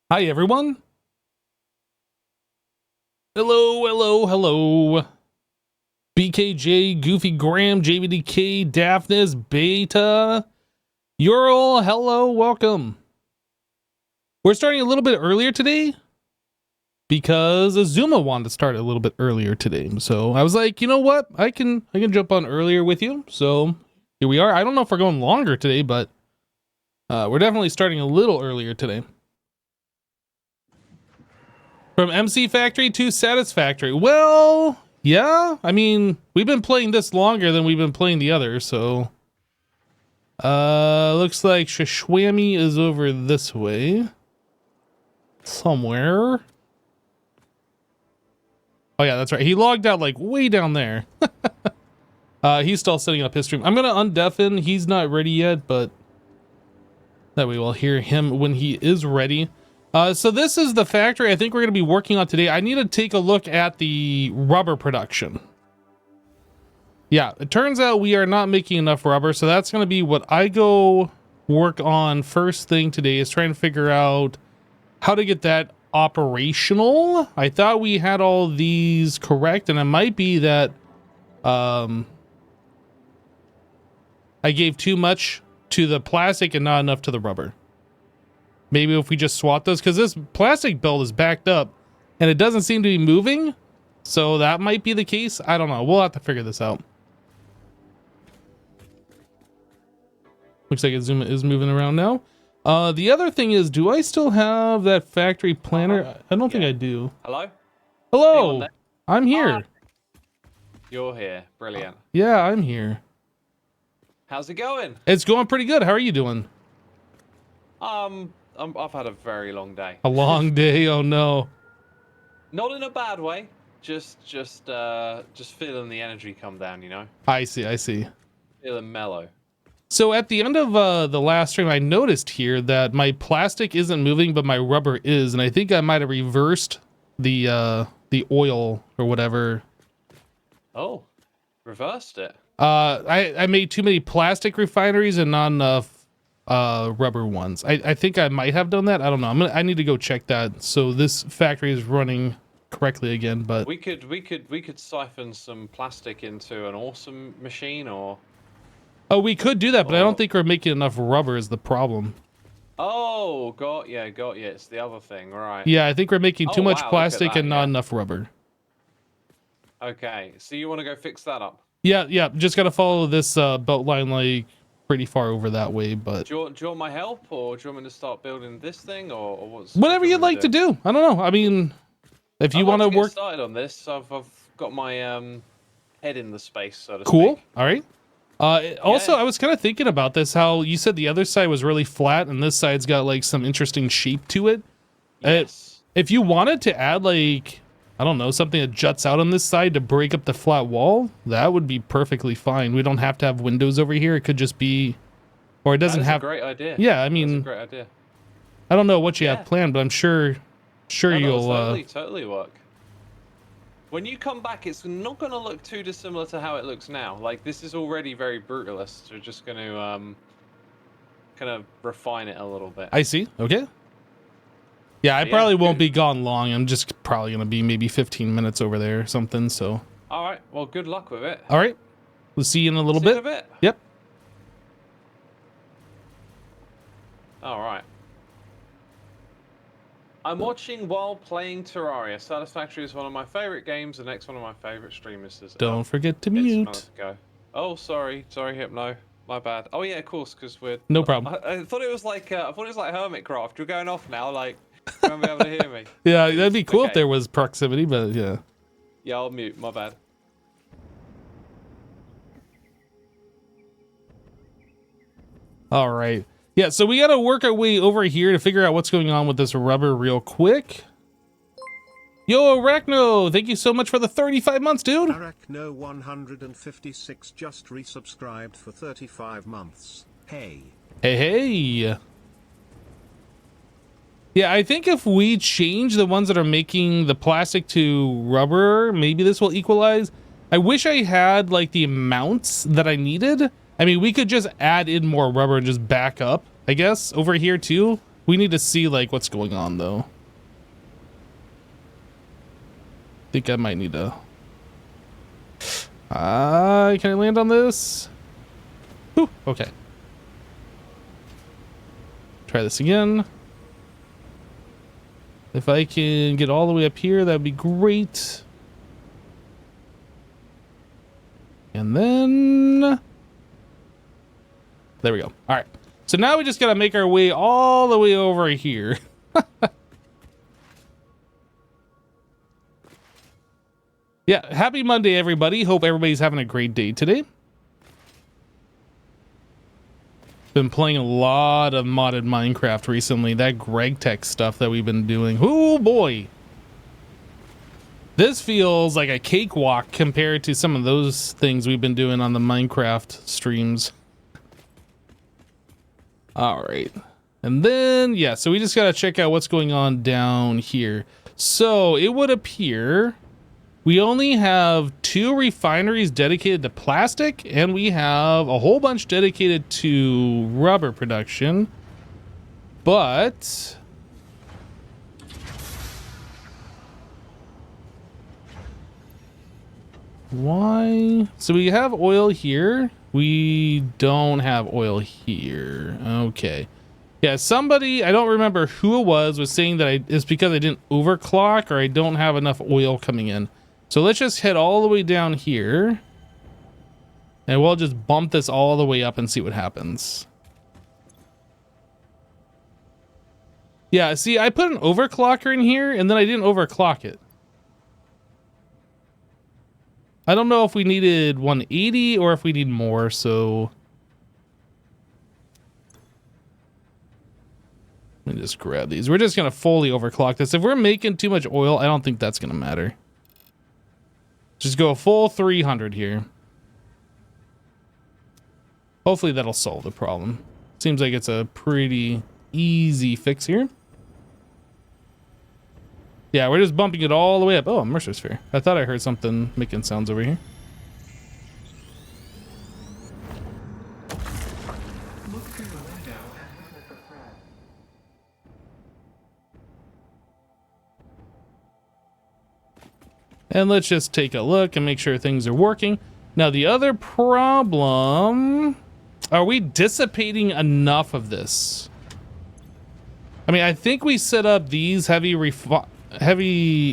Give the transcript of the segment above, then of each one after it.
Hi, everyone. Hello. BKJ, Goofy Graham, JBDK, Daphnis, Beta, Ural, hello, welcome. We're starting a little bit earlier today because Azuma wanted to start a little bit earlier today. So I was like, you know what? I can jump on earlier with you. So here we are. I don't know if we're going longer today, but we're definitely starting a little earlier today. From MC Factory to Satisfactory. Well, yeah, I mean, we've been playing this longer than we've been playing the other, so... looks like Shishwami is over this way. Somewhere. Oh yeah, that's right. He logged out, like, way down there. He's still setting up his stream. I'm gonna undeafen. He's not ready yet, but... that way we'll hear him when he is ready. So this is the factory I think we're going to be working on today. I need to take a look at the rubber production. Yeah, it turns out we are not making enough rubber, so that's going to be what I go work on first thing today, is trying to figure out how to get that operational. I thought we had all these correct, and it might be that I gave too much to the plastic and not enough to the rubber. Maybe if we just swap those, because this plastic belt is backed up and it doesn't seem to be moving. So that might be the case. I don't know. We'll have to figure this out. Looks like Azuma is moving around now. The other thing is, do I still have that factory planner? I don't think I do. Hello? Hello. I'm here. You're here. Brilliant. Yeah, I'm here. How's it going? It's going pretty good. How are you doing? I've had a very long day. A long day. Oh no. Not in a bad way. Just feeling the energy come down, you know? I see. Feeling mellow. So at the end of the last stream, I noticed here that my plastic isn't moving, but my rubber is, and I think I might have reversed the oil or whatever. Oh, reversed it. I made too many plastic refineries and not enough rubber ones. I think I might have done that. I don't know. I need to go check that. So this factory is running correctly again, but we could siphon some plastic into an awesome machine, or we could do that, but I don't think we're making enough rubber is the problem. Oh, got ya. It's the other thing, right? Yeah, I think we're making too much plastic and not yeah. enough rubber. Okay, so you want to go fix that up? Yeah. Just gotta follow this belt line like pretty far over that way, but do you want my help, or do you want me to start building this thing, or what's whatever you'd like to do. I don't know. I mean, if you want to work started on this, I've got my head in the space, so to cool speak. All right. Also, I was kind of thinking about this, how you said the other side was really flat and this side's got like some interesting shape to it. Yes. If you wanted to add like, I don't know, something that juts out on this side to break up the flat wall, that would be perfectly fine. We don't have to have windows over here. It could just be, or it doesn't have. A great idea. Yeah, I mean, that's a great idea. I don't know what you have planned, but I'm sure you'll totally work. When you come back, it's not going to look too dissimilar to how it looks now. Like, this is already very brutalist. We're just going to kind of refine it a little bit. I see. Okay. Yeah, I probably won't be gone long. I'm just probably going to be maybe 15 minutes over there or something, so. All right. Well, good luck with it. All right. We'll see you in a little bit. See you in a bit. Yep. All right. I'm watching while playing Terraria. Satisfactory is one of my favorite games. The next one of my favorite streamers is. Don't forget to mute. Oh, sorry, Hypno. My bad. Oh yeah, of course, because we're. No problem. I thought it was like Hermitcraft. You're going off now, like. You won't be able to hear me. Yeah, that'd be cool if there was proximity, but yeah. Yeah, I'll mute. My bad. All right. Yeah, so we got to work our way over here to figure out what's going on with this rubber real quick. Yo, Arachno, thank you so much for the 35 months, dude. Arachno 156 just resubscribed for 35 months. Hey. Hey. Yeah, I think if we change the ones that are making the plastic to rubber, maybe this will equalize. I wish I had like the amounts that I needed. I mean, we could just add in more rubber and just back up, I guess, over here too. We need to see like what's going on though. I think I might need to. Can I land on this? Whew, okay. Try this again. If I can get all the way up here, that'd be great. And then there we go. All right. So now we just got to make our way all the way over here. Yeah, happy Monday, everybody. Hope everybody's having a great day today. Been playing a lot of modded Minecraft recently. That Greg Tech stuff that we've been doing. Oh boy. This feels like a cakewalk compared to some of those things we've been doing on the Minecraft streams. All right. And then, yeah, so we just got to check out what's going on down here. So it would appear we only have 2 refineries dedicated to plastic, and we have a whole bunch dedicated to rubber production. But why? So we have oil here. We don't have oil here. Okay. Yeah, somebody, I don't remember who it was saying that it's because I didn't overclock or I don't have enough oil coming in. So let's just head all the way down here. And we'll just bump this all the way up and see what happens. Yeah, see, I put an overclocker in here and then I didn't overclock it. I don't know if we needed 180 or if we need more, so let me just grab these. We're just gonna fully overclock this. If we're making too much oil, I don't think that's gonna matter. Just go a full 300 here. Hopefully that'll solve the problem. Seems like it's a pretty easy fix here. Yeah, we're just bumping it all the way up. Oh, a Mercer sphere. I thought I heard something making sounds over here. And let's just take a look and make sure things are working. Now, the other problem, are we dissipating enough of this? I mean, I think we set up these heavy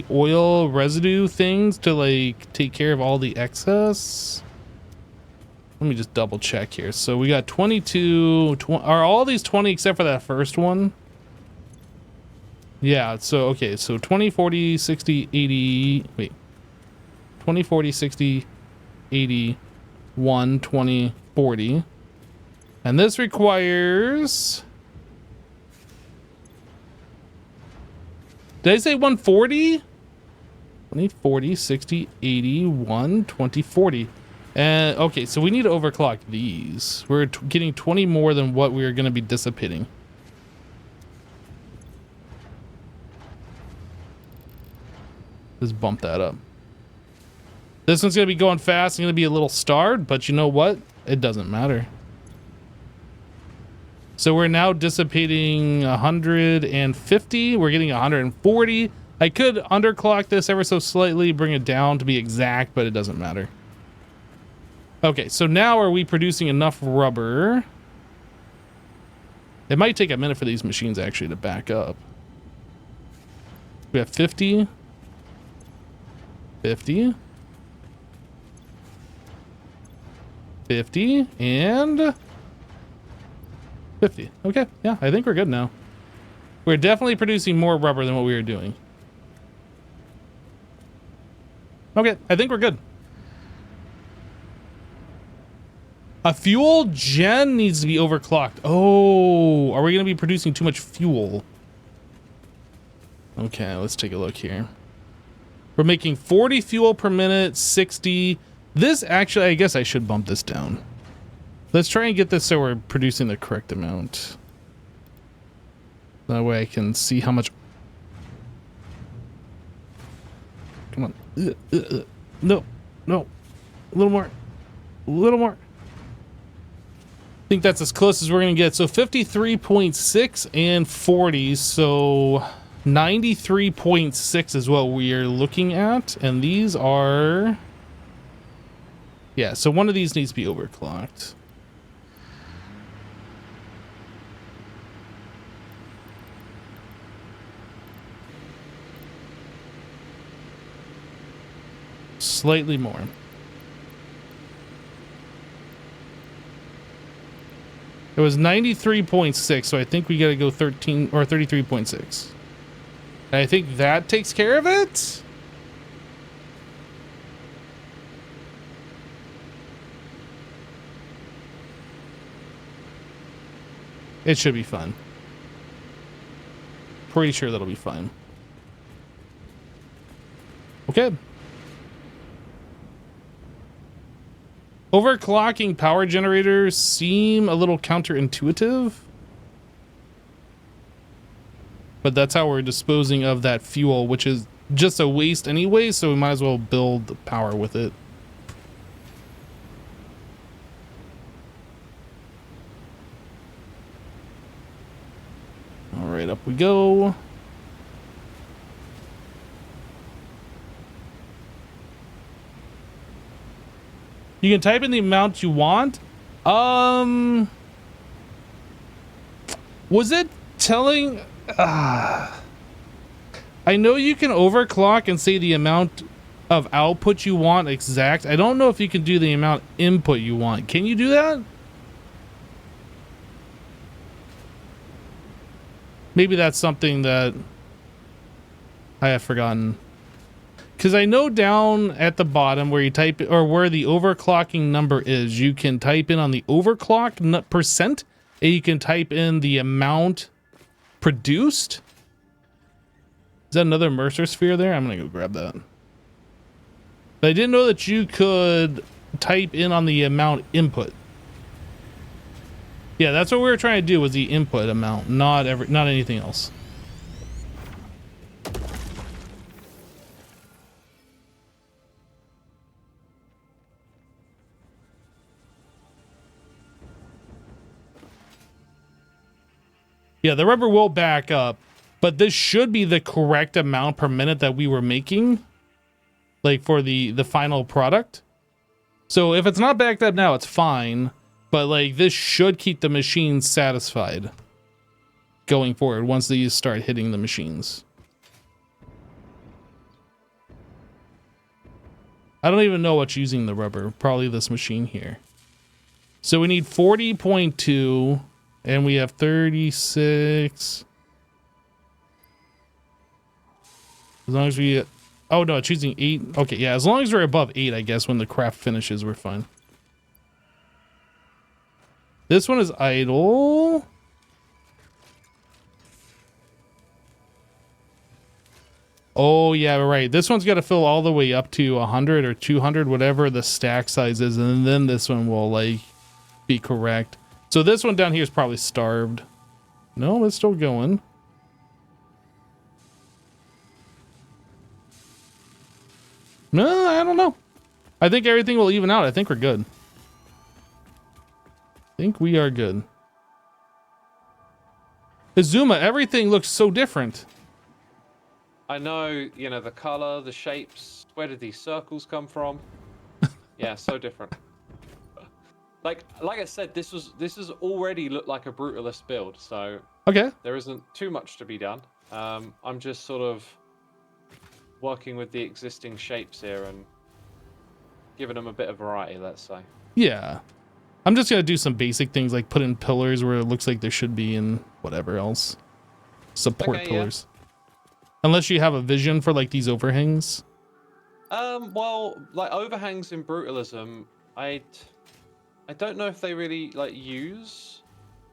oil residue things to like take care of all the excess. Let me just double check here. So we got 22, are all these 20 except for that first one? Yeah, so okay, so 20, 40, 60, 80, wait. 20, 40, 60, 80, 1, 20, 40. And this requires... Did I say 140? 20, 40, 60, 80, 1, 20, 40. And okay, so we need to overclock these. We're getting 20 more than what we're going to be dissipating. Just bump that up. This one's going to be going fast. It's going to be a little starved, but you know what? It doesn't matter. So we're now dissipating 150. We're getting 140. I could underclock this ever so slightly, bring it down to be exact, but it doesn't matter. Okay, so now are we producing enough rubber? It might take a minute for these machines actually to back up. We have 50. 50. 50 and 50. Okay, yeah, I think we're good now. We're definitely producing more rubber than what we were doing. Okay, I think we're good. A fuel gen needs to be overclocked. Oh, are we going to be producing too much fuel? Okay, let's take a look here. We're making 40 fuel per minute, 60. This actually, I guess I should bump this down. Let's try and get this so we're producing the correct amount. That way I can see how much. Come on. No, no. A little more. A little more. I think that's as close as we're going to get. So 53.6 and 40. So 93.6 is what we are looking at. And these are... Yeah, so one of these needs to be overclocked. Slightly more. It was 93.6, so I think we got to go 13 or 33.6. And I think that takes care of it. It should be fun. Pretty sure that'll be fine. Okay. Overclocking power generators seem a little counterintuitive. But that's how we're disposing of that fuel, which is just a waste anyway, so we might as well build the power with it. All right, up we go. You can type in the amount you want. Was it telling... I know you can overclock and say the amount of output you want exact. I don't know if you can do the amount input you want. Can you do that? Maybe that's something that I have forgotten. Because I know down at the bottom where you type, or where the overclocking number is, you can type in on the overclock percent, and you can type in the amount produced. Is that another Mercer sphere there? I'm going to go grab that. But I didn't know that you could type in on the amount input. Yeah, that's what we were trying to do, was the input amount, not anything else. Yeah, the rubber will back up, but this should be the correct amount per minute that we were making, like for the final product. So if it's not backed up now, it's fine, but like this should keep the machine satisfied going forward once these start hitting the machines. I don't even know what's using the rubber, probably this machine here. So we need 40.2. And we have 36. As long as we... Oh, no, it's using 8. Okay, yeah, as long as we're above 8, I guess, when the craft finishes, we're fine. This one is idle. Oh, yeah, right. This one's got to fill all the way up to 100 or 200, whatever the stack size is. And then this one will, like, be correct. So this one down here is probably starved. No, it's still going. No, I don't know. I think everything will even out. I think we're good. I think we are good. Izuma, everything looks so different. I know, you know, the color, the shapes. Where did these circles come from? Yeah, so different. Like I said, this has already looked like a brutalist build, so okay, there isn't too much to be done. I'm just sort of working with the existing shapes here and giving them a bit of variety, let's say. Yeah, I'm just gonna do some basic things like put in pillars where it looks like there should be and whatever else. Support pillars. Yeah. Unless you have a vision for like these overhangs. Well, like overhangs in brutalism, I don't know if they really like use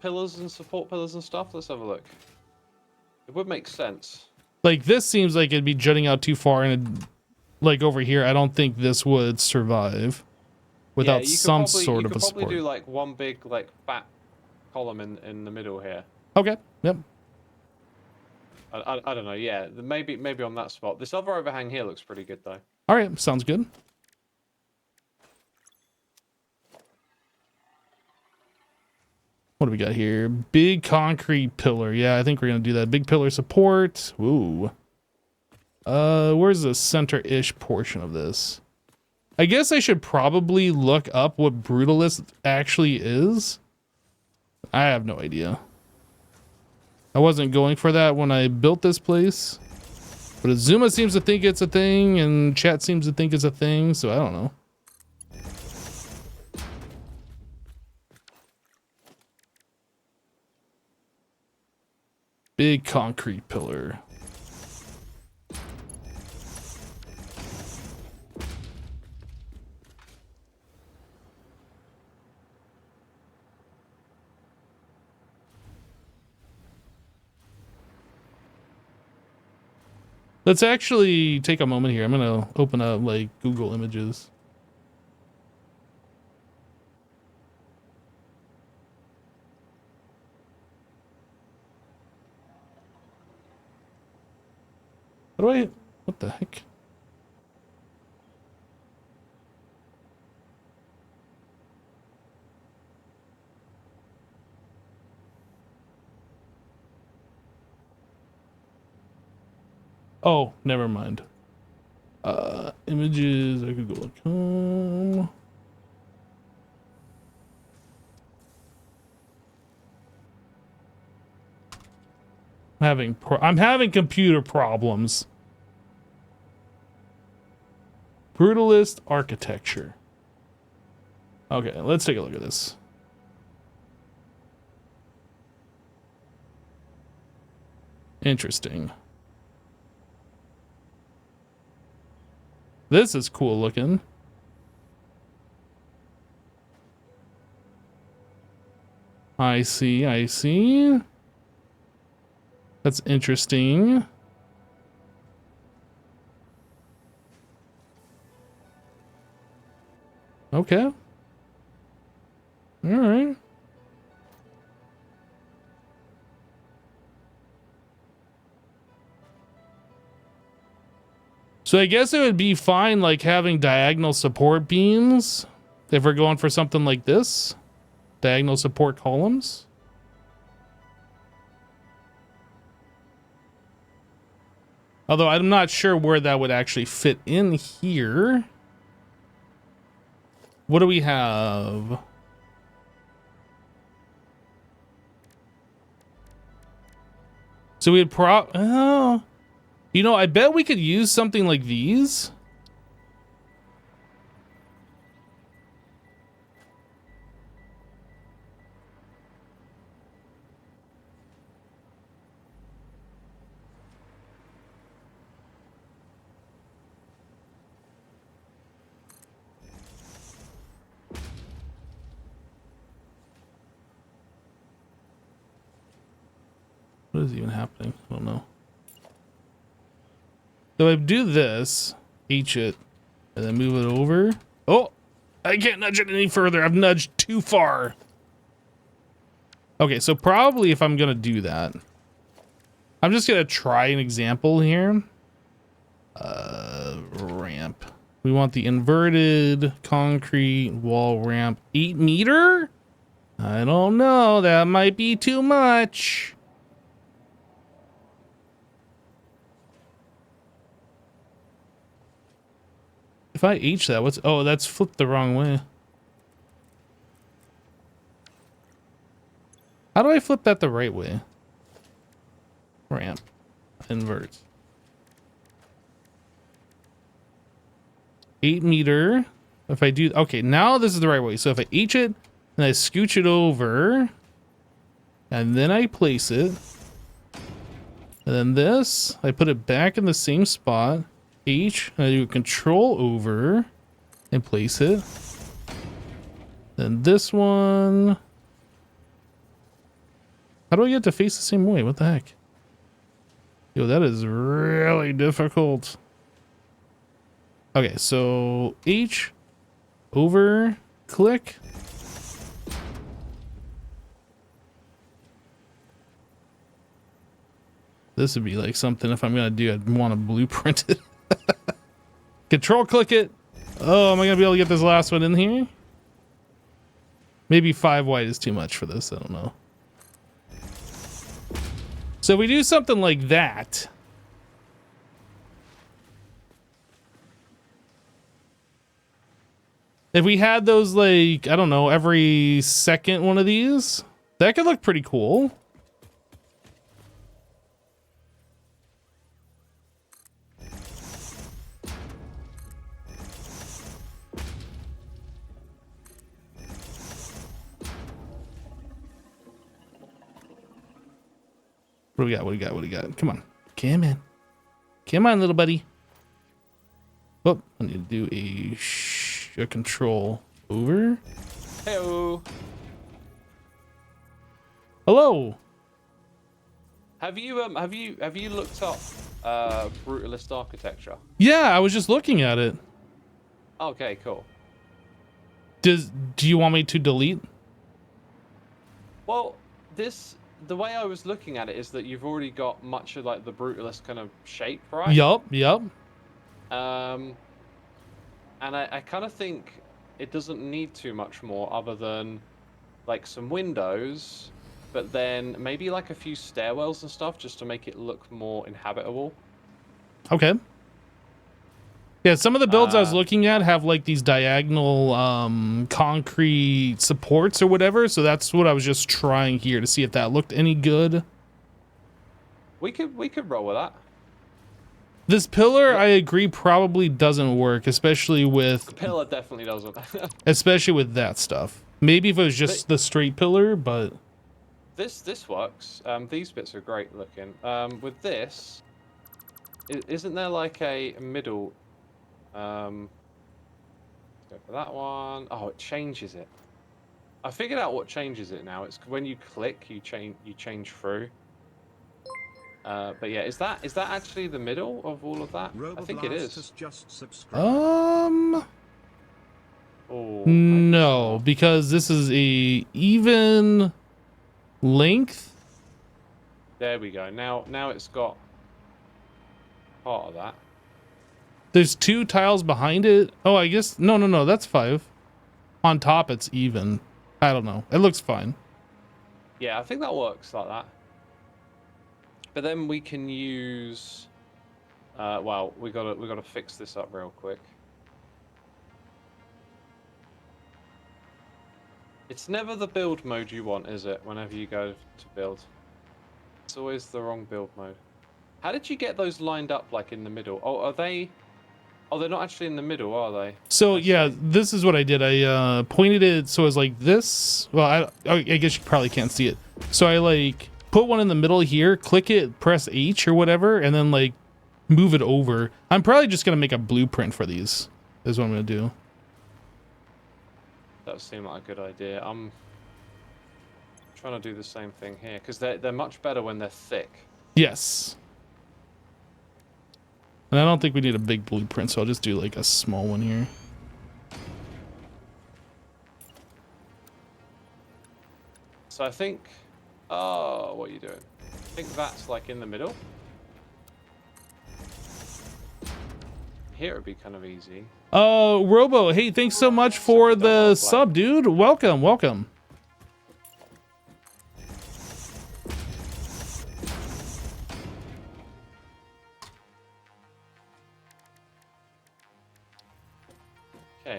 pillars and support pillars and stuff. Let's have a look. It would make sense. Like this seems like it'd be jutting out too far, and like over here, I don't think this would survive without some sort of a support. You could probably do like one big like fat column in the middle here. Okay. Yep. I don't know. Yeah, maybe on that spot. This other overhang here looks pretty good though. All right, sounds good. What do we got here? Big concrete pillar. Yeah, I think we're gonna do that. Big pillar support. Ooh. Where's the center-ish portion of this? I guess I should probably look up what brutalist actually is. I have no idea. I wasn't going for that when I built this place. But Azuma seems to think it's a thing, and chat seems to think it's a thing, so I don't know. Big concrete pillar. Let's actually take a moment here. I'm gonna open up like Google Images. What the heck? Oh, never mind. Images, Google.com. I'm having computer problems. Brutalist architecture. Okay, let's take a look at this. Interesting. This is cool looking. I see, I see. That's interesting. Okay. All right. So I guess it would be fine like having diagonal support beams if we're going for something like this. Diagonal support columns. Although I'm not sure where that would actually fit in here. What do we have? So we'd you know, I bet we could use something like these. What is even happening? I don't know. So I do this, H it, and then move it over. Oh, I can't nudge it any further. I've nudged too far. Okay, so probably if I'm gonna do that, I'm just gonna try an example here. Ramp. We want the inverted concrete wall ramp. 8 meter? I don't know. That might be too much. If I H that, oh, that's flipped the wrong way. How do I flip that the right way? Ramp. Invert. 8 meter. If I do, okay, now this is the right way. So if I H it, and I scooch it over, and then I place it, and then this, I put it back in the same spot, H, and I do a control over, and place it. Then this one. How do I get to face the same way? What the heck? Yo, that is really difficult. Okay, so H, over, click. This would be like something if I'm gonna do, I'd want to blueprint it. Control click it. Oh, am I gonna be able to get this last one in here? Maybe 5 white is too much for this. I don't know. So we do something like that. If we had those, like, I don't know, every second one of these, that could look pretty cool. What do we got? What do we got? What do we got? Come on. Come on. Come on, little buddy. Oh, I need to do a control over. Hello. Hello. Have you looked up brutalist architecture? Yeah, I was just looking at it. Okay, cool. Do you want me to delete? Well, the way I was looking at it is that you've already got much of like the brutalist kind of shape, right? Yup. And I kind of think it doesn't need too much more other than like some windows, but then maybe like a few stairwells and stuff just to make it look more inhabitable. Okay. Yeah, some of the builds I was looking at have like these diagonal concrete supports or whatever, so that's what I was just trying here to see if that looked any good. We could roll with that. This pillar, I agree, probably doesn't work, especially with The pillar definitely doesn't. especially with that stuff. Maybe if it was just the straight pillar, but This works. These bits are great looking. With this, isn't there like a middle? Go for that one. Oh, it changes it. I figured out what changes it now. It's when you click, you change through. But yeah, is that actually the middle of all of that? I think it is. Has just oh, maybe no, not. because this is a even length. There we go. Now it's got part of that. There's 2 tiles behind it. Oh, I guess no, that's 5. On top it's even. I don't know. It looks fine. Yeah, I think that works like that. But then we can use. Well, we gotta fix this up real quick. It's never the build mode you want, is it? Whenever you go to build, it's always the wrong build mode. How did you get those lined up like in the middle? Oh, are they? Oh, they're not actually in the middle, are they? So yeah, this is what I did. I pointed it so it was like this. Well, I guess you probably can't see it. So I like put one in the middle here, click it, press H or whatever, and then like move it over. I'm probably just gonna make a blueprint for these. Is what I'm gonna do. That would seem like a good idea. I'm trying to do the same thing here because they're much better when they're thick. Yes. And I don't think we need a big blueprint, so I'll just do like a small one here. So I think. Oh, what are you doing? I think that's like in the middle. Here it'd be kind of easy. Robo, hey, thanks so much for the sub, dude. Welcome. Okay,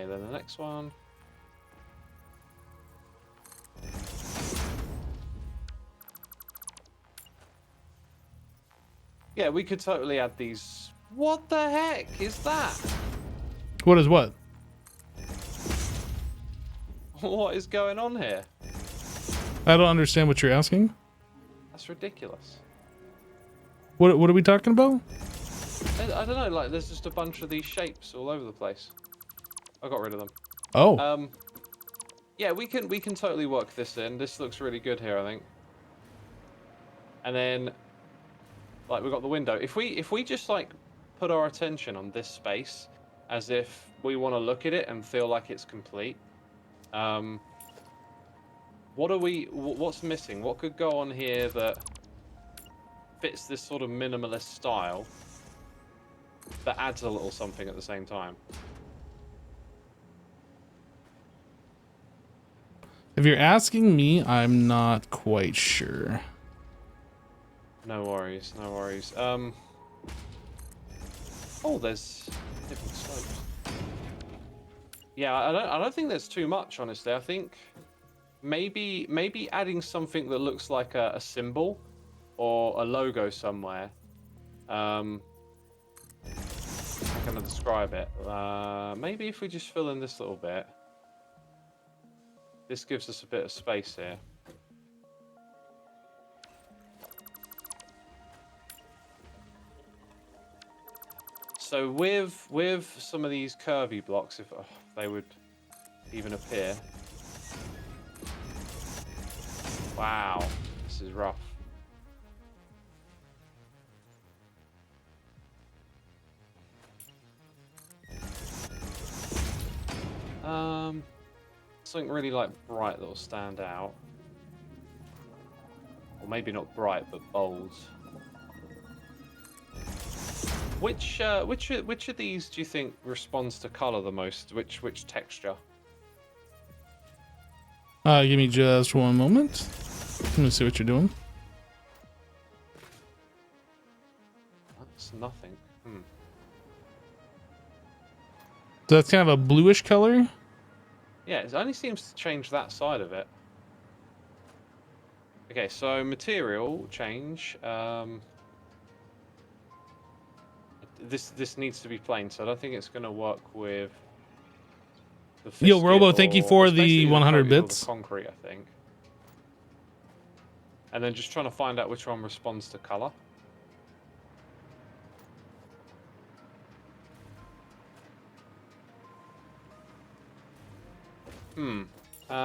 then the next one. Yeah, we could totally add these. What the heck is that? What is what? What is going on here? I don't understand what you're asking. That's ridiculous. What are we talking about? I don't know, like there's just a bunch of these shapes all over the place. I got rid of them. Oh. Yeah, we can totally work this in. This looks really good here, I think. And then like we've got the window. If we just like put our attention on this space as if we want to look at it and feel like it's complete. What's missing? What could go on here that fits this sort of minimalist style that adds a little something at the same time? If you're asking me, I'm not quite sure. No worries, no worries. Oh, there's different slopes. Yeah, I don't think there's too much, honestly. I think maybe adding something that looks like a symbol or a logo somewhere. How can I describe it? Maybe if we just fill in this little bit. This gives us a bit of space here. So with some of these curvy blocks, if they would even appear. Wow, this is rough. Something really like bright that'll stand out. Or maybe not bright, but bold. Which of these do you think responds to color the most? Which texture? Give me just one moment. Let me see what you're doing. That's nothing. So that's kind of a bluish color. Yeah, it only seems to change that side of it. Okay, so material change. This needs to be plain, so I don't think it's going to work with the Yo, Robo, thank you for the 100 bits. The concrete, I think. And then just trying to find out which one responds to color.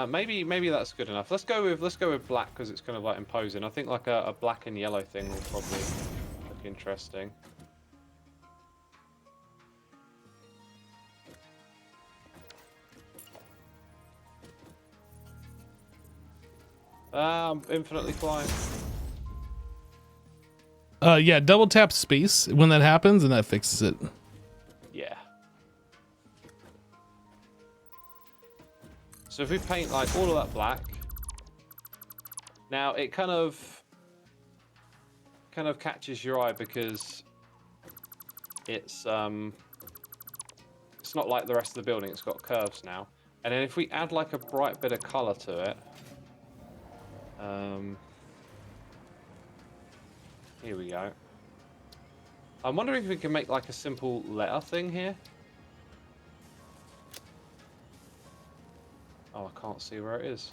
Maybe that's good enough. Let's go with black because it's kind of like imposing. I think like a black and yellow thing will probably look interesting. Infinitely flying. Yeah, double tap space when that happens, and that fixes it. Yeah. So if we paint like all of that black, now it kind of catches your eye because it's not like the rest of the building. It's got curves now, and then if we add like a bright bit of color to it, here we go. I'm wondering if we can make like a simple letter thing here. Oh, I can't see where it is.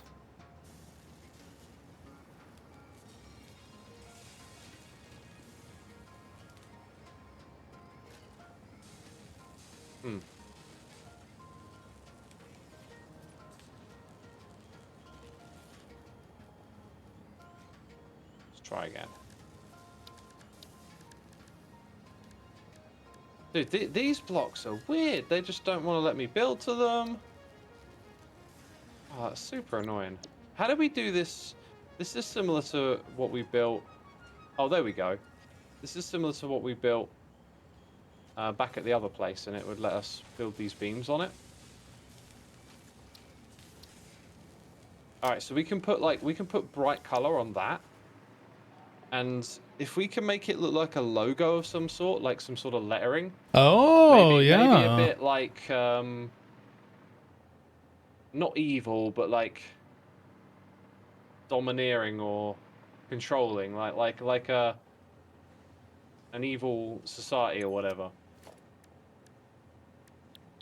Let's try again. Dude, these blocks are weird. They just don't want to let me build to them. Oh, that's super annoying. How do we do this? This is similar to what we built. Oh, there we go. This is similar to what we built back at the other place, and it would let us build these beams on it. All right, so we can put bright color on that, and if we can make it look like a logo of some sort, like some sort of lettering. Oh, maybe yeah. a bit like not evil, but like domineering or controlling, like an evil society or whatever.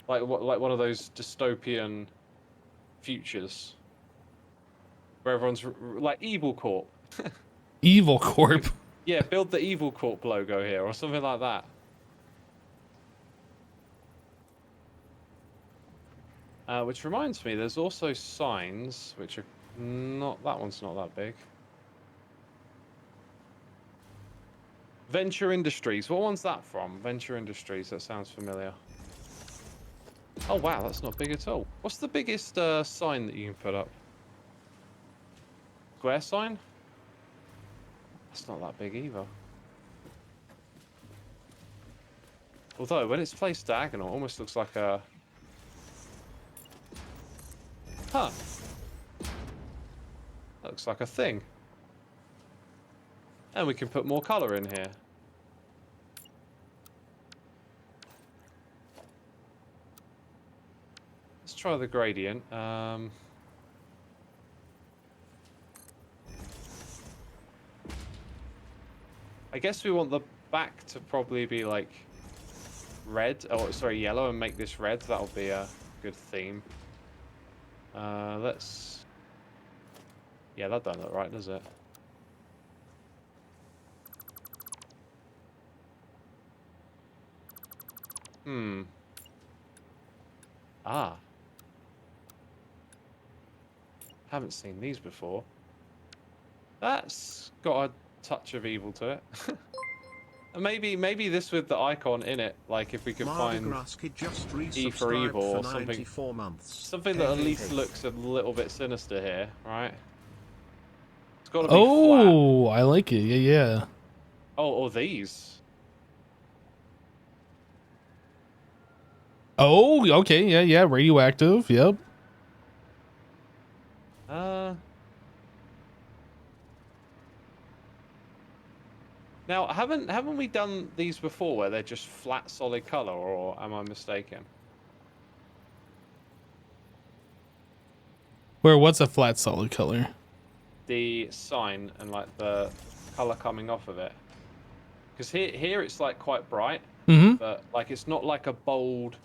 Like one of those dystopian futures where everyone's like Evil Corp. Evil Corp. Yeah, build the Evil Corp logo here or something like that. Which reminds me, there's also signs which are not. That one's not that big. Venture Industries. What one's that from? Venture Industries. That sounds familiar. Oh wow, that's not big at all. What's the biggest sign that you can put up? Square sign? That's not that big either. Although when it's placed diagonal, it almost looks like a... Huh. looks like a thing. And we can put more color in here. Let's try the gradient. I guess we want the back to probably be like red, or sorry, yellow, and make this red. That'll be a good theme. Let's... Yeah, that don't look right, does it? Ah. Haven't seen these before. That's got a touch of evil to it. And maybe this with the icon in it, like if we could find E for evil or something, something that at least looks a little bit sinister here, right? It's got to be Oh, flat. I like it. Yeah, yeah. Oh, or these. Oh, okay. Yeah, yeah. Radioactive. Yep. Now, haven't we done these before where they're just flat, solid color, or am I mistaken? Where what's a flat solid color? The sign and like the color coming off of it. Because here it's like quite bright, but like it's not like a bold,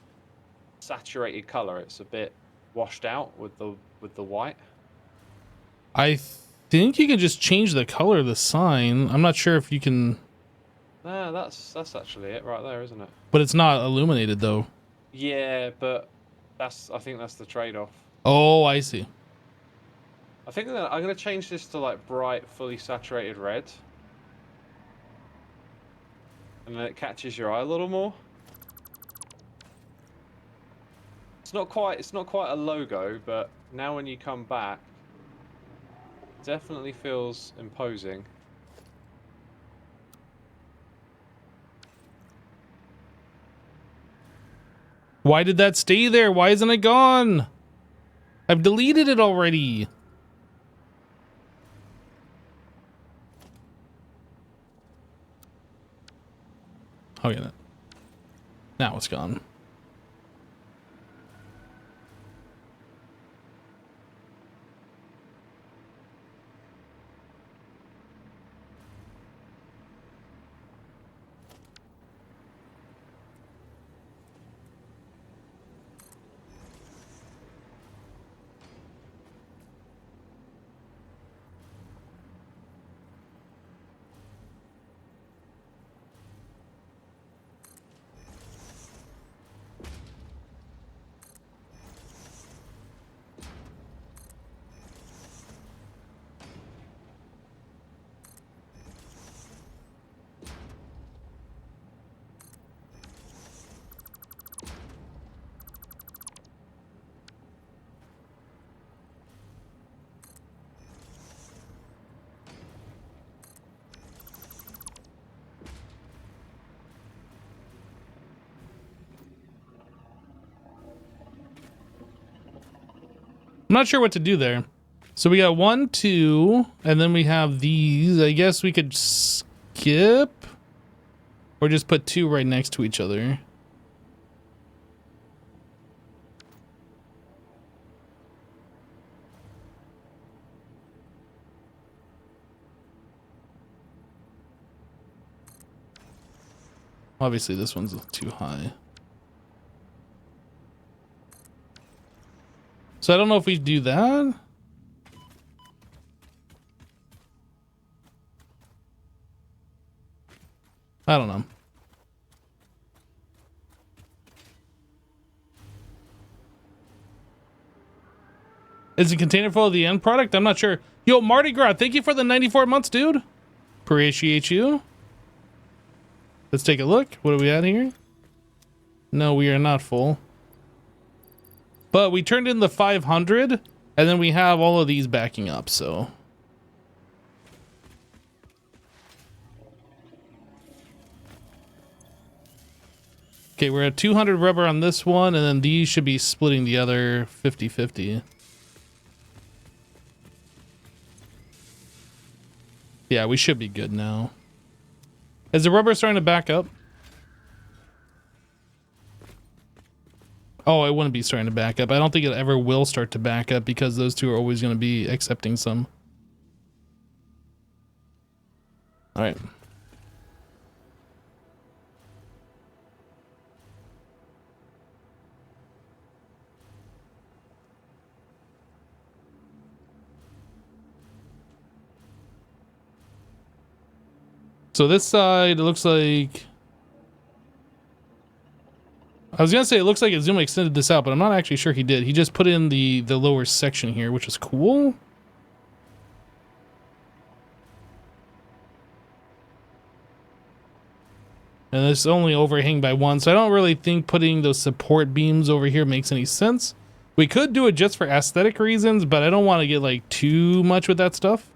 saturated color. It's a bit washed out with the white. I think you can just change the color of the sign. I'm not sure if you can. Nah, that's actually it right there, isn't it? But it's not illuminated though. Yeah, but I think that's the trade-off. Oh, I see. I think that I'm gonna change this to like bright, fully saturated red, and then it catches your eye a little more. It's not quite a logo, but now when you come back, it definitely feels imposing. Why did that stay there? Why isn't it gone? I've deleted it already. Oh yeah. Now it's gone. I'm not sure what to do there. So we got 1, 2, and then we have these. I guess we could skip or just put 2 right next to each other. Obviously this one's too high. So I don't know if we do that. I don't know. Is the container full of the end product? I'm not sure. Yo, Mardi Gras, thank you for the 94 months, dude. Appreciate you. Let's take a look. What are we at here? No, we are not full. But we turned in the 500, and then we have all of these backing up, so. Okay, we're at 200 rubber on this one, and then these should be splitting the other 50-50. Yeah, we should be good now. Is the rubber starting to back up? Oh, it wouldn't be starting to back up. I don't think it ever will start to back up because those two are always going to be accepting some. All right. So this side, it looks like... I was going to say it looks like Azuma extended this out, but I'm not actually sure he did. He just put in the lower section here, which is cool. And it's only overhang by one, so I don't really think putting those support beams over here makes any sense. We could do it just for aesthetic reasons, but I don't want to get like too much with that stuff.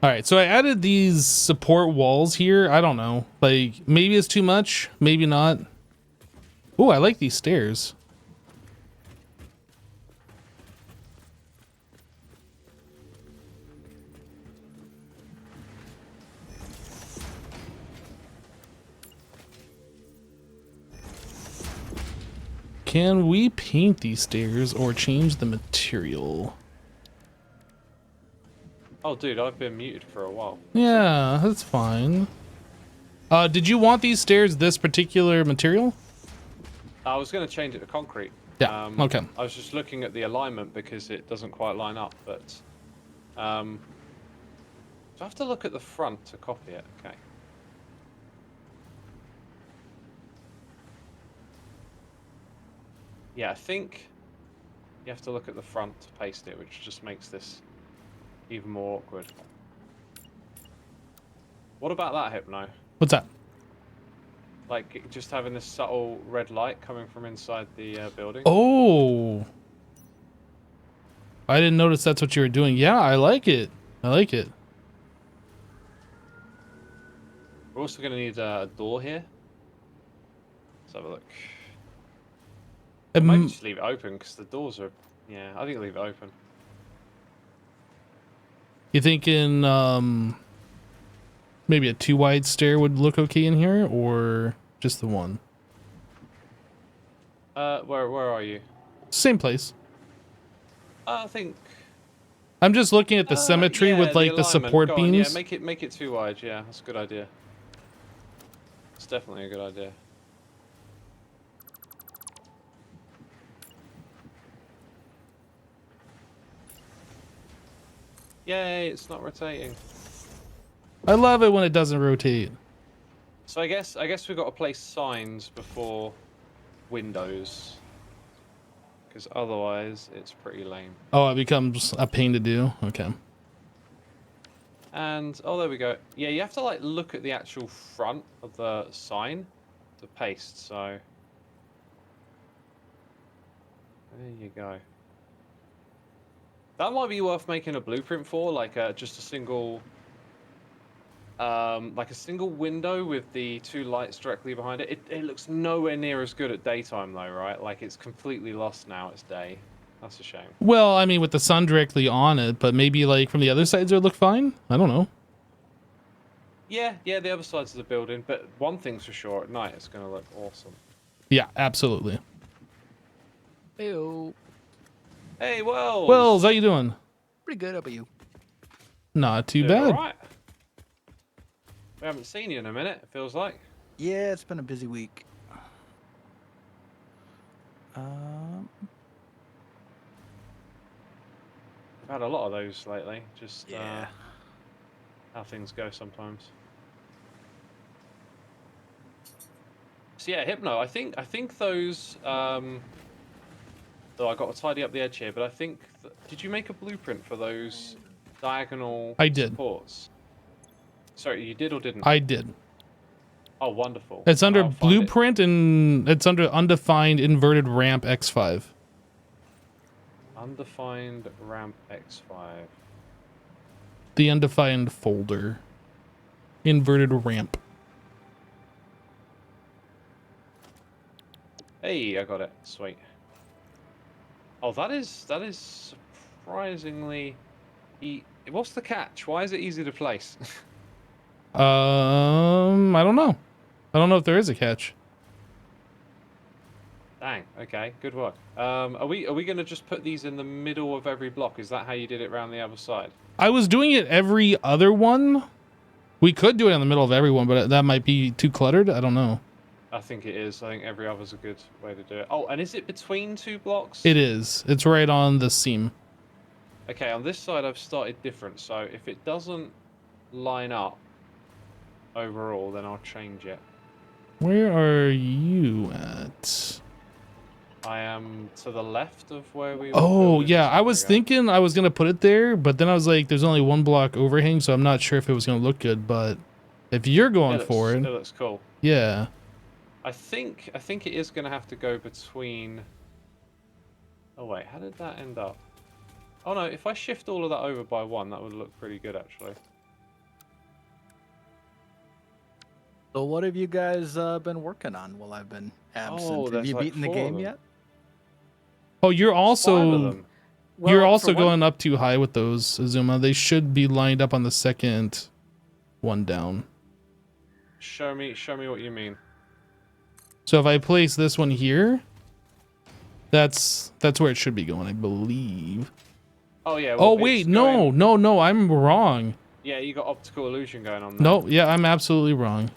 All right, so I added these support walls here. I don't know, like maybe it's too much, maybe not. Oh, I like these stairs. Can we paint these stairs or change the material? Oh, dude, I've been muted for a while. Yeah, that's fine. Did you want these stairs this particular material? I was going to change it to concrete. Yeah, okay. I was just looking at the alignment because it doesn't quite line up, but... do I have to look at the front to copy it? Okay. Yeah, I think you have to look at the front to paste it, which just makes this even more awkward. What about that, Hypno? What's that? Like, just having this subtle red light coming from inside the building? Oh. I didn't notice that's what you were doing. Yeah, I like it. I like it. We're also going to need a door here. Let's have a look. Maybe just leave it open because the doors are... Yeah, I think leave it open. You thinking maybe a 2-wide stair would look okay in here, or just the one? Where are you? Same place. I think... I'm just looking at the symmetry with like the support Go on, beams. yeah, make it 2 wide. Yeah, that's a good idea. It's definitely a good idea. Yay, it's not rotating. I love it when it doesn't rotate. So I guess we've got to place signs before windows, because otherwise it's pretty lame. Oh, it becomes a pain to do. Okay. And oh, there we go. Yeah, you have to like look at the actual front of the sign to paste. So there you go. That might be worth making a blueprint for, like just a single, like a single window with the 2 lights directly behind it. It looks nowhere near as good at daytime though, right? Like it's completely lost now. It's day. That's a shame. Well, I mean, with the sun directly on it, but maybe like from the other sides it would look fine. I don't know. Yeah, the other sides of the building. But one thing's for sure, at night it's going to look awesome. Yeah, absolutely. Heyo. Hey, Wells. Wells, how you doing? Pretty good. How about you? Not too Doing bad. all right. We haven't seen you in a minute, it feels like. Yeah, it's been a busy week. We've had a lot of those lately. Just Yeah. how things go sometimes. So yeah, Hypno. I think those. Though I got to tidy up the edge here, but I think. Did you make a blueprint for those diagonal I did. supports? Sorry, you did or didn't? I did. Oh, wonderful. It's under I'll find it. blueprint and it's under undefined inverted ramp X5. Undefined ramp X5. The undefined folder. Inverted ramp. Hey, I got it. Sweet. Oh, that is surprisingly. What's the catch? Why is it easy to place? I don't know. I don't know if there is a catch. Dang. Okay. Good work. Are we gonna just put these in the middle of every block? Is that how you did it around the other side? I was doing it every other one. We could do it in the middle of every one, but that might be too cluttered. I don't know. I think it is. I think every other's a good way to do it. Oh, and is it between two blocks? It is. It's right on the seam. Okay, on this side I've started different, so if it doesn't line up overall, then I'll change it. Where are you at? I am to the left of where we were Oh, building yeah. a I was second ago. thinking I was going to put it there, but then I was like, there's only one block overhang, so I'm not sure if it was going to look good. But if you're going for It it, looks cool. yeah. I think it is going to have to go between... Oh wait, how did that end up? Oh no, if I shift all of that over by one, that would look pretty good actually. So what have you guys been working on while I've been absent? Oh, Have there's you like beaten the 4 of game them. yet? Oh, you're There's 5 of also them. you're Well, also for one- going up too high with those, Azuma. They should be lined up on the second one down. Show me what you mean. So if I place this one here, that's where it should be going, I believe. Oh yeah. Oh well, wait, it's no, going- no, I'm wrong. Yeah, you got optical illusion going on there. No, yeah, I'm absolutely wrong.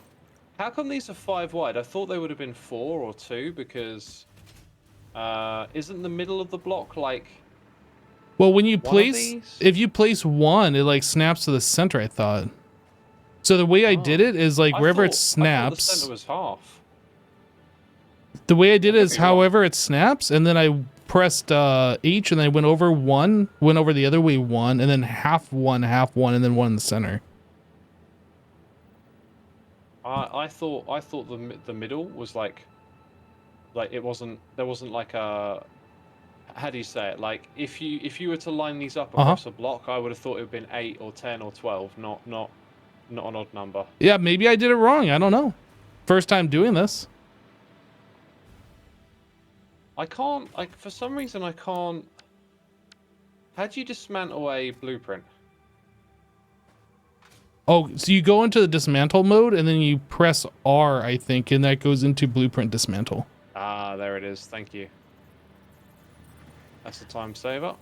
How come these are 5 wide? I thought they would have been 4 or 2 because isn't the middle of the block like... Well, when you One of place, these? if you place one, it like snaps to the center, I thought. So the way I did Oh. it is like I wherever it thought the snaps, center was half. the way I did it Don't is get me wrong. however it snaps, and then I pressed H, and then I went over one, went over the other way one, and then half one, and then one in the center. I thought the middle was like it wasn't, there wasn't like a, how do you say it, like if you were to line these up across a block, I would have thought it would have been 8 or 10 or 12, not an odd number. Yeah, maybe I did it wrong. I don't know. First time doing this. I can't, like, for some reason I can't. How do you dismantle a blueprint? Oh, so you go into the dismantle mode, and then you press R, I think, and that goes into blueprint dismantle. Ah, there it is. Thank you. That's the time saver.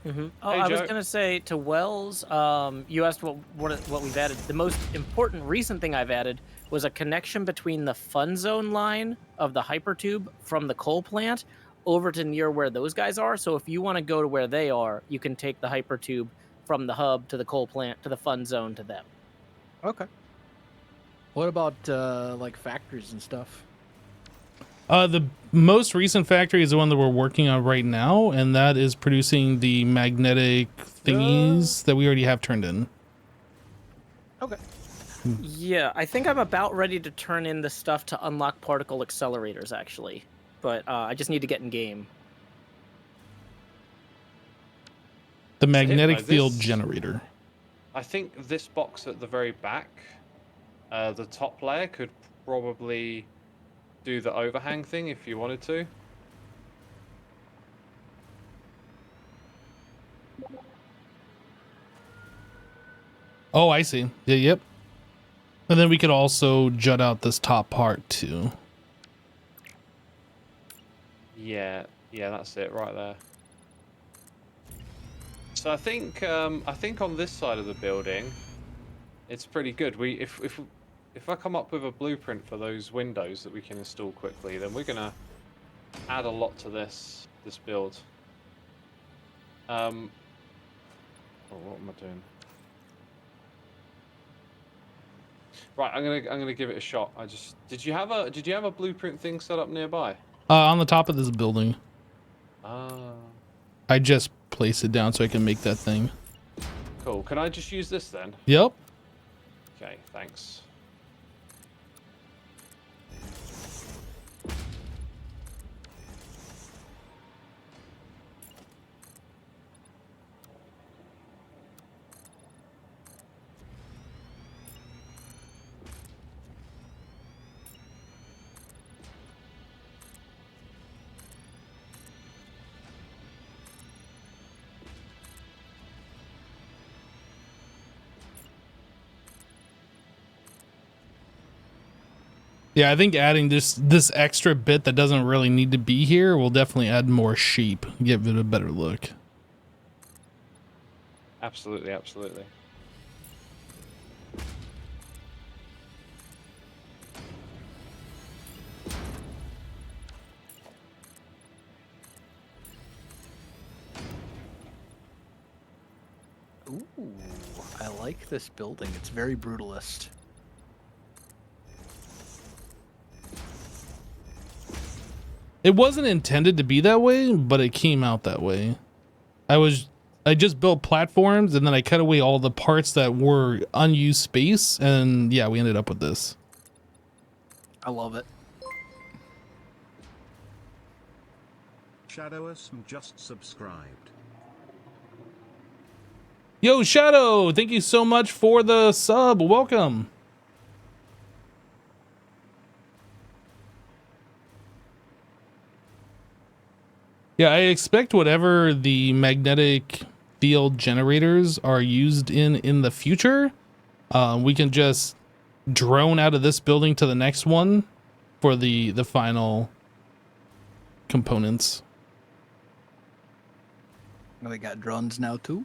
Mm-hmm. Oh, Hey, I was Joe. gonna say to Wells, you asked what we've added. The most important recent thing I've added was a connection between the fun zone line of the hypertube from the coal plant over to near where those guys are. So if you want to go to where they are, you can take the hypertube from the hub to the coal plant to the fun zone to them. Okay. What about like factories and stuff? The most recent factory is the one that we're working on right now, and that is producing the magnetic thingies that we already have turned in. Okay. Yeah, I think I'm about ready to turn in the stuff to unlock particle accelerators, actually. But I just need to get in game. The magnetic this- field generator. I think this box at the very back, the top layer could probably do the overhang thing if you wanted to. Oh, I see. Yeah, yep. And then we could also jut out this top part too. Yeah, that's it right there. So I think on this side of the building, it's pretty good. If I come up with a blueprint for those windows that we can install quickly, then we're gonna add a lot to this build. Oh, what am I doing? Right, I'm gonna give it a shot. Did you have a blueprint thing set up nearby? On the top of this building. Ah, I just place it down so I can make that thing. cool. Can I just use this then? Yep. Okay, thanks. Yeah, I think adding this extra bit that doesn't really need to be here will definitely add more shape, give it a better look. Absolutely, absolutely. Ooh, I like this building. It's very brutalist. It wasn't intended to be that way, but it came out that way. I just built platforms and then I cut away all the parts that were unused space, and yeah, we ended up with this. I love it. Shadowus just subscribed. Yo, Shadow, thank you so much for the sub. Welcome. Yeah, I expect whatever the magnetic field generators are used in the future, we can just drone out of this building to the next one for the final components. We got drones now too.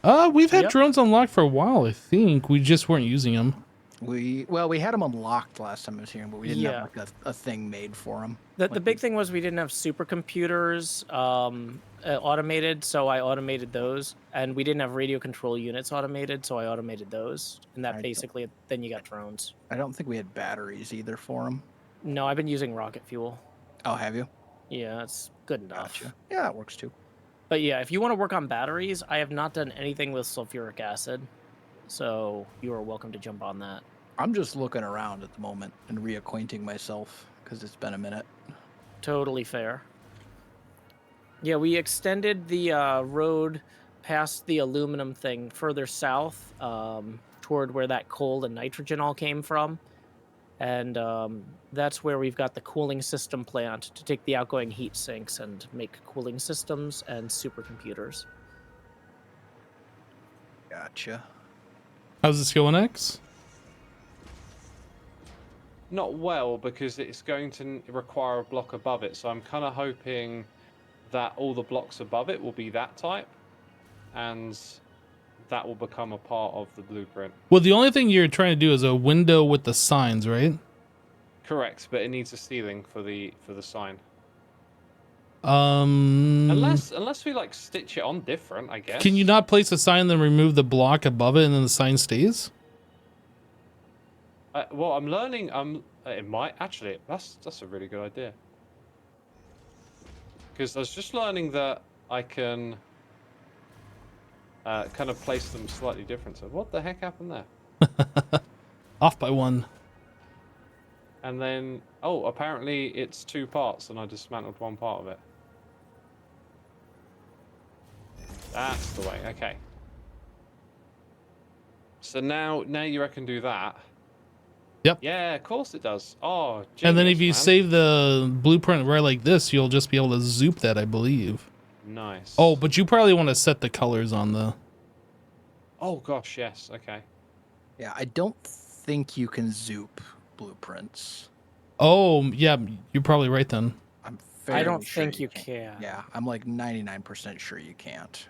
We've had Yep. drones unlocked for a while. I think we just weren't using them. We had them unlocked last time I was here, but we didn't Yeah. have like a thing made for them. The big thing was we didn't have supercomputers automated, so I automated those, and we didn't have radio control units automated, so I automated those, and that I don't- basically then you got drones. I don't think we had batteries either for them. No, I've been using rocket fuel. Oh, have you? Yeah, it's good enough. Gotcha. Yeah, that works too. But yeah, if you want to work on batteries, I have not done anything with sulfuric acid, so you are welcome to jump on that. I'm just looking around at the moment and reacquainting myself because it's been a minute. Totally fair. Yeah, we extended the road past the aluminum thing further south toward where that coal and nitrogen all came from. And that's where we've got the cooling system plant to take the outgoing heat sinks and make cooling systems and supercomputers. Gotcha. How's this going, X? Not well, because it's going to require a block above it, so I'm kind of hoping that all the blocks above it will be that type, and that will become a part of the blueprint. Well, the only thing you're trying to do is a window with the signs, right? Correct, but it needs a ceiling for the sign. Um, Unless we like stitch it on different, I guess. can you not place a sign, then remove the block above it, and then the sign stays? Well, I'm learning. It might actually. That's a really good idea. Because I was just learning that I can kind of place them slightly different. So what the heck happened there? Off by one. And then, oh, apparently it's two parts, and I dismantled one part of it. That's the way. Okay. So now you reckon do that? Yep. Yeah, of course it does. Oh, And then if genius, you man. save the blueprint right like this, you'll just be able to zoop that, I believe. Nice. Oh, but you probably want to set the colors on the... Oh gosh, yes. Okay. Yeah, I don't think you can zoop blueprints. Oh, yeah, you're probably right then. I'm I don't fairly sure think you can't. can. Yeah, I'm like 99% sure you can't.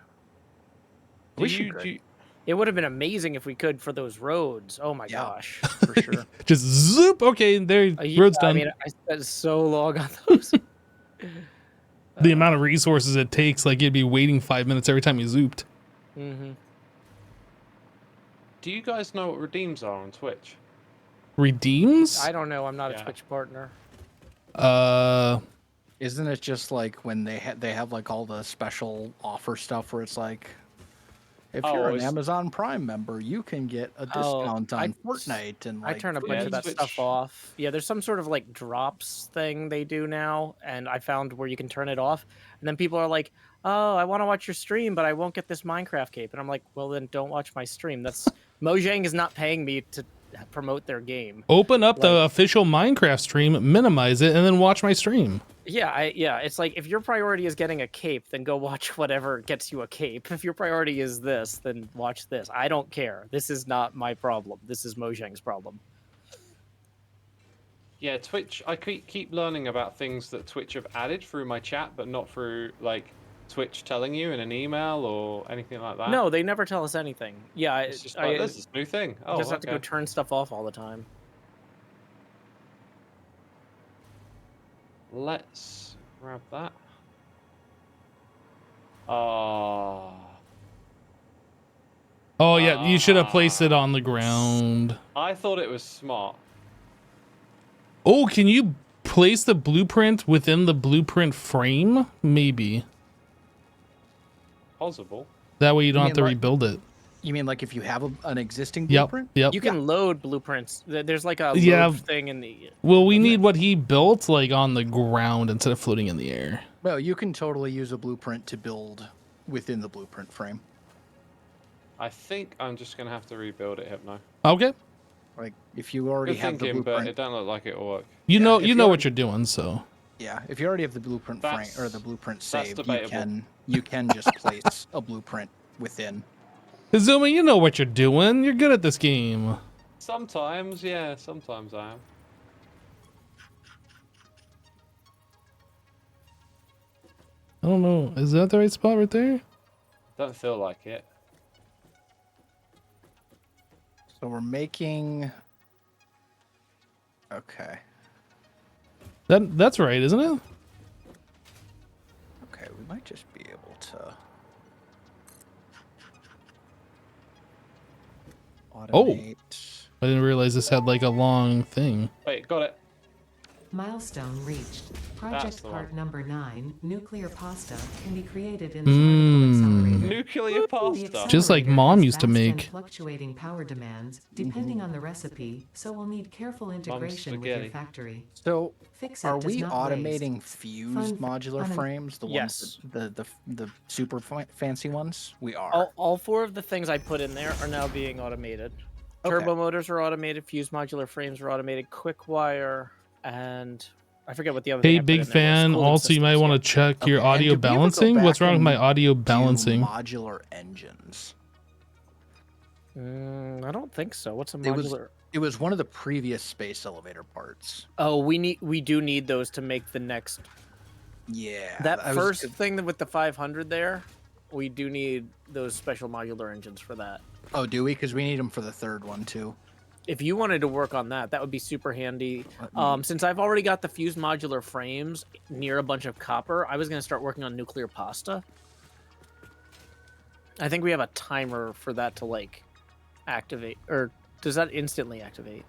Do Wish you you, could. do you- It would have been amazing if we could for those roads. Oh my Yeah. gosh. For sure. Just zoop. Okay, there, Yeah, road's done. I mean, I spent so long on those. The amount of resources it takes, like you'd be waiting 5 minutes every time you zooped. Mm-hmm. do you guys know what redeems are on Twitch? Redeems? I don't know. I'm not Yeah. a Twitch partner. Isn't it just like when they have like all the special offer stuff where it's like, if Oh, you're an it's- Amazon Prime member, you can get a Oh, discount I- on Fortnite and I like turn a bunch yeah, of that Twitch- stuff off. Yeah, there's some sort of like drops thing they do now, and I found where you can turn it off. And then people are like, "Oh, I want to watch your stream, but I won't get this Minecraft cape." And I'm like, "Well, then don't watch my stream. That's Mojang is not paying me to promote their game." Open up the Like- official Minecraft stream, minimize it, and then watch my stream. Yeah, it's like if your priority is getting a cape, then go watch whatever gets you a cape. If your priority is this, then watch this. I don't care. This is not my problem. This is Mojang's problem. Yeah, Twitch. I keep learning about things that Twitch have added through my chat, but not through like Twitch telling you in an email or anything like that. No, they never tell us anything. Yeah, It's just like this is a new thing. Oh, just have to go okay. turn stuff off all the time. Let's grab that. Oh. Oh yeah, you should have placed it on the ground. I thought it was smart. Oh, can you place the blueprint within the blueprint frame? Maybe. Possible. That way you don't You have to mean like- rebuild it. You mean like if you have an existing Yep. blueprint? Yep. You can load blueprints. There's like a Yeah. load thing in the. Well, we need what he built like on the ground instead of floating in the air. Well, you can totally use a blueprint to build within the blueprint frame. I think I'm just gonna have to rebuild it, Hypno. Okay. Like if you already Good have the thinking, but blueprint, it don't look like it'll work. You Yeah, know if you you know already- what you're doing, so. yeah, if you already have the blueprint frame or the That's- blueprint that's saved, debatable. you can just place a blueprint within. Izumi, you know what you're doing. You're good at this game. Sometimes, yeah, sometimes I am. I don't know. Is that the right spot right there? Don't feel like it. So we're making. Okay. That's right, isn't it? Okay, we might just be able to. Automate. I didn't realize this had like a long thing. Wait, got it. Milestone reached. That's Project the part one. number 9, nuclear pasta, can be created in the particle accelerator. Nuclear The pasta. Just like accelerator Mom has used to vast and make. fluctuating power demands, depending on the recipe, so we'll need careful integration with your spaghetti. factory. So, Fix it are does we not automating waste. fused Fun- modular fun- frames? The Yes. ones, the super fancy ones. We are. All four of the things I put in there are now being automated. Okay. Turbo motors are automated. Fused modular frames are automated. Quick wire and I forget what the other. Hey, thing I put big in there was. fan. Cooling Also, you might systems, want yeah. to check your Okay, and audio did we ever go balancing. What's back wrong with my and audio do balancing? modular engines. I don't think so. What's a It was- modular? It was one of the previous space elevator parts. Oh, we do need those to make the next. Yeah. That I was- first thing with the 500 there, we do need those special modular engines for that. Oh, do we? Because we need them for the third one too. If you wanted to work on that, that would be super handy. Since I've already got the fused modular frames near a bunch of copper, I was going to start working on nuclear pasta. I think we have a timer for that to like activate, or does that instantly activate?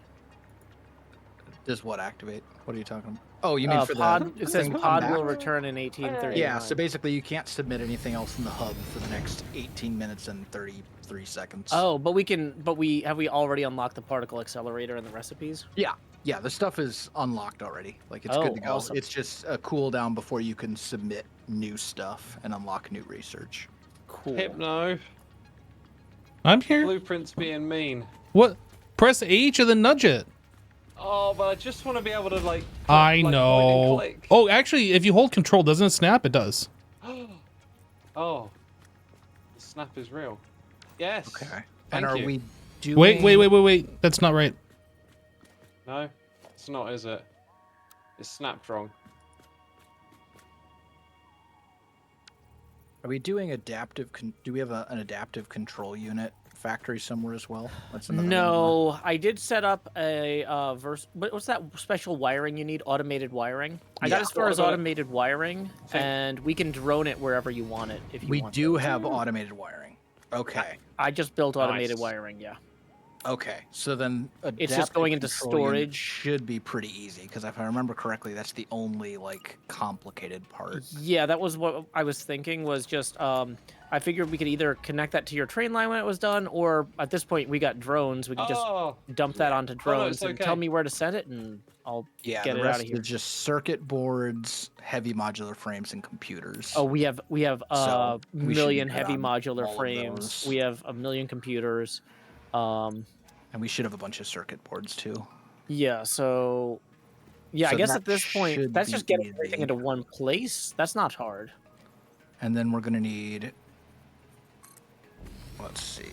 Does what activate? What are you talking about? Oh, you mean for pod? the It says thing to come pod back? will return in 1839. Yeah, so basically you can't submit anything else in the hub for the next 18 minutes and 33 seconds. Oh, but we can. But we already unlocked the particle accelerator and the recipes. Yeah, the stuff is unlocked already. Like it's good to go. Awesome. It's just a cooldown before you can submit new stuff and unlock new research. Cool. Hypno. I'm here. Blueprints being mean. What? Press H and then nudge it. Oh, but I just want to be able to like. I like, point and know. click. Oh, actually, if you hold control, doesn't it snap? It does. Oh, the snap is real. Yes. Okay. Thank And are you. we doing? Wait. That's not right. No, it's not, is it? It's snapped wrong. Are we doing adaptive? Do we have an adaptive control unit factory somewhere as well? That's another one. No, I did set up a what's that special wiring you need? Automated wiring. I got Yeah. as far as Auto- automated wiring, and we can drone it wherever you want it. If you We want do to. have automated wiring. Okay. I just built automated Nice. wiring. Yeah. Okay. So then It's just going into adaptive control unit storage. should be pretty easy because if I remember correctly, that's the only like complicated part. Yeah, that was what I was thinking. Was just I figured we could either connect that to your train line when it was done, or at this point we got drones. We could just Oh, dump that onto drones it's and okay. tell me where to set it, and I'll Yeah, get the it rest out of here. is just circuit boards, heavy modular frames, and computers. Oh, we have a So, we should be million good heavy on modular all of frames. those. We have a million computers. And we should have a bunch of circuit boards too. Yeah, so yeah, I So guess that at this point, should that's be just getting everything easy. into one place. That's not hard. And then we're gonna need. Let's see.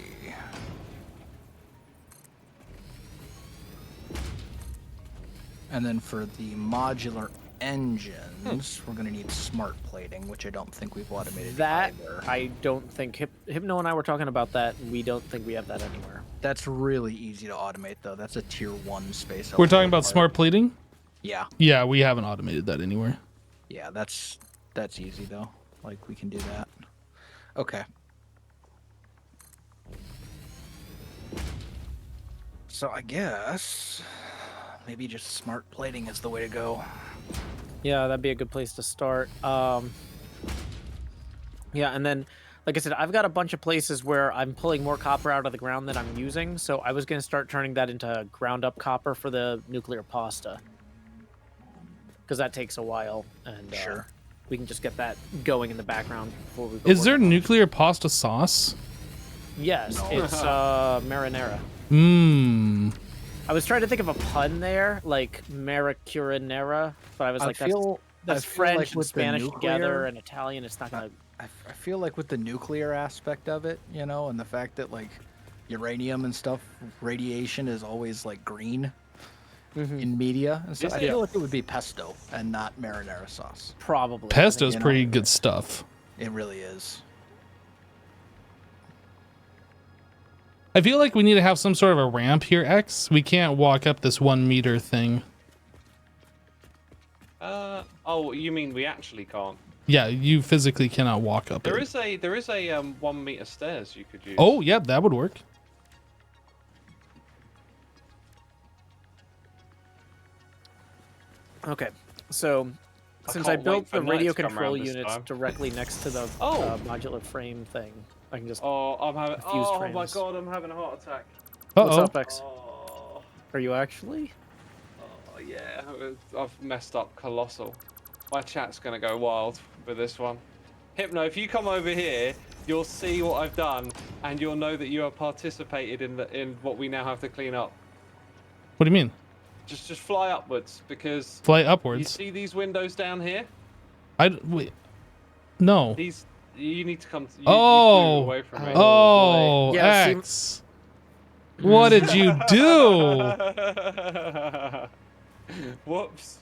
And then for the modular engines, we're going to need smart plating, which I don't think we've automated That either. I don't think Hypno and I were talking about that. We don't think we have that anywhere. That's really easy to automate, though. That's a tier 1 space. We're talking element about part. smart plating? Yeah, Yeah, we haven't automated that anywhere. yeah, that's easy though. Like we can do that. Okay. So I guess maybe just smart plating is the way to go. Yeah, that'd be a good place to start. Yeah, and then, like I said, I've got a bunch of places where I'm pulling more copper out of the ground than I'm using, so I was going to start turning that into ground up copper for the nuclear pasta. Because that takes a while, and Sure. we can just get that going in the background before we go. Is there work on it. nuclear pasta sauce? Yes, No. it's marinara. Mmm. I was trying to think of a pun there, like maricurinera, but I was like, that's I feel French like and with the Spanish together nuclear- and Italian. It's not gonna. I feel like with the nuclear aspect of it, you know, and the fact that like uranium and stuff, radiation is always like green in media and stuff. Is I it? feel like it would be pesto and not marinara sauce. Probably. Pesto's you know, pretty good stuff. It really is. I feel like we need to have some sort of a ramp here, X. We can't walk up this 1 meter thing. Oh, you mean we actually can't? Yeah, you physically cannot walk up There it. is a 1 meter stairs you could use. Oh, yeah, that would work. Okay, so since I can't built wait for the night radio to come control round this units time. directly next to the Oh. modular frame thing, I can just. Oh, I'm having. Fused Oh my frames. god, I'm having a heart attack. What's Uh-oh. up, X? Oh, Are you actually? oh yeah, I've messed up colossal. My chat's gonna go wild with this one. Hypno, if you come over here, you'll see what I've done, and you'll know that you have participated in what we now have to clean up. What do you mean? Just fly upwards, because Fly you upwards? see these windows down here. Wait. No. These you need to come. You Oh. flew away from me. Oh, Yeah, see- X. What did you do? Whoops.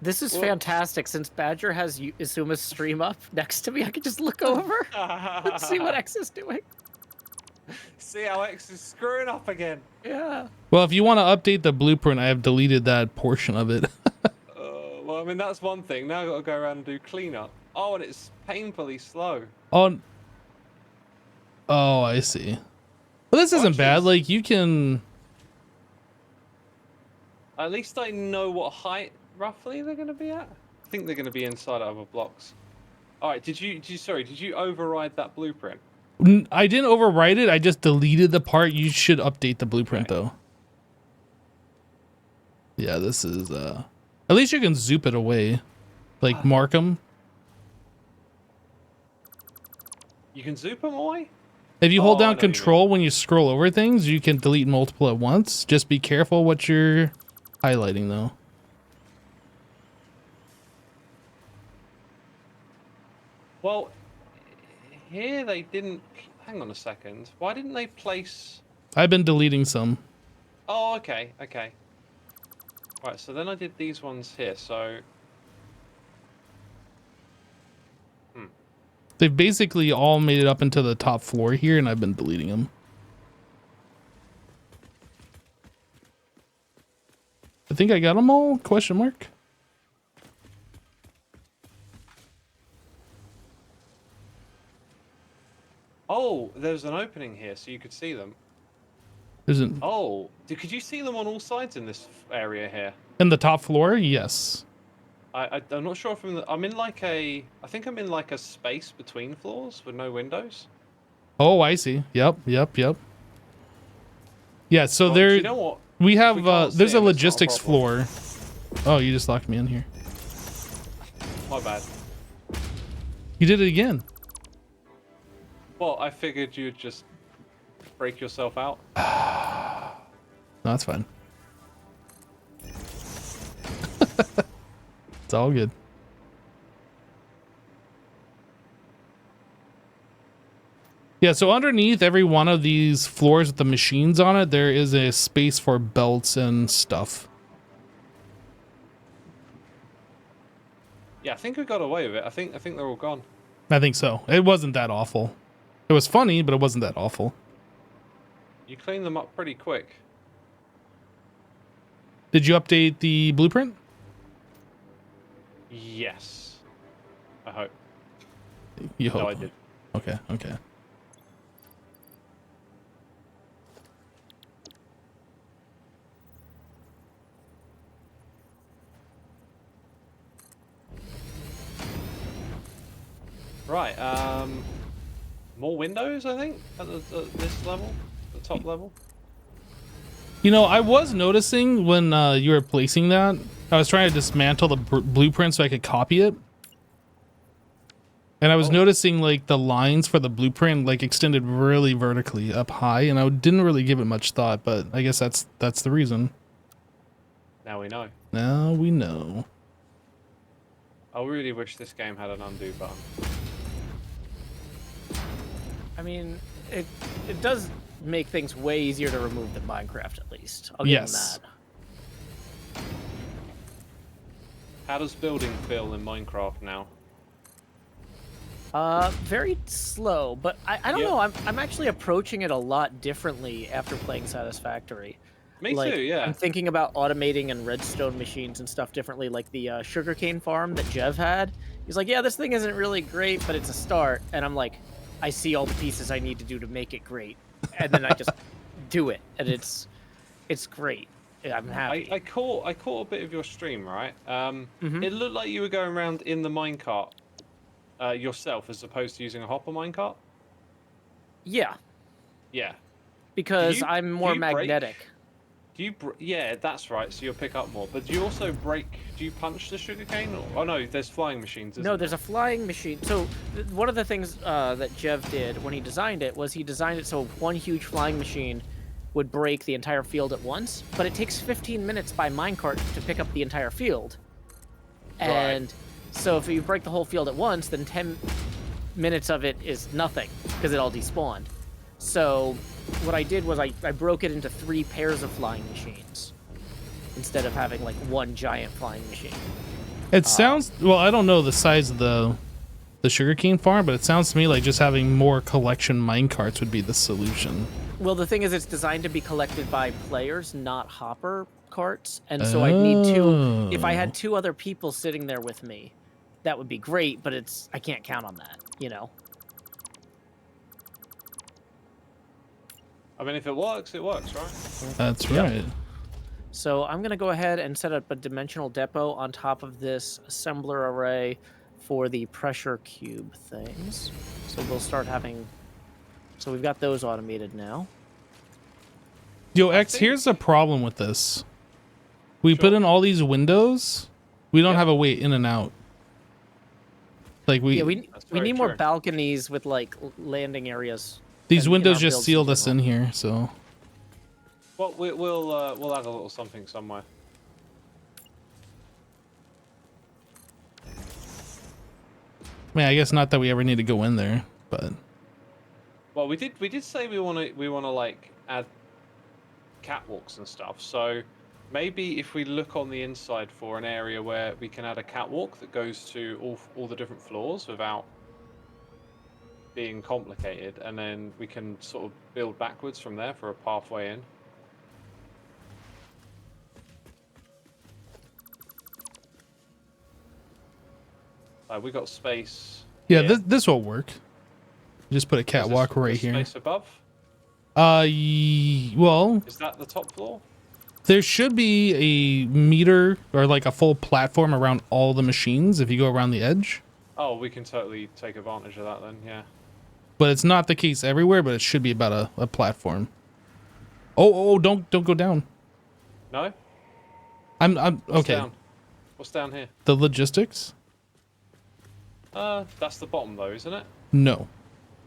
This is Whoops. fantastic. Since Badger has Isuma's stream up next to me, I can just look over and see what X is doing. See how X is screwing up again. Yeah. Well, if you want to update the blueprint, I have deleted that portion of it. Well, I mean, that's one thing. Now I've got to go around and do cleanup. Oh, and it's painfully slow. Oh, I see. Well, this isn't bad. Watches. Like, you can... At least I know what height roughly they're going to be at. I think they're going to be inside other blocks. All right, did you override that blueprint? I didn't overwrite it. I just deleted the part. You should update the blueprint, though. Yeah, this is... At least you can zoop it away. Like, mark them. You can zoop them away? If you hold Oh, I down know what you mean. control when you scroll over things, you can delete multiple at once. Just be careful what you're highlighting, though. Well, here they didn't... Hang on a second. Why didn't they place... I've been deleting some. Oh, okay, okay. Right, so then I did these ones here, so... They've basically all made it up into the top floor here, and I've been deleting them. I think I got them all? Question mark? Oh, there's an opening here, so you could see them. Isn't Oh, could you see them on all sides in this area here? in the top floor? Yes. I'm not sure if I'm in like a... I think I'm in like a space between floors with no windows. Oh, I see. Yep. Yeah, so Well, there do you know what? we have we can't there's see a 'em, it's not a logistics problem. floor. Oh, you just locked me in here. My bad. You did it again. Well, I figured you'd just break yourself out. No, that's fine. It's all good. Yeah, so underneath every one of these floors with the machines on it, there is a space for belts and stuff. Yeah, I think we got away with it. I think they're all gone. I think so. It wasn't that awful. It was funny, but it wasn't that awful. You cleaned them up pretty quick. Did you update the blueprint? Yes. I hope. You hope. No, I did. Okay, okay. Right. More windows, I think, at this level, the top level. You know, I was noticing when you were placing that, I was trying to dismantle the blueprint so I could copy it. And I was noticing like the lines for the blueprint like extended really vertically up high, and I didn't really give it much thought, but I guess that's the reason. Now we know. Now we know. I really wish this game had an undo button. I mean, it does make things way easier to remove than Minecraft, at least. I'll give them Yes. that. How does building feel in Minecraft now? Very slow, but I don't Yep. know. I'm actually approaching it a lot differently after playing Satisfactory. Me Like, too, yeah. I'm thinking about automating and redstone machines and stuff differently, like the sugarcane farm that Jev had. He's like, yeah, this thing isn't really great, but it's a start. And I'm like, I see all the pieces I need to do to make it great. And then I just do it, and it's great. I'm happy. I caught a bit of your stream, right? Mhm. It looked like you were going around in the minecart yourself as opposed to using a hopper minecart. Yeah, Yeah. because you- I'm do more you break? magnetic. Do you? Yeah, that's right. So you'll pick up more. But do you also break? Do you punch the sugarcane? Oh no, there's flying machines. Isn't No, there? there's a flying machine. So one of the things that Jev did when he designed it was he designed it so one huge flying machine would break the entire field at once, but it takes 15 minutes by minecart to pick up the entire field. And so if you break the whole field at once, then 10 minutes of it is nothing because it all despawned. So what I did was I broke it into 3 pairs of flying machines instead of having like one giant flying machine. It sounds well, I don't know the size of the sugarcane farm, but it sounds to me like just having more collection minecarts would be the solution. Well, the thing is, it's designed to be collected by players, not hopper carts, and so I'd need 2. If I had 2 other people sitting there with me, that would be great. But I can't count on that, you know. I mean, if it works, right? That's Yep. right. So I'm gonna go ahead and set up a dimensional depot on top of this assembler array for the pressure cube things. So we'll start having. So we've got those automated now. Yo, X, think- here's the problem with this. We Sure. put in all these windows. We don't Yep. have a way in and out. Like Yeah, we That's we very need more true. balconies with like landing areas. these in windows our just builds sealed in us in general. here, so Well, we'll add a little something somewhere. I mean, I guess not that we ever need to go in there, but Well, we did say we want to like add catwalks and stuff. So maybe if we look on the inside for an area where we can add a catwalk that goes to all the different floors without being complicated, and then we can sort of build backwards from there for a pathway in. We got space. yeah, here. this will work. Just put a Is this- catwalk right this here. Space above. Well, Is that the top floor? there should be a meter or like a full platform around all the machines if you go around the edge. Oh, we can totally take advantage of that then. Yeah. But it's not the case everywhere, but it should be about a platform. Oh, don't go down. No. I'm What's okay. Down? What's down here? The logistics? That's the bottom though, isn't it? No.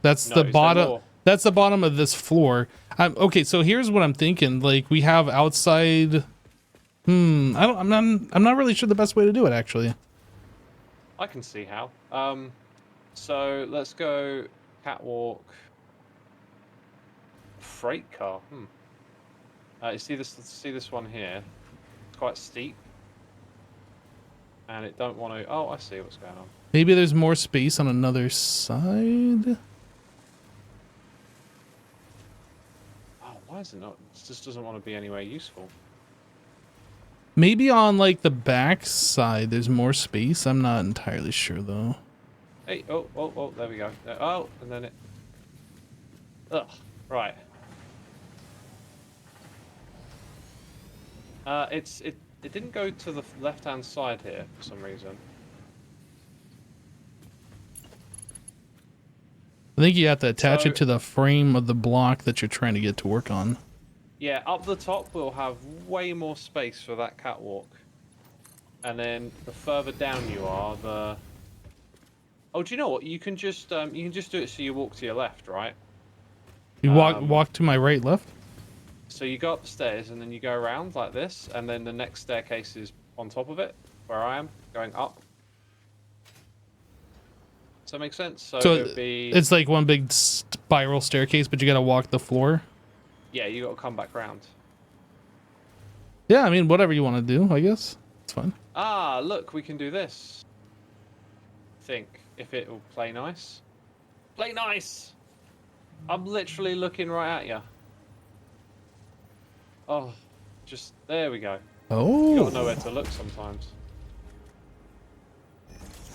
That's No, the is there bottom. more? That's the bottom of this floor. Okay, so here's what I'm thinking. Like we have outside. I'm not really sure the best way to do it actually. I can see how. So let's go catwalk. Freight car. You see this one here? It's quite steep. and it don't want to. Oh, I see what's going on. Maybe there's more space on another side. Oh, why is it not? It just doesn't want to be anywhere useful. Maybe on like the back side there's more space. I'm not entirely sure though. Hey, oh, there we go. Oh, and then it. Ugh, right. It didn't go to the left-hand side here for some reason. I think you have to attach So- it to the frame of the block that you're trying to get to work on. Yeah, up the top we'll have way more space for that catwalk. And then the further down you are, the... Oh, do you know what? You can just do it so you walk to your left, right? You walk to my right, left? So you go up the stairs and then you go around like this, and then the next staircase is on top of it, where I am, going up. Does that make sense? So it would be... it's like one big spiral staircase, but you gotta walk the floor. Yeah, you got to come back round. Yeah, I mean, whatever you want to do, I guess. It's fine. Ah, look, we can do this. Think if it will play nice. Play nice! I'm literally looking right at you. Oh, just there we go. You gotta know Oh. where to look sometimes.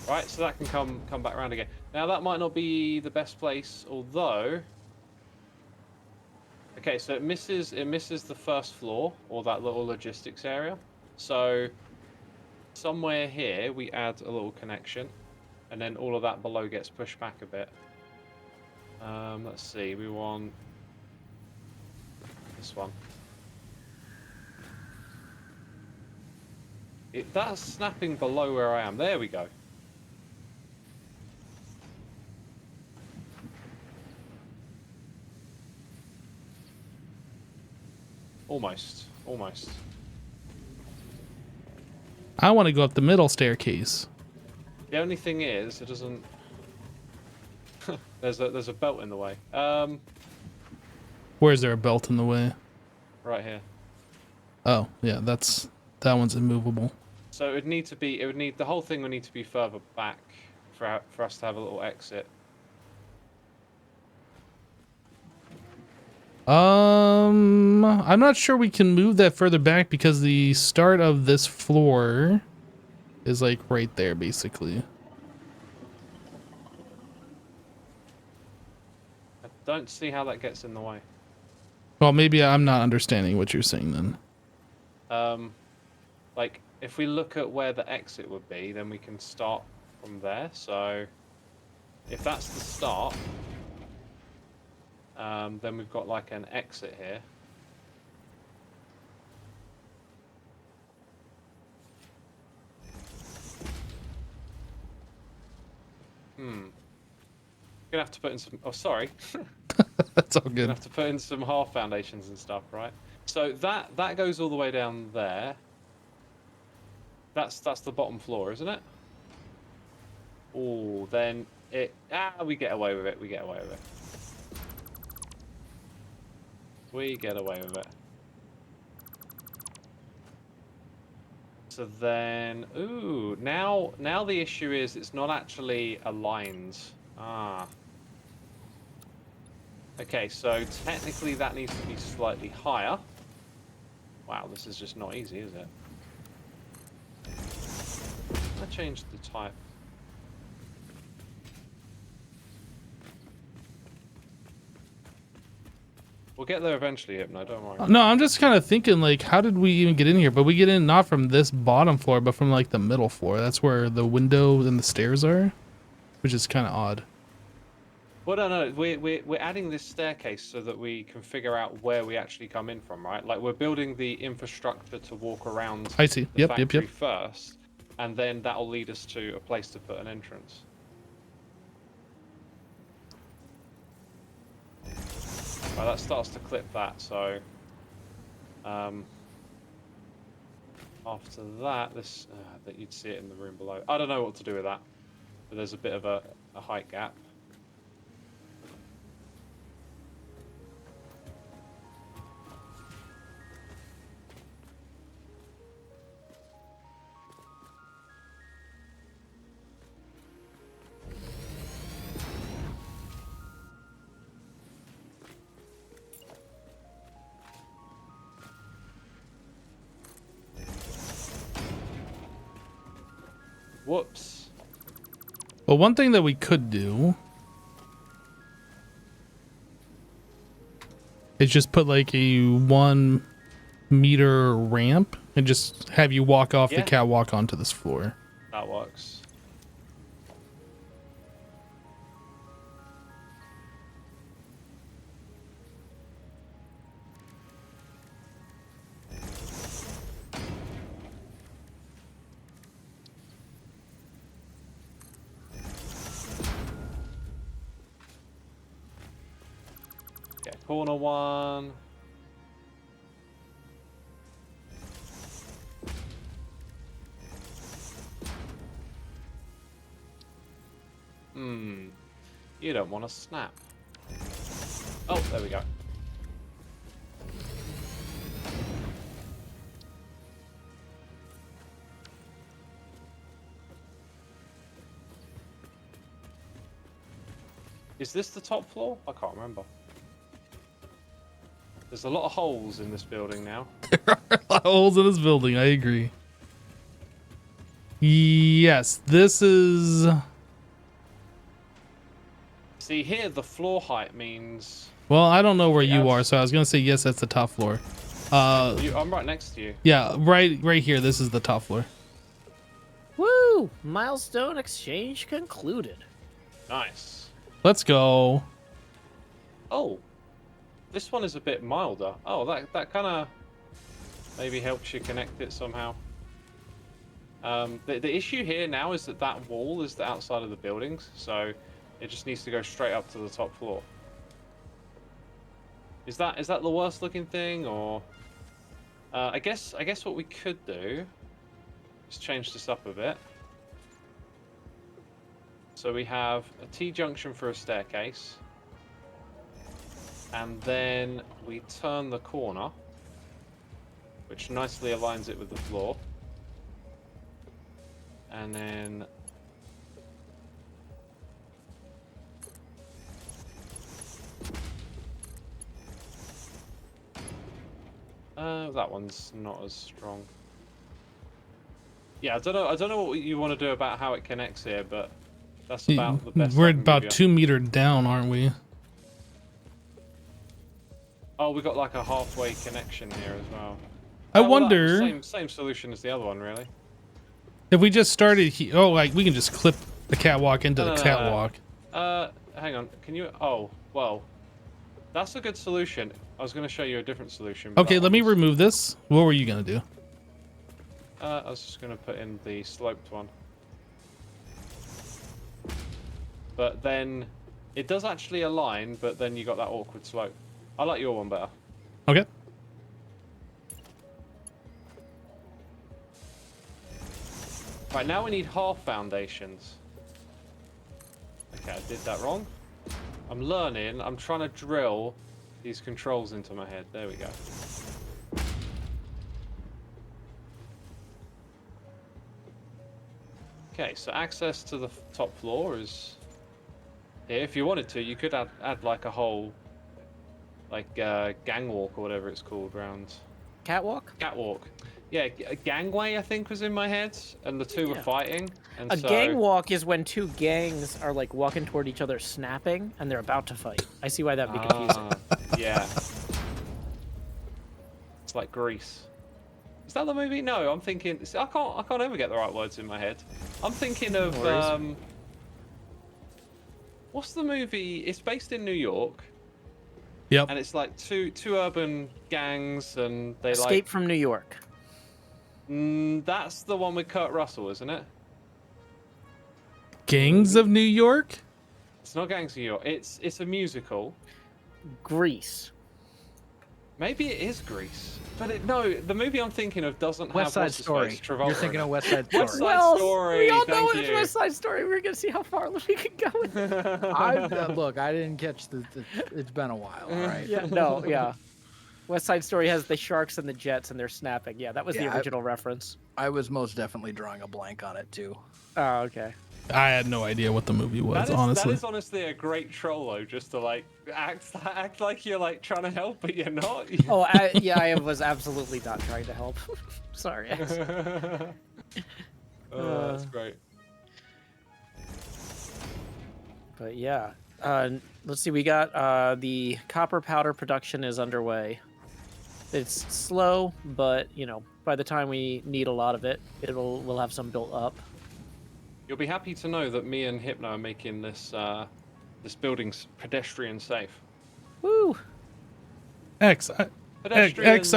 Right, so that can come back around again. Now that might not be the best place, although. Okay, so it misses the first floor or that little logistics area. So somewhere here we add a little connection, and then all of that below gets pushed back a bit. Let's see, we want this one. That's snapping below where I am. There we go. Almost. I want to go up the middle staircase. The only thing is, it doesn't. there's a belt in the way. Where is there a belt in the way? Right here. Oh, yeah, that one's immovable. So the whole thing would need to be further back for us to have a little exit. I'm not sure we can move that further back because the start of this floor is like right there, basically. I don't see how that gets in the way. Well, maybe I'm not understanding what you're saying then. Like if we look at where the exit would be, then we can start from there. So if that's the start, then we've got like an exit here. Gonna have to put in some. Oh, sorry. That's all Gonna good. have to put in some half foundations and stuff, right? So that goes all the way down there. That's the bottom floor, isn't it? Oh, then we get away with it. We get away with it. We get away with it. So then, ooh, now the issue is it's not actually aligned. Ah. Okay, so technically that needs to be slightly higher. Wow, this is just not easy, is it? I changed the type. We'll get there eventually, Hypno, don't worry. No, I'm just kind of thinking, like, how did we even get in here? But we get in not from this bottom floor, but from, like, the middle floor. That's where the window and the stairs are, which is kind of odd. Well, no, we're adding this staircase so that we can figure out where we actually come in from, right? Like, we're building the infrastructure to walk around I see. the Yep. factory first, and then that'll lead us to a place to put an entrance. Right, that starts to clip that, so after that, that you'd see it in the room below. I don't know what to do with that, but there's a bit of a height gap. Whoops. Well, one thing that we could do is just put like a 1 meter ramp and just have you walk off the Yeah. catwalk onto this floor. That works. Okay, corner one. You don't want to snap. Oh, there we go. Is this the top floor? I can't remember. There's a lot of holes in this building now. There are a lot of holes in this building. I agree. Yes, this is... See here, the floor height means... Well, I don't know where you Yes. are, so I was going to say yes, that's the top floor. I'm right next to you. Yeah, right here. This is the top floor. Woo! Milestone exchange concluded. Nice. Let's go. Oh, this one is a bit milder. Oh, that kind of maybe helps you connect it somehow. The issue here now is that wall is the outside of the buildings, so it just needs to go straight up to the top floor. Is that the worst looking thing, or I guess what we could do is change this up a bit. So we have a T-junction for a staircase, and then we turn the corner, which nicely aligns it with the floor. And then that one's not as strong. Yeah, I don't know what you want to do about how it connects here, but that's about the best. We're I can about give you. 2 meters down, aren't we? Oh, we got like a halfway connection here as well. I Oh, well, wonder same solution as the other one, really. if we just started here. Oh, like we can just clip the catwalk into the catwalk. Hang on. Can you? Oh, well, that's a good solution. I was going to show you a different solution. Okay, let me remove this. What were you gonna do? I was just going to put in the sloped one. But then it does actually align, but then you got that awkward slope. I like your one better. Okay. Right, now we need half foundations. Okay, I did that wrong. I'm learning. I'm trying to drill these controls into my head. There we go. Okay, so access to the top floor is here. If you wanted to, you could add like a whole, like gangwalk or whatever it's called, round. Catwalk? Catwalk. Yeah, a gangway I think was in my head, and the two were Yeah. fighting. And A so... gang walk is when two gangs are like walking toward each other snapping and they're about to fight. I see why that'd be confusing. Yeah. It's like Grease. Is that the movie? No, I'm thinking. See, I can't ever get the right words in my head. I'm thinking of what's the movie? It's based in New York. Yep. And it's like two urban gangs, and they Escape from New York. That's the one with Kurt Russell, isn't it? Gangs of New York? It's not Gangs of New York. It's a musical. Grease. Maybe it is Grease. But no, the movie I'm thinking of doesn't West have Side Story. Travolta You're thinking in it. of West Side Story. West Side Story. We all know thank it's you. West Side Story. We're gonna see how far we can go with it. Look, I didn't catch the. It's been a while. All right. Yeah, no, yeah. West Side Story has the sharks and the jets and they're snapping. Yeah, that was the Yeah, original reference. I was most definitely drawing a blank on it too. Oh, okay. I had no idea what the movie was, That honestly. is honestly a great troll though, just to like act like you're like trying to help, but you're not. Oh, yeah, I was absolutely not trying to help. Sorry. Oh, that's great. But yeah, let's see. We got the copper powder production is underway. It's slow, but you know, by the time we need a lot of it, we'll have some built up. You'll be happy to know that me and Hypno are making this this building pedestrian safe. Woo! X, I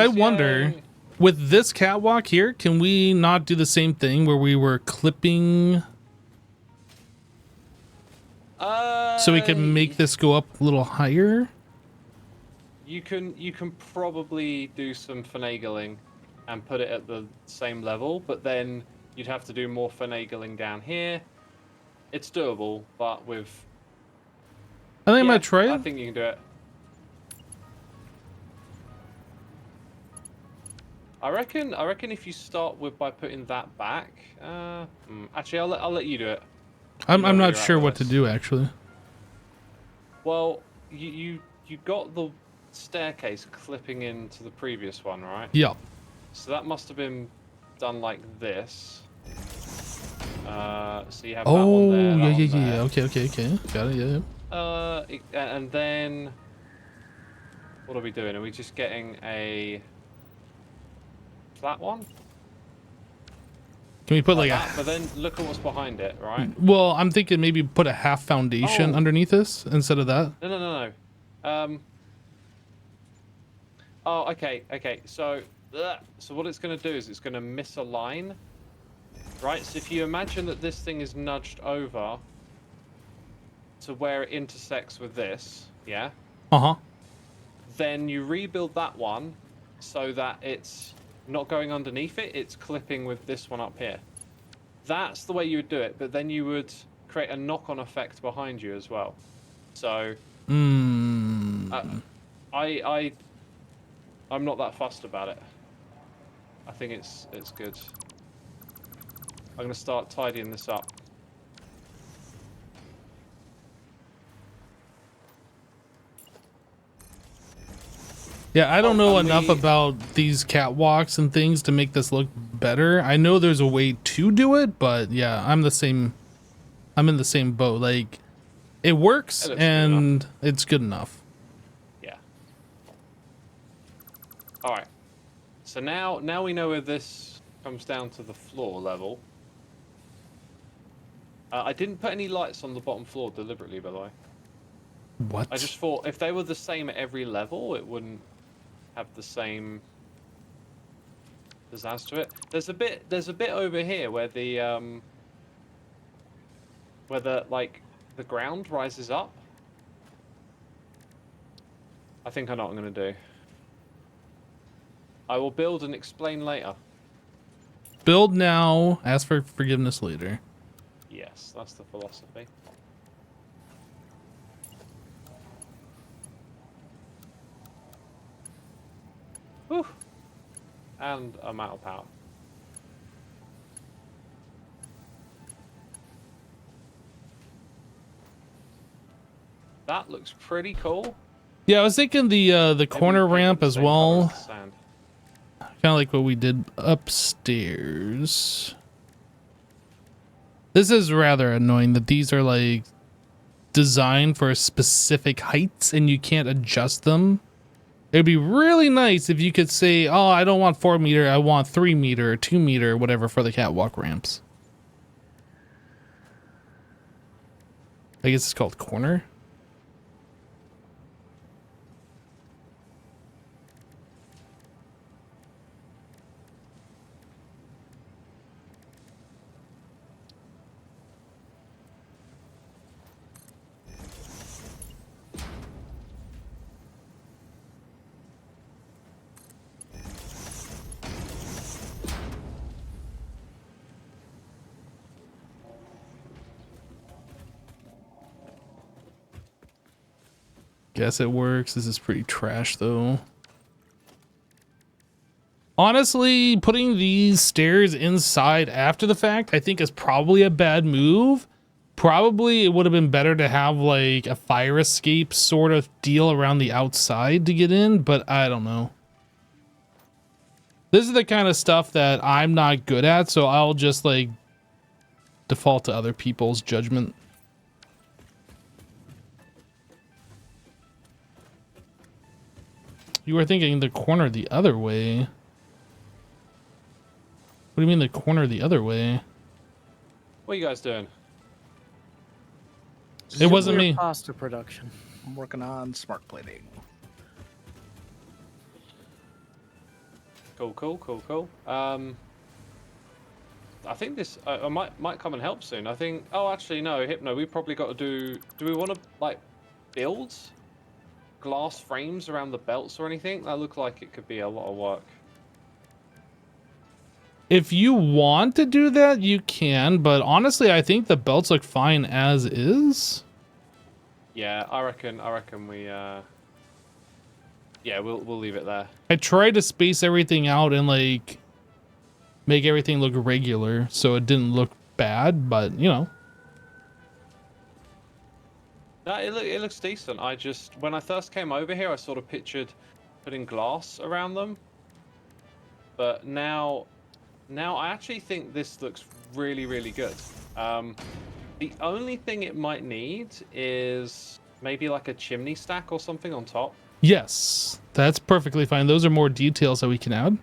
wonder, yay. with this catwalk here, can we not do the same thing where we were clipping so we can make this go up a little higher? You can probably do some finagling and put it at the same level, but then you'd have to do more finagling down here. It's doable, but with... I think I might try I it. think you can do it. I reckon if you start by putting that back, actually I'll let you do it. I'm where not you're at sure with what to this. do actually. Well, you got the staircase clipping into the previous one, right? Yeah. So that must have been done like this. So you have that Oh, one there. yeah, That yeah, one yeah. there. Okay. Got it. Yeah. And then what are we doing? Are we just getting a flat one? Can we put like That, a? but then look at what's behind it, right? Well, I'm thinking maybe put a half foundation Oh. underneath this instead of that. No. Oh, okay. So what it's going to do is it's going to misalign, right? So if you imagine that this thing is nudged over to where it intersects with this, yeah? Uh-huh. Then you rebuild that one so that it's not going underneath it, it's clipping with this one up here. That's the way you would do it, but then you would create a knock-on effect behind you as well. So I'm not that fussed about it. I think it's good. I'm gonna start tidying this up. Yeah, I don't know and enough about these catwalks and things to make this look better. I know there's a way to do it, but yeah, I'm in the same boat. Like, it works It looks good and it's good enough. Yeah. All right. So now we know where this comes down to the floor level. I didn't put any lights on the bottom floor deliberately, by the way. What? I just thought if they were the same at every level, it wouldn't have the same pizzazz to it. There's a bit over here where the like the ground rises up. I think I know what I'm gonna do. I will build and explain later. Build now, ask for forgiveness later. Yes, that's the philosophy. Whew. And I'm out of power. That looks pretty cool. Yeah, I was thinking the corner Maybe paint it ramp the as same colour well. as the sand. Kind of like what we did upstairs. This is rather annoying that these are like designed for specific heights and you can't adjust them. It'd be really nice if you could say, oh, I don't want 4 meter, I want 3 meter or 2 meter, whatever for the catwalk ramps. I guess it's called corner. Guess it works. This is pretty trash though. Honestly, putting these stairs inside after the fact, I think is probably a bad move. Probably it would have been better to have like a fire escape sort of deal around the outside to get in, but I don't know. This is the kind of stuff that I'm not good at, so I'll just like default to other people's judgment. you were thinking the corner the other way. What do you mean the corner the other way? What are you guys doing? It wasn't Nuclear me. Pasta production. I'm working on smart plating. Cool. I think this I might come and help soon. I think. Oh, actually, no, Hypno. We probably got to do. Do we want to like build glass frames around the belts or anything? That looked like it could be a lot of work. If you want to do that, you can. But honestly, I think the belts look fine as is. Yeah, I reckon we. Yeah, we'll leave it there. I tried to space everything out and like make everything look regular, so it didn't look bad. But you know. No, it looks decent. I just when I first came over here, I sort of pictured putting glass around them, but now I actually think this looks really good. The only thing it might need is maybe like a chimney stack or something on top. Yes, that's perfectly fine. Those are more details that we can add.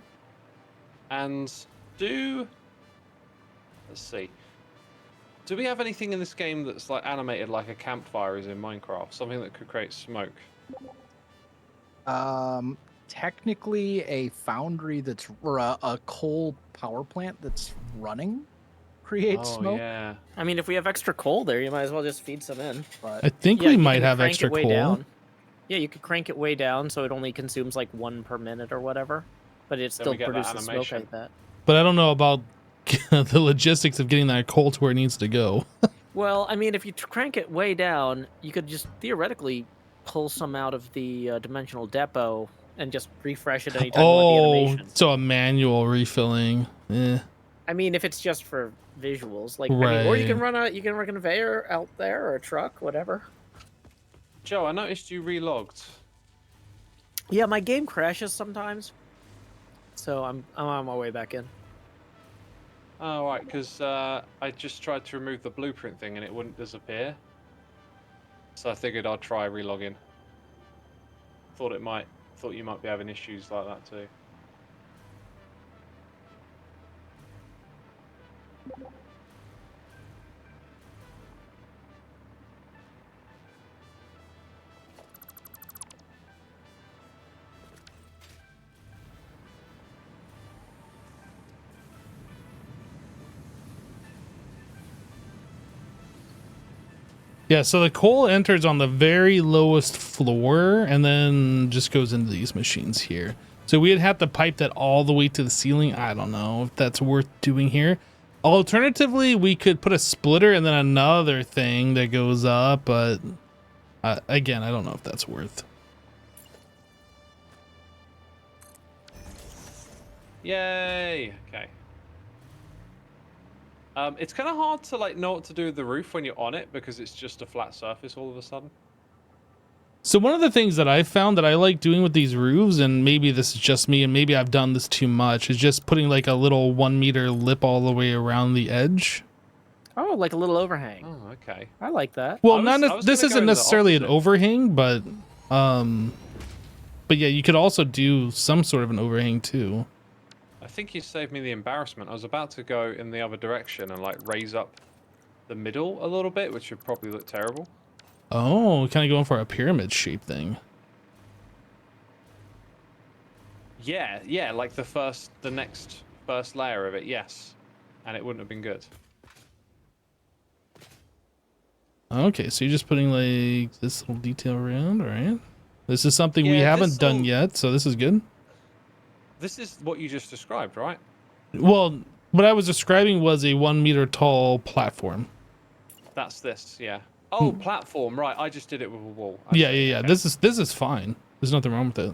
And let's see. Do we have anything in this game that's like animated like a campfire is in Minecraft? Something that could create smoke? Technically, a foundry that's or a coal power plant that's running creates smoke. Yeah. I mean, if we have extra coal there, you might as well just feed some in. But I think Yeah, we you might can have crank extra it way coal. down. Yeah, you could crank it way down so it only consumes like 1 per minute or whatever, but it Then still we get that produces smoke animation. like that. But I don't know about the logistics of getting that coal to where it needs to go. Well, I mean, if you crank it way down, you could just theoretically pull some out of the dimensional depot and just refresh it anytime you want the Oh, animation. so a manual refilling. Eh. I mean, if it's just for visuals, like, I mean, or you can Right. run a conveyor out there or a truck, whatever. Joe, I noticed you relogged. Yeah, my game crashes sometimes, so I'm on my way back in. Oh, right, because I just tried to remove the blueprint thing and it wouldn't disappear. So I figured I'd try relogging. Thought you might be having issues like that too. Yeah, so the coal enters on the very lowest floor and then just goes into these machines here. So we'd have to pipe that all the way to the ceiling. I don't know if that's worth doing here. Alternatively, we could put a splitter and then another thing that goes up, but again, I don't know if that's worth. Yay! Okay. It's kind of hard to like know what to do with the roof when you're on it because it's just a flat surface all of a sudden. So one of the things that I found that I like doing with these roofs, and maybe this is just me and maybe I've done this too much, is just putting like a little 1 meter lip all the way around the edge. Oh, like a little overhang. Oh, okay. I like that. Well, I not was this gonna go isn't the necessarily an opposite. overhang, but yeah, you could also do some sort of an overhang too. I think you saved me the embarrassment. I was about to go in the other direction and like raise up the middle a little bit, which would probably look terrible. Oh, kind of going for a pyramid shape thing. Yeah, like the next first layer of it, yes. And it wouldn't have been good. Okay, so you're just putting like this little detail around, all right? This is something we Yeah, haven't done this'll- yet, so this is good. This is what you just described, right? Well, what I was describing was a 1 meter tall platform. That's this, yeah. Oh, platform, right. I just did it with a wall. I Yeah. see, okay. This is fine. There's nothing wrong with it.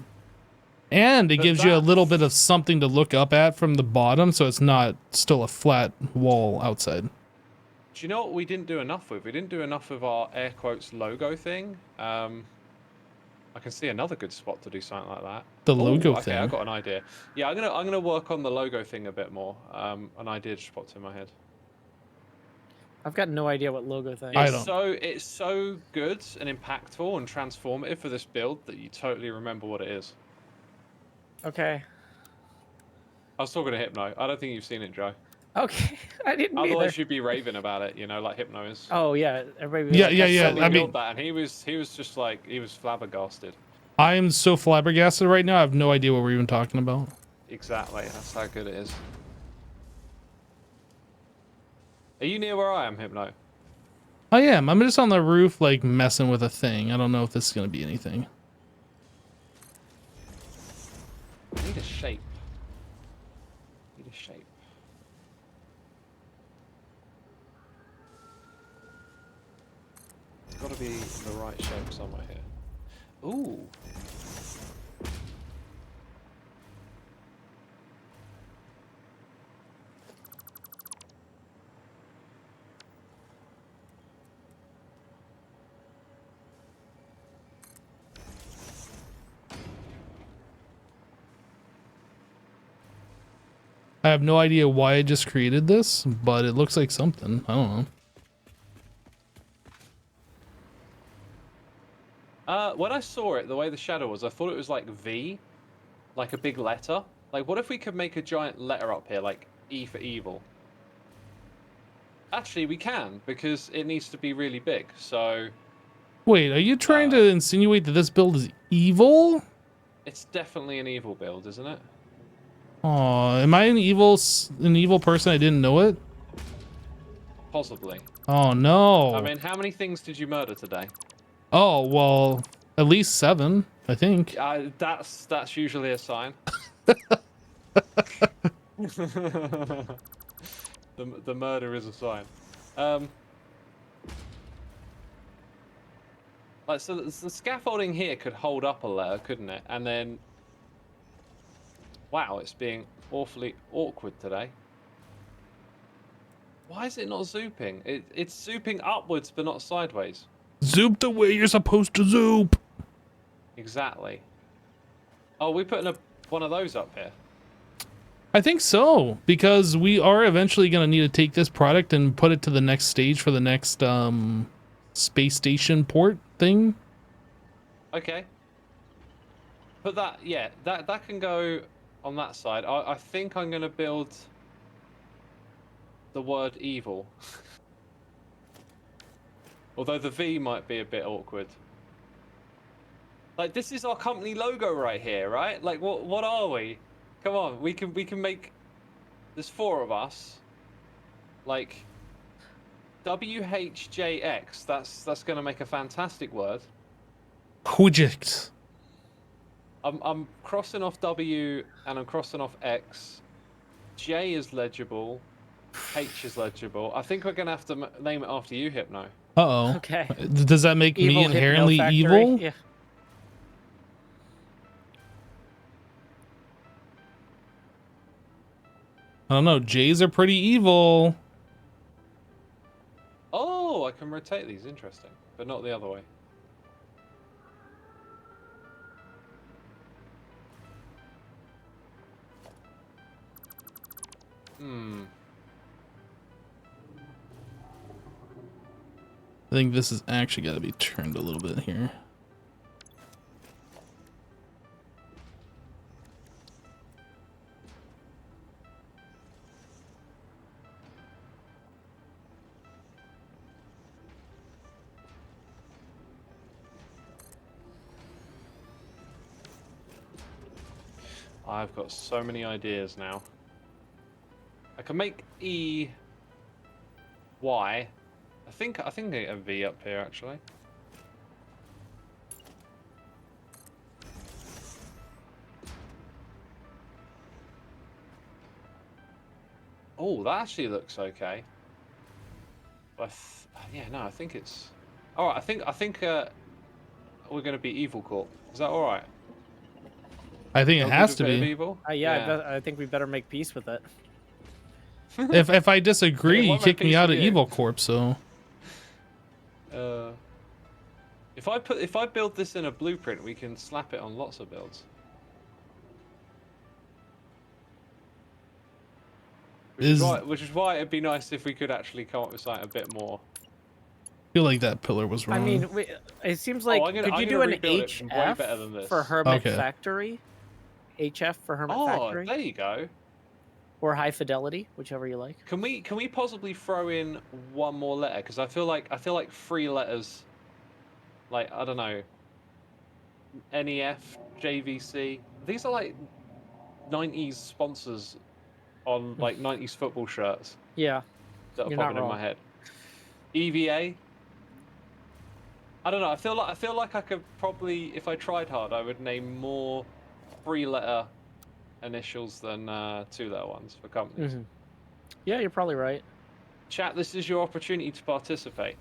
And it But gives you a little that's- bit of something to look up at from the bottom, so it's not still a flat wall outside. Do you know what we didn't do enough with? We didn't do enough of our air quotes logo thing. I can see another good spot to do something like that. The Ooh, logo okay, thing. I got an idea. Yeah, I'm gonna work on the logo thing a bit more. An idea just popped in my head. I've got no idea what logo thing. I It's don't. it's so good and impactful and transformative for this build that you totally remember what it is. Okay. I was talking to Hypno. I don't think you've seen it, Joe. Okay. I didn't either. Otherwise, you'd be raving about it, like Hypno is. Oh yeah, everybody. Yeah, like, yeah, that's yeah. so Somebody I mean- built that, and he was just like he was flabbergasted. I am so flabbergasted right now. I have no idea what we're even talking about. Exactly. That's how good it is. Are you near where I am, Hypno? I am. I'm just on the roof, like, messing with a thing. I don't know if this is going to be anything. I need a shape. Need a shape. It's got to be the right shape somewhere here. Ooh. I have no idea why I just created this, but it looks like something. I don't know. When I saw it, the way the shadow was, I thought it was like V, like a big letter. Like, what if we could make a giant letter up here, like E for evil? Actually, we can, because it needs to be really big, so... Wait, are you trying to insinuate that this build is evil? It's definitely an evil build, isn't it? Oh, am I an evil person? I didn't know it. Possibly. Oh no. I mean, how many things did you murder today? Oh well, at least 7, I think. That's usually a sign. The murder is a sign. Like, so the scaffolding here could hold up a letter, couldn't it? And then, wow, it's being awfully awkward today. Why is it not zooping? It's zooping upwards, but not sideways. Zoop the way you're supposed to zoop. Exactly. Oh, we're putting one of those up here. I think so, because we are eventually going to need to take this product and put it to the next stage for the next space station port thing. Okay. But that can go on that side. I think I'm going to build the word evil. Although the V might be a bit awkward. Like, this is our company logo right here, right? Like, what are we? Come on, we can make. There's 4 of us. Like, WHJX. That's gonna make a fantastic word. Project. I'm crossing off W and I'm crossing off X. J is legible. H is legible. I think we're gonna have to name it after you, Hypno. Uh-oh. Okay. Does that make me inherently HermitFactory. evil? Yeah. I don't know. J's are pretty evil. Oh, I can rotate these. Interesting, but not the other way. I think this is actually got to be turned a little bit here. I've got so many ideas now. I can make E Y. I think I get a V up here actually. Oh, that actually looks okay. But yeah, no, I think it's all right. I think we're gonna be Evil Corp. Is that all right? I think it has to be. Evil? Yeah, I think we better make peace with it. If I disagree, you What kick me piece out are of you? Evil Corp. So if I build this in a blueprint, we can slap it on lots of builds. Which is why it'd be nice if we could actually come up with something a bit more. I feel like that pillar was wrong. I mean, it seems like I'm could gonna you do an rebuild it way HF better than this. for HermitFactory? HF for Hermit Oh, Factory, there you go. or High Fidelity, whichever you like. Can we possibly throw in one more letter? Because I feel like 3 letters. Like, I don't know. NEF, JVC. These are like 90s sponsors on like 90s football shirts Yeah, that are you're not popping in my wrong. head. EVA. I don't know. I feel like I could probably, if I tried hard, I would name more 3-letter initials than 2-letter ones for companies. Mhm. Yeah, you're probably right. Chat, this is your opportunity to participate.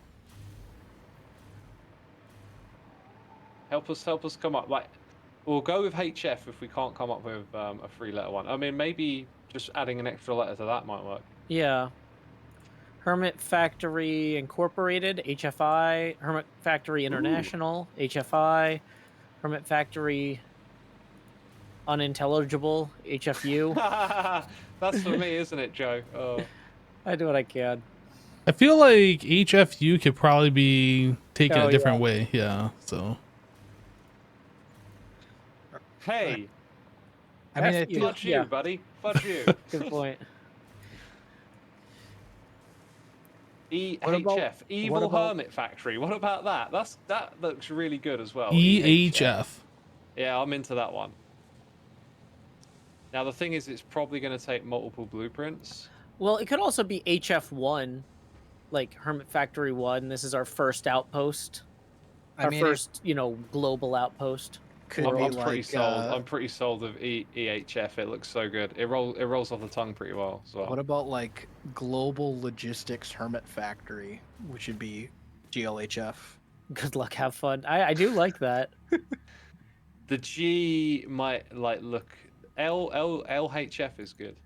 Help us come up. Like, we'll go with HF if we can't come up with a 3-letter one. I mean, maybe just adding an extra letter to that might work. Yeah. Hermit Factory Incorporated, HFI. Hermit Factory International, HFI. Hermit Factory Unintelligible, HFU. That's for me, isn't it, Joe? Oh. I do what I can. I feel like HFU could probably be taken Oh, a yeah. different way. Yeah. So Hey, I mean, I F you. feel, fudge Yeah. you, buddy. Fudge you. Good point. What about- EHF, Evil what about- Hermit Factory. What about that? That looks really good as well. EHF. Yeah, I'm into that one. Now the thing is, it's probably going to take multiple blueprints. Well, it could also be HF1, like Hermit Factory 1. This is our first outpost. I Our mean, first, global outpost. could I'm be pretty like sold. I'm pretty sold of EHF. It looks so good. It rolls off the tongue pretty well as well. what about like Global Logistics Hermit Factory, which would be GLHF. Good luck, have fun. I do like that. The G might like look. LHF is good.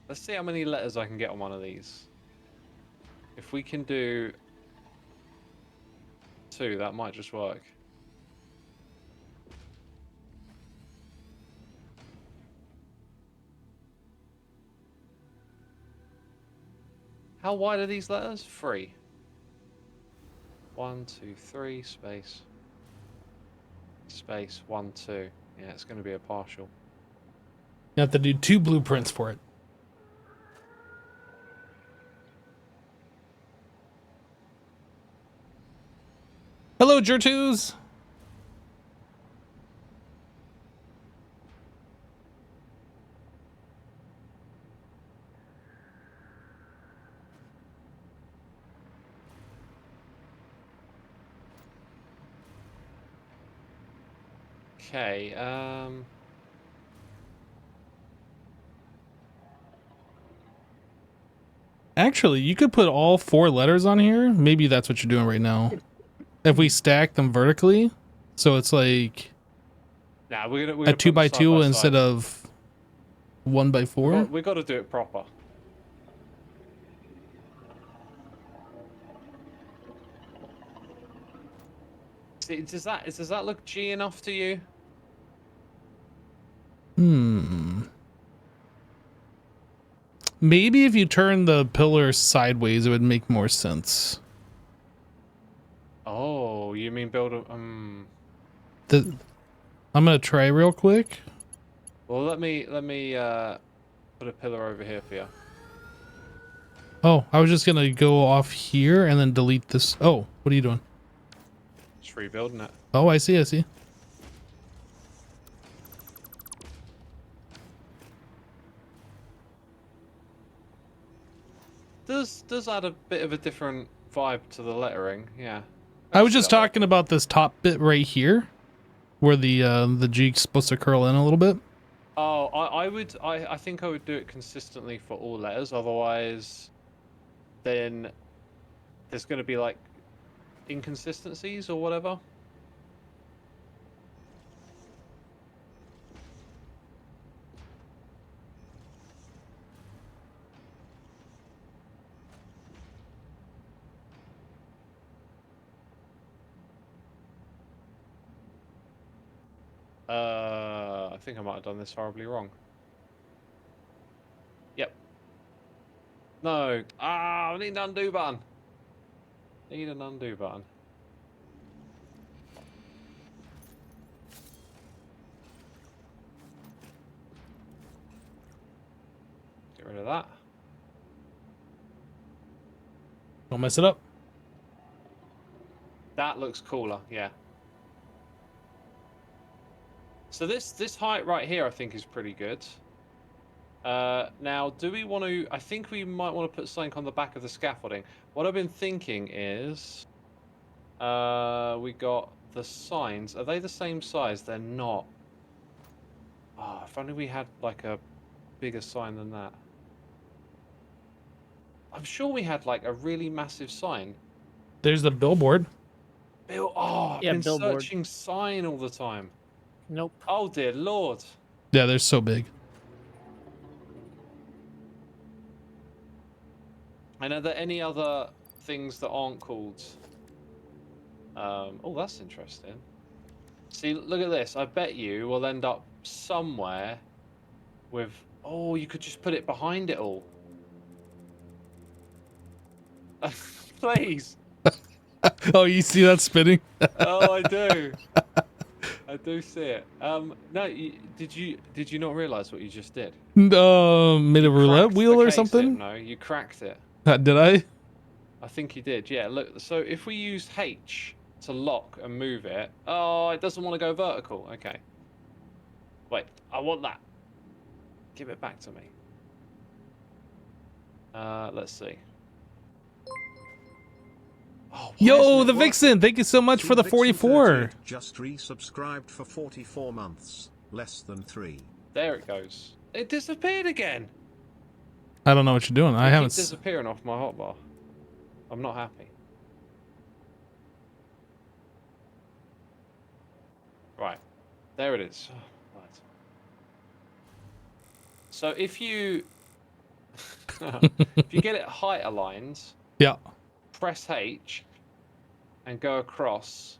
Let's see how many letters I can get on one of these. If we can do 2, that might just work. How wide are these letters? 3. 1, 2, 3, space. Space, 1, 2. Yeah, it's going to be a partial. You have to do 2 blueprints for it. Hello, Jertus. Okay, Actually, you could put all 4 letters on here. Maybe that's what you're doing right now. If we stack them vertically, so it's like nah, we're gonna a put them 2 by side 2 side. instead of 1 by 4. We got to do it proper. See, does that look G enough to you? Maybe if you turn the pillar sideways, it would make more sense. Oh, you mean build a I'm gonna try real quick. Well, let me put a pillar over here for you. Oh, I was just gonna go off here and then delete this. Oh, what are you doing? Just rebuilding it. Oh, I see. Does add a bit of a different vibe to the lettering, yeah. I was just talking about this top bit right here, where the G's supposed to curl in a little bit. Oh, I think I would do it consistently for all letters. Otherwise, then there's going to be like inconsistencies or whatever. I think I might have done this horribly wrong. Yep. No. I need an undo button. Need an undo button. Get rid of that. Don't mess it up. That looks cooler, yeah. So this height right here, I think, is pretty good. Now, do we want to... I think we might want to put something on the back of the scaffolding. What I've been thinking is... we got the signs. Are they the same size? They're not. Oh, if only we had, like, a bigger sign than that. I'm sure we had, like, a really massive sign. There's the billboard. Oh, I've Yeah, been billboard. searching sign all the time. Nope. Oh, dear Lord. Yeah, they're so big. And are there any other things that aren't called? Oh, that's interesting. See, look at this. I bet you will end up somewhere with... Oh, you could just put it behind it all. Please. Oh, you see that spinning? Oh, I do. I do see it. No, did you not realize what you just did? Made a You roulette cracked wheel the or case something? No, you cracked it. Did I? I think you did. Yeah, look. So if we use H to lock and move it... Oh, it doesn't want to go vertical. Okay. Wait, I want that. Give it back to me. Let's see. Oh, why Yo, isn't the it working? Vixen! Thank you so much for the 44. Vixen38 just resubscribed for 44 months, less than 3. There it goes. It disappeared again. I don't know what you're doing. I It haven't. keeps disappearing off my hotbar. I'm not happy. Right. There it is. Oh, right. So if you if you get it height aligned, Yeah. press H and go across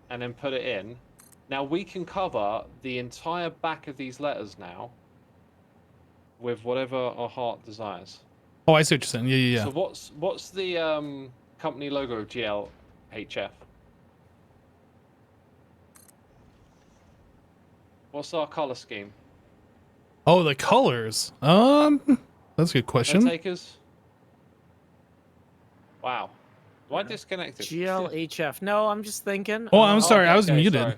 and then put it in. Now we can cover the entire back of these letters now with whatever our heart desires. Oh, I see what you're saying. Yeah, yeah, yeah. So what's the company logo of GLHF? What's our color scheme? Oh, the colors. That's a good No question. takers? Wow. Why disconnected? GLHF. No, I'm just thinking. Oh, I'm sorry. okay, I was okay, muted. sorry.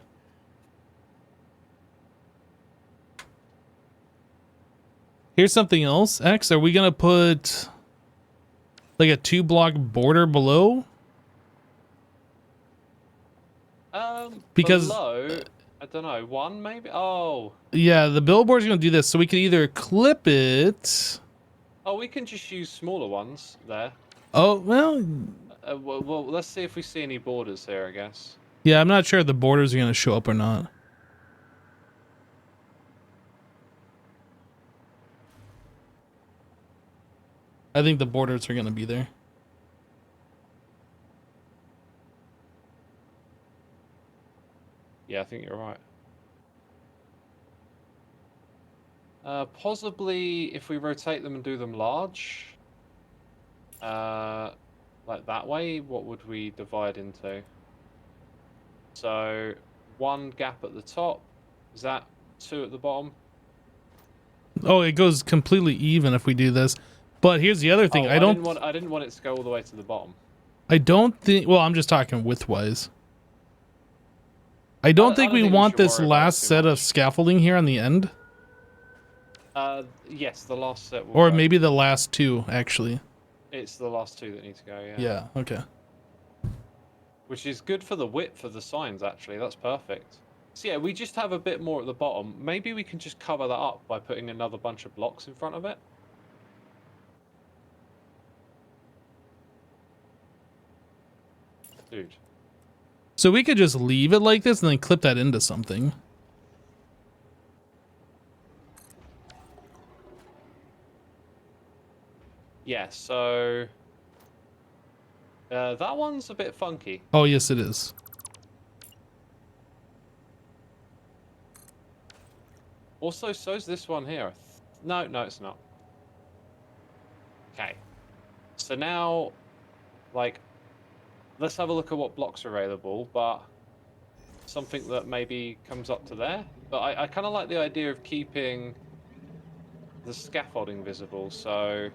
Here's something else. X, are we gonna put like a 2-block border below? Because- below, I don't know, 1 maybe? Oh. Yeah, the billboard's gonna do this, so we can either clip it. Oh, we can just use smaller ones there. Oh, well, Well, let's see if we see any borders here, I guess. yeah, I'm not sure if the borders are gonna show up or not. I think the borders are gonna be there. Yeah, I think you're right. Possibly if we rotate them and do them large. Like that way, what would we divide into? So, 1 gap at the top. Is that 2 at the bottom? Oh, it goes completely even if we do this. But here's the other thing. Oh, I don't I didn't want it to go all the way to the bottom. think, well, I'm just talking width-wise. I don't think we think want should this worry about it last too set of much. scaffolding here on the end. Yes, the last set will Or go. maybe the last 2, actually. It's the last 2 that need to go, yeah. Yeah, okay. Which is good for the width of the signs, actually. That's perfect. So yeah, we just have a bit more at the bottom. Maybe we can just cover that up by putting another bunch of blocks in front of it. Dude. So we could just leave it like this and then clip that into something. Yeah, so... that one's a bit funky. Oh, yes, it is. Also, so's this one here. No, it's not. Okay. So now, like, let's have a look at what blocks are available, but something that maybe comes up to there. But I kind of like the idea of keeping the scaffolding visible, so...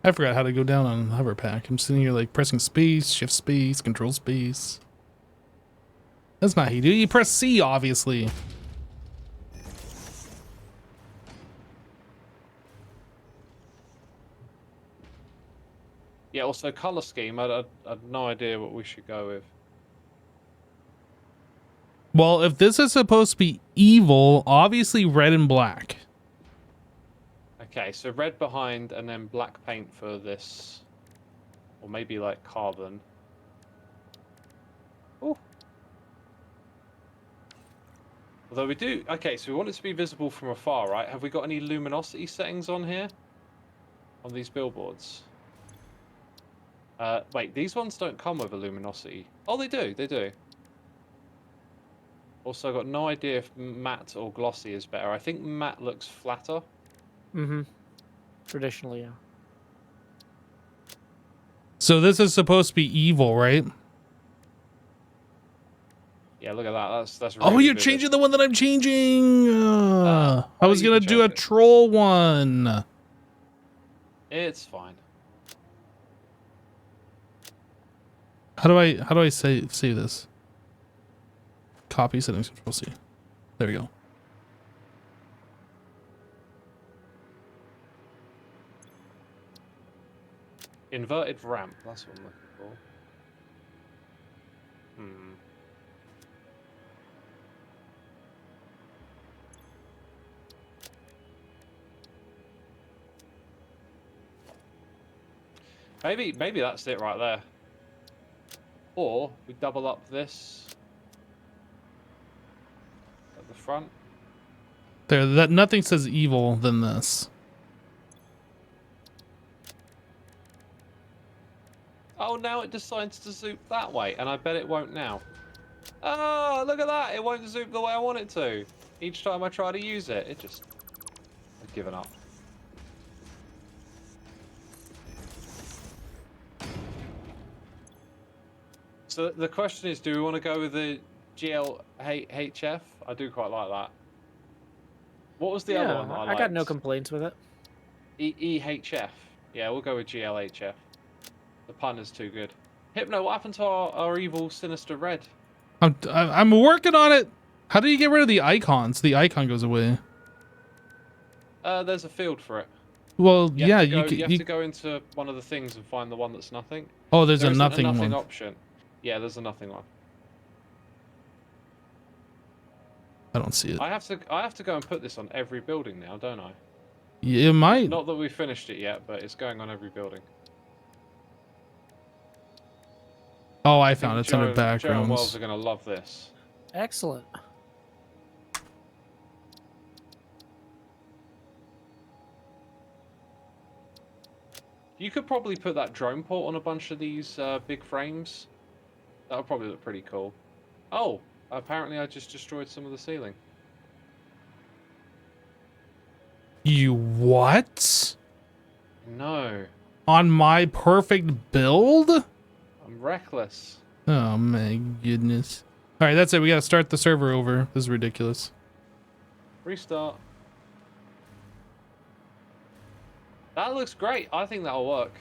I forgot how to go down on hover pack. I'm sitting here like pressing space, shift space, control space. That's not how you do it. You press C, obviously. Yeah, also color scheme, I had no idea what we should go with. Well, if this is supposed to be evil, obviously red and black. Okay, so red behind and then black paint for this. Or maybe like carbon. Oh. Although we do... Okay, so we want it to be visible from afar, right? Have we got any luminosity settings on here? On these billboards? Wait, these ones don't come with a luminosity. Oh, they do, they do. Also, I've got no idea if matte or glossy is better. I think matte looks flatter. Mm-hmm. Traditionally, yeah. So this is supposed to be evil, right? Yeah, look at that. That's Oh, really you're vivid. changing the one that I'm changing. I was you gonna can do a change it. troll one. It's fine. How do I save this? Copy settings, control C. There we go. Inverted ramp. That's what I'm looking for. Hmm. Maybe that's it right there. Or we double up this at the front. There, that nothing says evil than this. Oh, now it decides to zoom that way, and I bet it won't now. Oh, look at that! It won't zoom the way I want it to. Each time I try to use it, it just... I've given up. So the question is, do we want to go with the GLHF? I do quite like that. What was the other one that I liked? got no complaints with it. EHF. Yeah, we'll go with GLHF. The pun is too good. Hypno, what happened to our evil sinister red? I'm working on it. How do you get rid of the icons? The icon goes away. There's a field for it. Well, You yeah, have to go, you you can. have to go into one of the things and find the one that's nothing. Oh, there's There a isn't nothing one. option. Yeah, there's a nothing one. I don't see it. I have to go and put this on every building now, don't I? Yeah, it might. Not that we finished it yet, but it's going on every building. Oh, I found it. It's under Joe and Wells backgrounds. are gonna love this. Excellent. You could probably put that drone port on a bunch of these big frames. That would probably look pretty cool. Oh, apparently I just destroyed some of the ceiling. You what? No, On my perfect build? I'm reckless. Oh my goodness. All right, that's it. We gotta start the server over. This is ridiculous. Restart. That looks great. I think that'll work.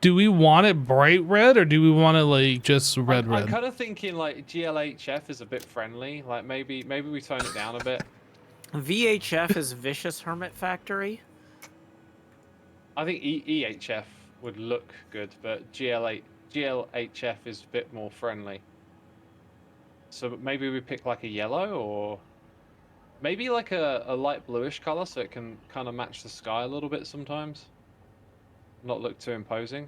Do we want it bright red or do we want it like just red? I'm kind of thinking like GLHF is a bit friendly. Like maybe we tone it down a bit. VHF is Vicious Hermit Factory. I think EHF would look good, but GLHF is a bit more friendly. So maybe we pick like a yellow or maybe like a light bluish color so it can kind of match the sky a little bit sometimes. Not look too imposing.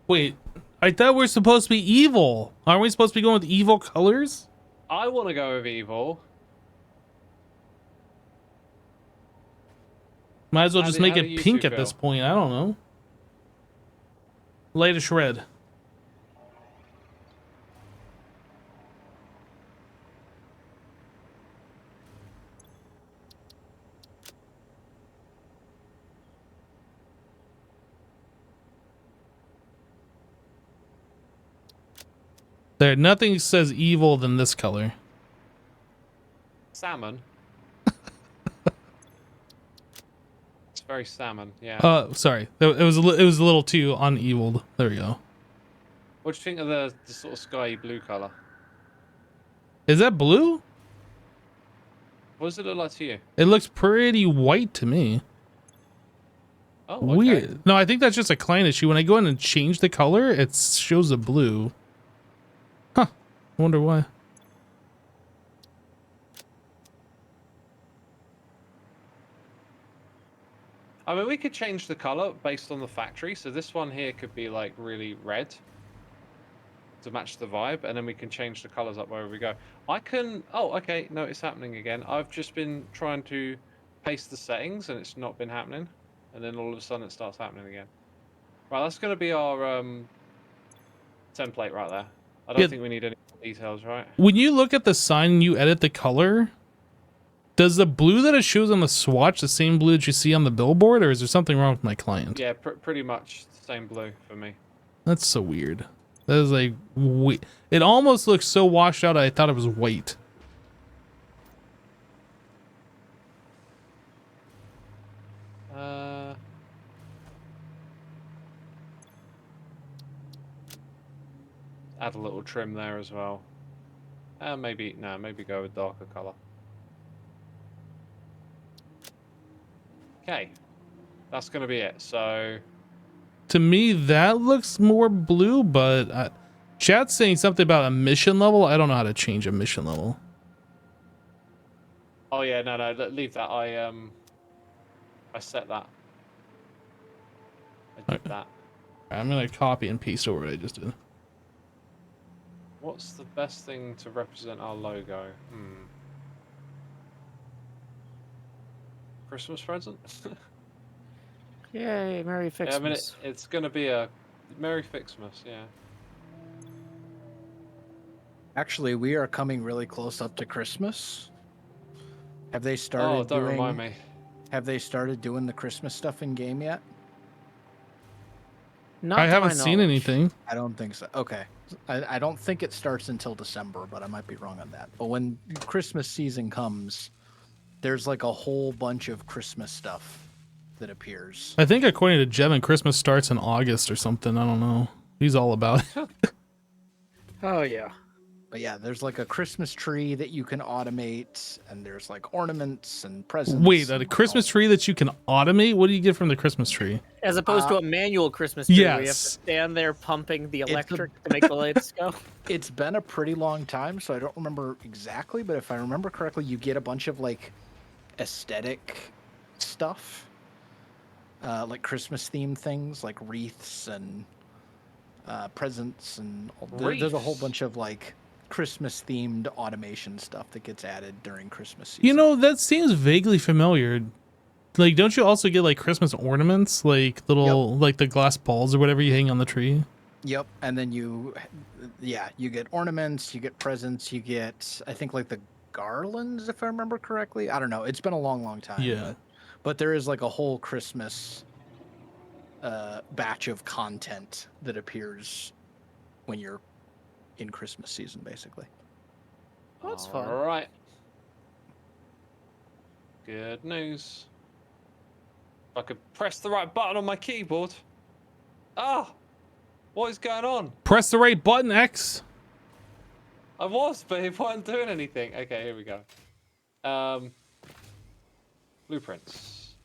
Wait, I thought we're supposed to be evil. Aren't we supposed to be going with evil colors? I want to go with evil. Might as well How just do- make how do it you pink two at this feel? point. I don't know. Lightish red. There, nothing says evil than this color. Salmon. It's very salmon, yeah. Sorry. It was it was a little too uneviled. There we go. What do you think of the sort of sky blue color? Is that blue? What does it look like to you? It looks pretty white to me. Oh, okay. Weird. No, I think that's just a client issue. When I go in and change the color, it shows a blue. Huh. I wonder why. I mean, we could change the color based on the factory. So this one here could be like really red to match the vibe, and then we can change the colors up wherever we go. I can. Oh, okay. No, it's happening again. I've just been trying to paste the settings, and it's not been happening. And then all of a sudden, it starts happening again. Right, that's going to be our template right there. I don't think we need any details, right? When you look at the sign and you edit the color, does the blue that it shows on the swatch the same blue that you see on the billboard, or is there something wrong with my client? Yeah, pretty much the same blue for me. That's so weird. That is like, it almost looks so washed out I thought it was white. Add a little trim there as well. Maybe go with darker color. Okay, that's gonna be it. So, to me, that looks more blue, but chat's saying something about emission level. I don't know how to change emission level. oh yeah, no, leave that. I set that. I did that. I'm gonna copy and paste over what I just did. What's the best thing to represent our logo? Christmas present? Yay, Merry Fixmas. Yeah, I mean, it's going to be a Merry Fixmas, yeah. Actually, we are coming really close up to Christmas. Have they started Oh, don't remind me. Have they started doing the Christmas stuff in game yet? Not I to haven't my seen knowledge. anything. I don't think so. Okay. I don't think it starts until December, but I might be wrong on that. But when Christmas season comes, there's like a whole bunch of Christmas stuff that appears. I think according to Jevin, Christmas starts in August or something. I don't know. He's all about it. Oh, yeah. But yeah, there's like a Christmas tree that you can automate, and there's like ornaments and presents. Wait, a Christmas tree that you can automate? What do you get from the Christmas tree? As opposed to a manual Christmas tree where you have to Yes. stand there pumping the electric to make the lights go. It's been a pretty long time, so I don't remember exactly, but if I remember correctly, you get a bunch of like aesthetic stuff, like Christmas themed things like wreaths and presents, and there's a whole Wreaths? bunch of like Christmas themed automation stuff that gets added during Christmas season. You know, that seems vaguely familiar. Like, don't you also get like Christmas ornaments, like little, like the glass balls or whatever you hang on the tree? Yep, and then you get ornaments, you get presents, you get, I think, like the garlands, if I remember correctly. I don't know. It's been a long time. Yeah. But there is like a whole Christmas batch of content that appears when you're in Christmas season, basically. That's fun. All right. Good news. If I could press the right button on my keyboard. Ah! What is going on? Press the right button, X. I was, but it wasn't doing anything. Okay, here we go. Blueprints.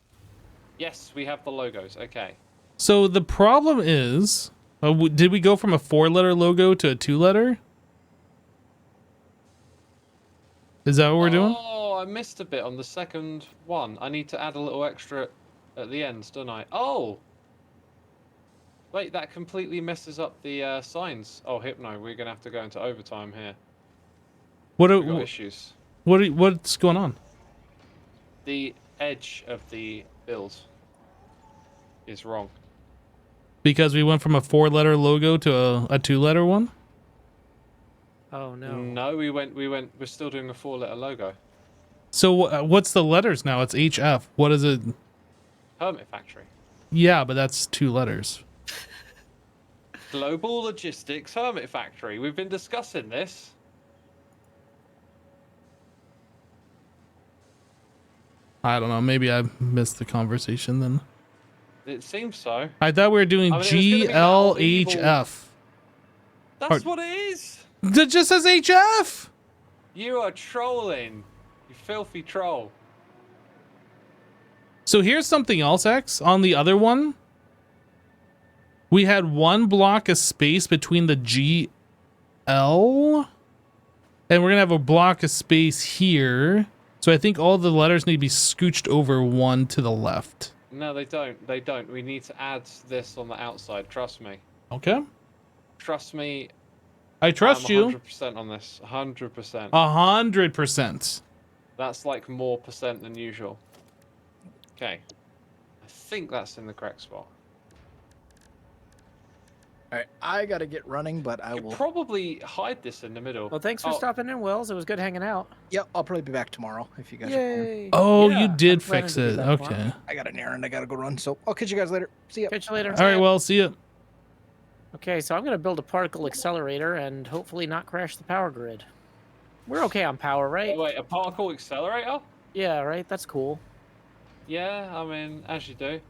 Yes, we have the logos. Okay. So the problem is, did we go from a 4-letter logo to a 2-letter? Is that what we're doing? Oh, I missed a bit on the second one. I need to add a little extra at the end, don't I? Oh! Wait, that completely messes up the signs. Oh, Hypno, we're going to have to go into overtime here. We've got issues. What's going on? The edge of the build is wrong. Because we went from a 4-letter logo to a 2-letter one? Oh, no. No, we're still doing a 4-letter logo. So what's the letters now? It's HF. What is it? HermitFactory. Yeah, but that's 2 letters. Global Logistics HermitFactory. We've been discussing this. I don't know. Maybe I missed the conversation then. It seems so. I thought we were doing I mean, it was gonna be Battle of Evil. GLHF. That's what it is. It just says HF. You are trolling. You filthy troll. So here's something else, X. On the other one, we had one block of space between the GL, and we're gonna have a block of space here. So I think all the letters need to be scooched over one to the left. No, they don't. They don't. We need to add this on the outside. Trust me. Okay. Trust me. I trust I'm you. 100% on this. 100%. 100%. That's like more percent than usual. Okay. I think that's in the correct spot. All right, I gotta get running, but I You will. probably hide this in the middle. Well, thanks for stopping in, Wells. It was good hanging out. Yep, I'll probably be back tomorrow if you guys are home. Yay! Oh, Yeah, you did I'm planning fix to do it. that Okay. tomorrow. I got an errand I gotta go run, so I'll catch you guys later. See ya. Catch you later. All right. Well, see ya. Okay, so I'm going to build a particle accelerator and hopefully not crash the power grid. We're okay on power, right? Wait, a particle accelerator? Yeah, right? That's cool. Yeah, I mean, as you do.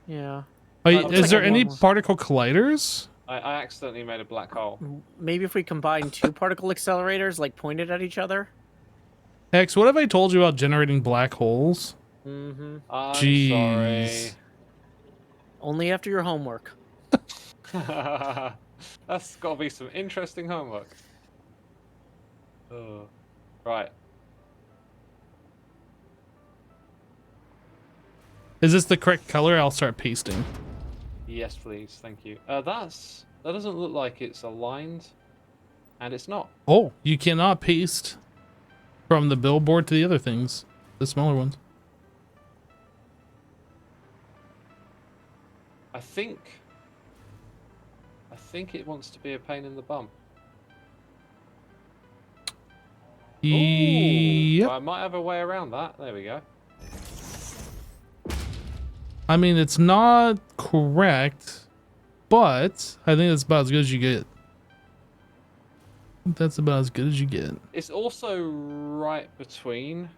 Yeah. Wait, looks is like there I any want one. particle colliders? I accidentally made a black hole. Maybe if we combine two particle accelerators, like pointed at each other. X, what have I told you about generating black holes? Mm-hmm. I'm Jeez. Only after your homework. sorry. That's got to be some interesting homework. Oh. Right. Is this the correct color? I'll start pasting. Yes, please. Thank you. That doesn't look like it's aligned, and it's not. Oh, you cannot paste from the billboard to the other things, the smaller ones. I think it wants to be a pain in the bum. Ooh, Yep. I might have a way around that. There we go. I mean, it's not correct, but I think that's about as good as you get. That's about as good as you get. It's also right between.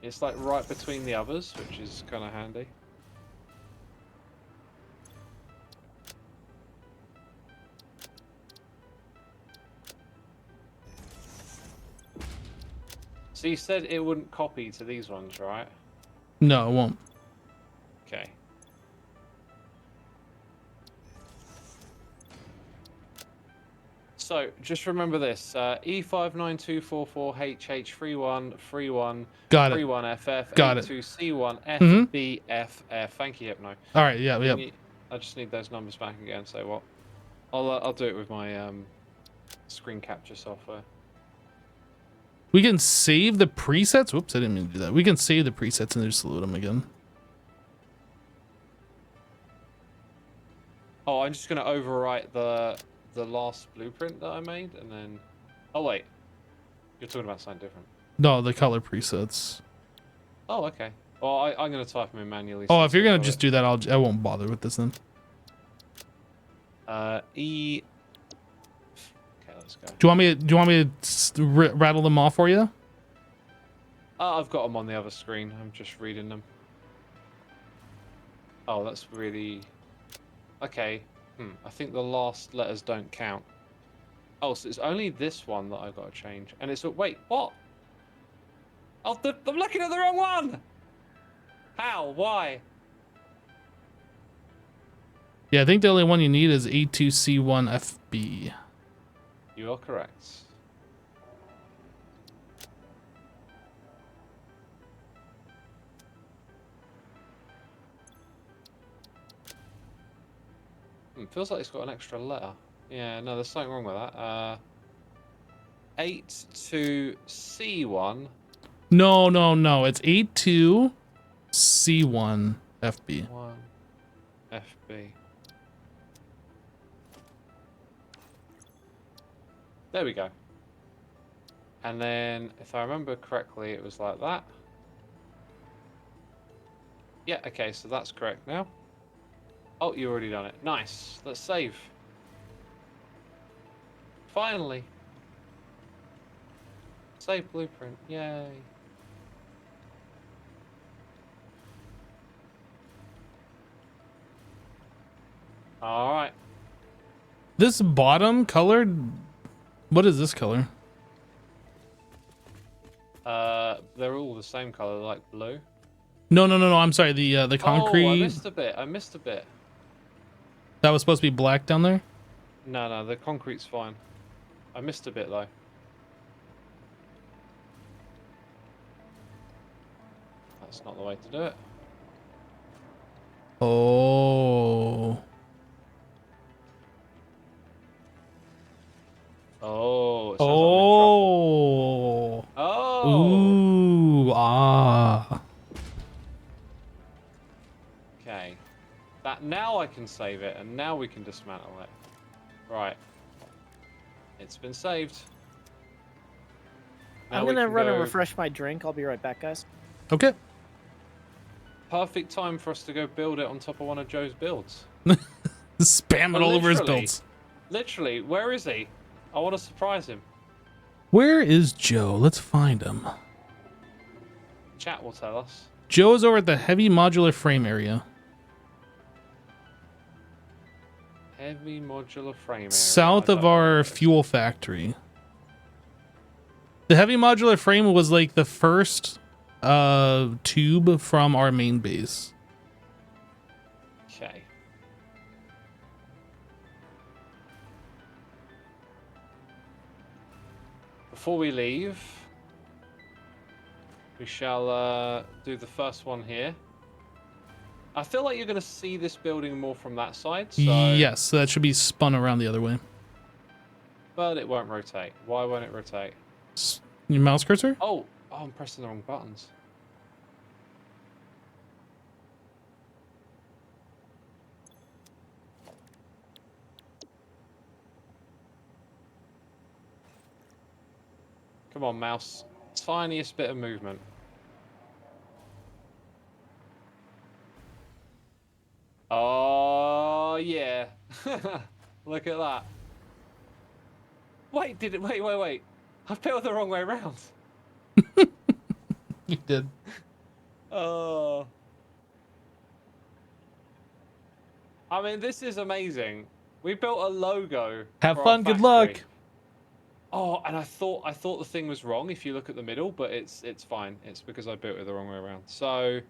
It's like right between the others, which is kind of handy. So you said it wouldn't copy to these ones, right? No, it won't. Okay. So just remember this: E592448H3131 Got it. 31FF Got it. 82C1FBFF. Thank you, Hypno. All right. Yeah. Yep. I just need those numbers back again. So what? I'll do it with my screen capture software. We can save the presets. Whoops, I didn't mean to do that. We can save the presets and just load them again. Oh, I'm just gonna overwrite the last blueprint that I made, and then. Oh wait, you're talking about something different. No, the color presets. Oh, okay. Well, I'm gonna type them in manually. Oh, since if you're I've gonna got just it. do that, I won't bother with this then. Okay, let's go. Do you want me to rattle them off for you? I've got them on the other screen. I'm just reading them. Oh, that's really. Okay. I think the last letters don't count. Oh, so it's only this one that I've got to change. And it's a... Wait, what? Oh, I'm looking at the wrong one! How? Why? Yeah, I think the only one you need is A2C1FB. You are correct. Feels like it's got an extra letter. Yeah, no, there's something wrong with that. 82C1. No. It's A2C1FB. 1 FB. There we go. And then, if I remember correctly, it was like that. Yeah, okay, so that's correct now. Oh, you already done it. Nice. Let's save. Finally. Save blueprint. Yay. All right. This bottom colored. What is this color? They're all the same color, like blue. No. I'm sorry. The concrete. Oh, I missed a bit. I missed a bit. That was supposed to be black down there. No, the concrete's fine. I missed a bit though. That's not the way to do it. Oh. Oh. It sounds like I'm in trouble. Oh. Oh. Ooh. Ah. Okay. That now I can save it, and now we can dismantle it. Right. It's been saved. Now I'm we gonna can run and go- refresh my drink. I'll be right back, guys. Okay. Perfect time for us to go build it on top of one of Joe's builds. Spam it all over his Literally. builds. Literally, where is he? I want to surprise him. Where is Joe? Let's find him. Chat will tell us. Joe's over at the heavy modular frame area. Heavy modular frame area. South I of don't know our where it is. fuel factory. The heavy modular frame was like the first tube from our main base. Okay. Before we leave, we shall do the first one here. I feel like you're going to see this building more from that side. So... Yes, so that should be spun around the other way. But it won't rotate. Why won't it rotate? Your mouse cursor? Oh, I'm pressing the wrong buttons. Come on, mouse. Tiniest bit of movement. Oh, yeah. Look at that. Wait, did it? Wait. I built the wrong way around. You did. Oh. I mean, this is amazing. We built a logo. Have for our fun, good luck. factory. Oh, and I thought the thing was wrong if you look at the middle, but it's fine. It's because I built it the wrong way around. So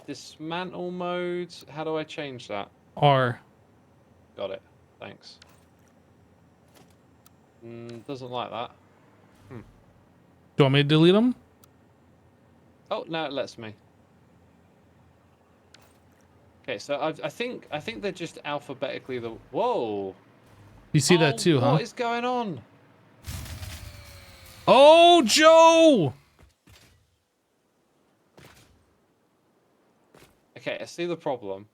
dismantle mode. How do I change that? R. Got it. Thanks. Doesn't like that. Do you want me to delete them? Oh, now it lets me. Okay, so I think they're just alphabetically the. Whoa. You see that too, huh? What is going on? Oh, Joe! Okay, I see the problem.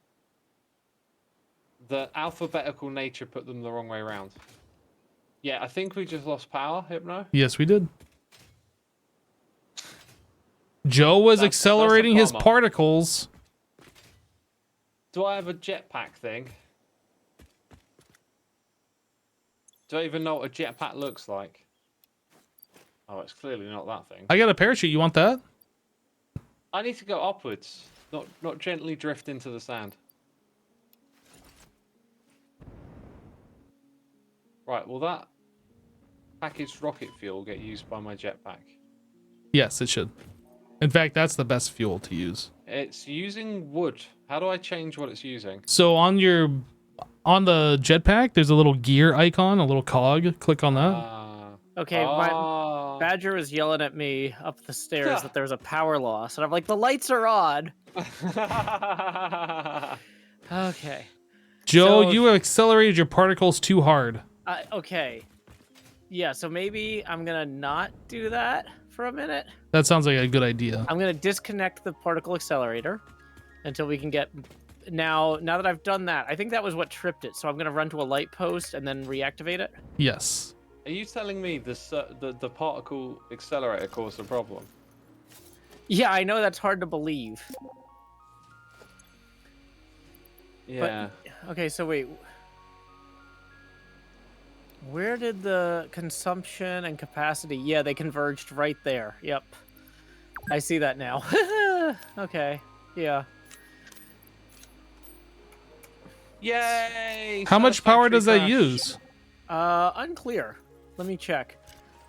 The alphabetical nature put them the wrong way around. Yeah, I think we just lost power, Hypno. Yes, we did. Joe was That's the accelerating his problem. particles. Do I have a jetpack thing? Do I even know what a jetpack looks like? Oh, it's clearly not that thing. I got a parachute. You want that? I need to go upwards, not gently drift into the sand. Right, will that packaged rocket fuel get used by my jetpack? Yes, it should. In fact, that's the best fuel to use. It's using wood. How do I change what it's using? So on the jetpack, there's a little gear icon, a little cog. Click on that. Okay, my Badger was yelling at me up the stairs that there's a power loss, and I'm like, the lights are on. Okay. Joe, So- you accelerated your particles too hard. Okay. Yeah, so maybe I'm gonna not do that for a minute. That sounds like a good idea. I'm gonna disconnect the particle accelerator until we can get. Now that I've done that, I think that was what tripped it. So I'm gonna run to a light post and then reactivate it. Yes. Are you telling me the particle accelerator caused the problem? Yeah, I know that's hard to believe. Yeah. Okay, so wait. Where did the consumption and capacity? Yeah, they converged right there. Yep. I see that now. Okay. Yeah. Yay! How much power does that Satisfactory use? Unclear. Let me check.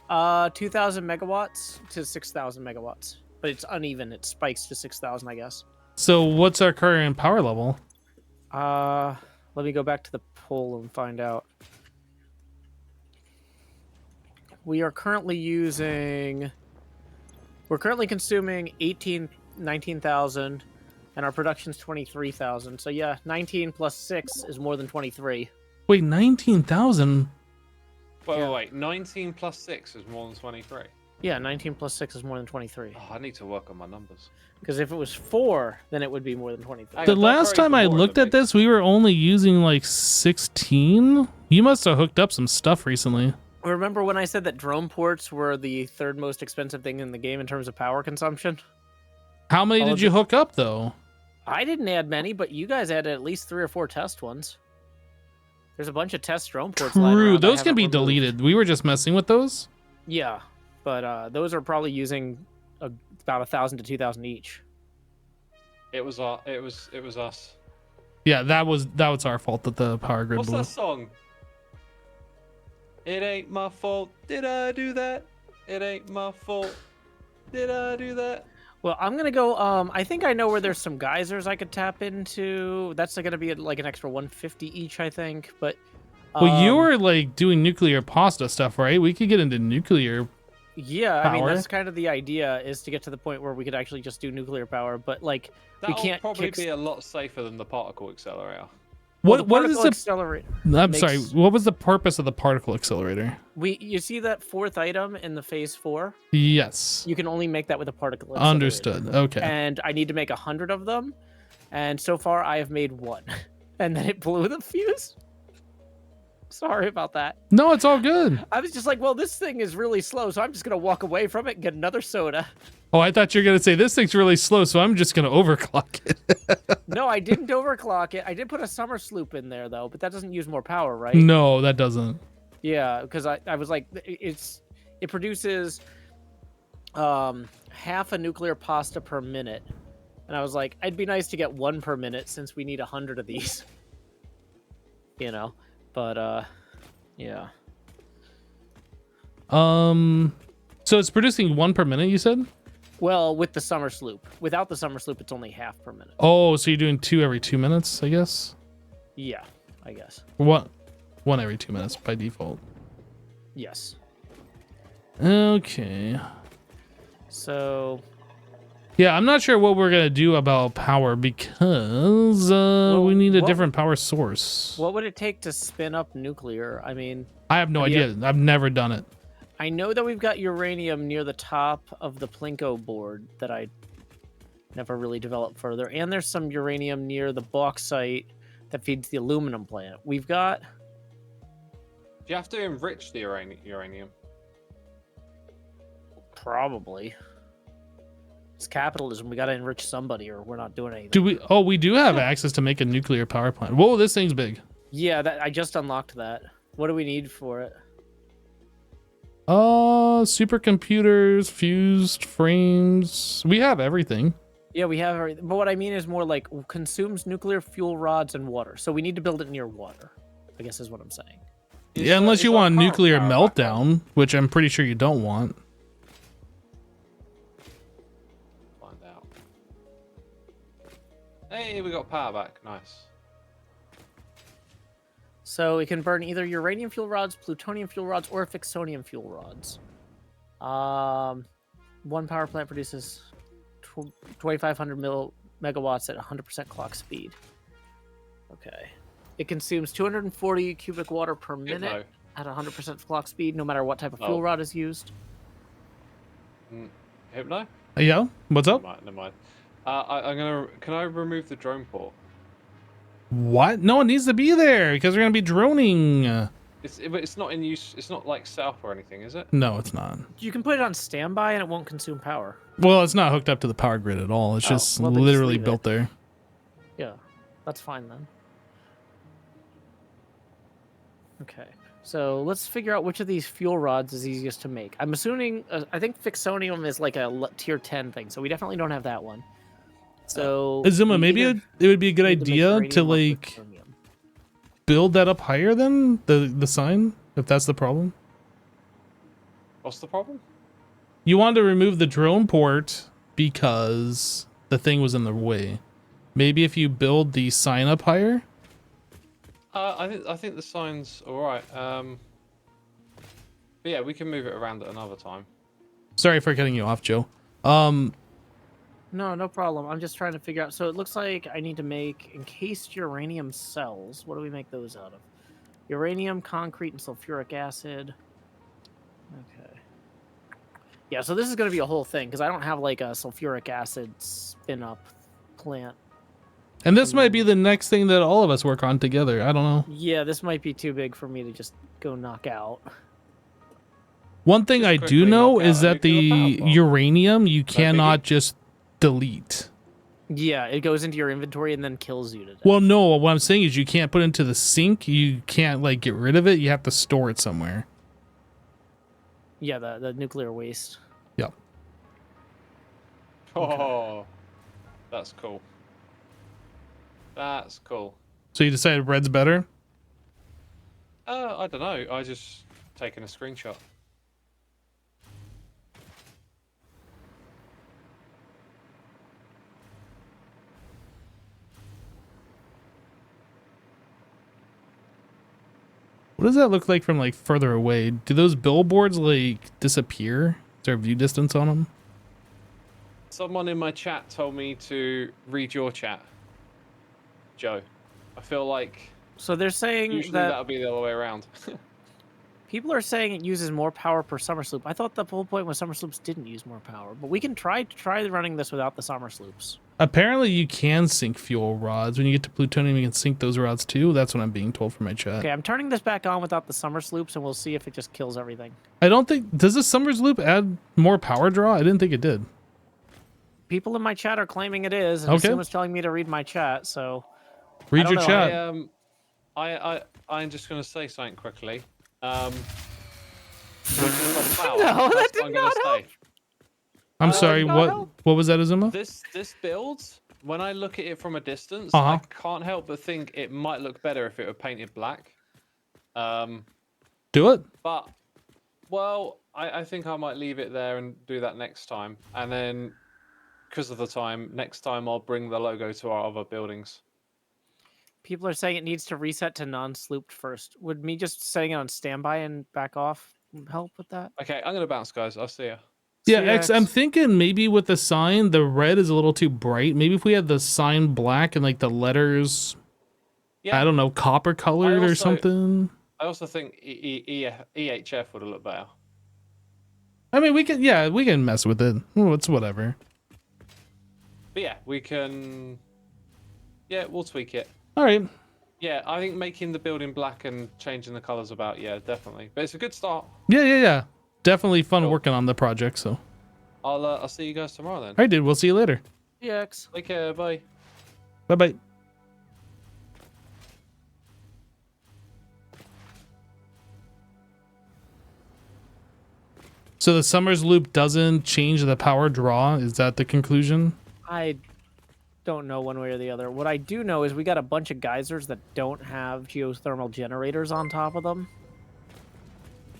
2,000 megawatts to 6,000 megawatts. But it's uneven. It spikes to 6,000, I guess. So what's our current power level? Let me go back to the poll and find out. We're currently consuming 19,000, and our production's 23,000. So yeah, 19 plus 6 is more than 23. Wait, 19,000? Wait. 19 plus 6 is more than 23. Yeah, 19 plus 6 is more than 23. Oh, I need to work on my numbers. Because if it was 4, then it would be more than 23. Hang The on, last don't time worry, I more looked than at this, we were only using like 16. You must have hooked up some stuff recently. Remember when I said that drone ports were the third most expensive thing in the game in terms of power consumption? How many All did of you the- hook up though? I didn't add many, but you guys added at least 3 or 4 test ones. There's a bunch of test drone ports lying True, around I those can haven't be removed. deleted. We were just messing with those. Yeah, but those are probably using about 1,000 to 2,000 each. It was us. Yeah, that was our fault that the power grid What's blew. that song? It ain't my fault. Did I do that? It ain't my fault. Did I do that? Well, I'm gonna go. I think I know where there's some geysers I could tap into. That's gonna be like an extra 150 each, I think. But Well, you were like doing nuclear pasta stuff, right? We could get into nuclear. yeah, I mean power. that's kind of the idea, is to get to the point where we could actually just do nuclear power. But like That'll we can't probably kick be a lot safer than the particle accelerator. What is particle the? accelerator? I'm makes- sorry. What was the purpose of the particle accelerator? You see that 4th item in the phase 4? Yes, You can only make that with a particle accelerator. understood. Okay. And I need to make 100 of them, and so far I have made 1, and then it blew the fuse. Sorry about that. No, it's all good. I was just like, well, this thing is really slow, so I'm just gonna walk away from it and get another soda. Oh, I thought you were gonna say this thing's really slow, so I'm just gonna overclock it. No, I didn't overclock it. I did put a summer sloop in there though, but that doesn't use more power, right? No, that doesn't. Yeah, because I was like, it produces half a nuclear pasta per minute, and I was like, it'd be nice to get 1 per minute since we need 100 of these. You know, but yeah. So it's producing 1 per minute, you said? Well, with the summer sloop. Without the summer sloop, it's only half per minute. Oh, so you're doing 2 every 2 minutes, I guess? Yeah, I guess. What? 1 every 2 minutes by default. Yes. Okay. So Yeah, I'm not sure what we're gonna do about power because we need a what- different power source. what would it take to spin up nuclear? I mean, I have no idea. I've never done it. I know that we've got uranium near the top of the Plinko board that I never really developed further. And there's some uranium near the bauxite that feeds the aluminum plant. We've got... You have to enrich the uranium. Probably. It's capitalism. We got to enrich somebody or we're not doing anything. Do we? Oh, we do have access to make a nuclear power plant. Whoa, this thing's big. Yeah, I just unlocked that. What do we need for it? Supercomputers, fused frames. We have everything. Yeah, we have everything. But what I mean is more like consumes nuclear fuel rods and water. So we need to build it near water, I guess is what I'm saying. Yeah, unless you our want current nuclear power back meltdown, which I'm pretty sure you don't want. Find out. Hey, we got power back. Nice. So it can burn either uranium fuel rods, plutonium fuel rods, or fixonium fuel rods. One power plant produces 2,500 megawatts at 100% clock speed. Okay. It consumes 240 cubic water per minute at 100% clock speed, no matter what type of fuel rod is used. Hypno? Yeah, what's up? Never mind. I'm gonna. Can I remove the drone port? What? No one needs to be there because we're gonna be droning. It's not in use. It's not like south or anything, is it? No, it's not. You can put it on standby and it won't consume power. Well, it's not hooked up to the power grid at all. It's just well, then just literally leave it. built there. Yeah, that's fine then. Okay, so let's figure out which of these fuel rods is easiest to make. I'm assuming, I think Fixonium is like a tier 10 thing, so we definitely don't have that one. So Azuma, we maybe either it would be a good need to make idea to uranium or like plutonium. build that up higher than the sign, if that's the problem. What's the problem? You wanted to remove the drone port because the thing was in the way. Maybe if you build the sign up higher. I think the sign's all right. But yeah, we can move it around at another time. Sorry for cutting you off, Joe. No, no problem. I'm just trying to figure out. So it looks like I need to make encased uranium cells. What do we make those out of? Uranium, concrete, and sulfuric acid. Okay. Yeah, so this is going to be a whole thing because I don't have like a sulfuric acid spin up plant. And this might be the next thing that all of us work on together. I don't know. Yeah, this might be too big for me to just go knock out. One thing Just I do quickly know knock out is a that the nuclear power plant. uranium you biggie? cannot just delete. Yeah, it goes into your inventory and then kills you to death. Well, no, what I'm saying is you can't put it into the sink. You can't like get rid of it. You have to store it somewhere. Yeah, the nuclear waste. Yep. Oh, that's cool. That's cool. So you decided red's better? I don't know. I just taken a screenshot. What does that look like from like further away? Do those billboards like disappear? Is there a view distance on them? Someone in my chat told me to read your chat, Joe. I feel like So they're saying usually that that'll be the other way around. people are saying it uses more power per summer sloop. I thought the whole point was summer sloops didn't use more power, but we can try running this without the summer sloops. Apparently you can sink fuel rods. When you get to plutonium, you can sink those rods too. That's what I'm being told from my chat. Okay, I'm turning this back on without the summer sloops, and we'll see if it just kills everything. I don't think... Does the Summers loop add more power draw? I didn't think it did. People in my chat are claiming it is, and Okay. Asuma's telling me to read my chat, so... Read I your don't know, chat. I'm just gonna say something quickly. No, That's that what did I'm not gonna say. I'm sorry, no, no. what was that, Azuma? This build, when I look at it from a distance, Uh-huh. I can't help but think it might look better if it were painted black. Do it. But well, I think I might leave it there and do that next time. And then because of the time, next time I'll bring the logo to our other buildings. People are saying it needs to reset to non-slooped first. Would me just setting it on standby and back off help with that? Okay, I'm gonna bounce, guys. I'll see ya. Yeah, See ya, X, X. I'm thinking maybe with the sign, the red is a little too bright. Maybe if we had the sign black and like the letters, Yeah, I don't know, copper colored or also- something. I also think EHF would have looked better. I mean, we can mess with it. It's whatever. But yeah, we can. Yeah, we'll tweak it. All right. Yeah, I think making the building black and changing the colors about, yeah, definitely. But it's a good start. Yeah. Definitely fun Cool. working on the project. So, I'll see you guys tomorrow then. all right, dude. We'll see you later. EX. Take care. Bye. Bye bye. So the Summers loop doesn't change the power draw. Is that the conclusion? I don't know one way or the other. What I do know is we got a bunch of geysers that don't have geothermal generators on top of them.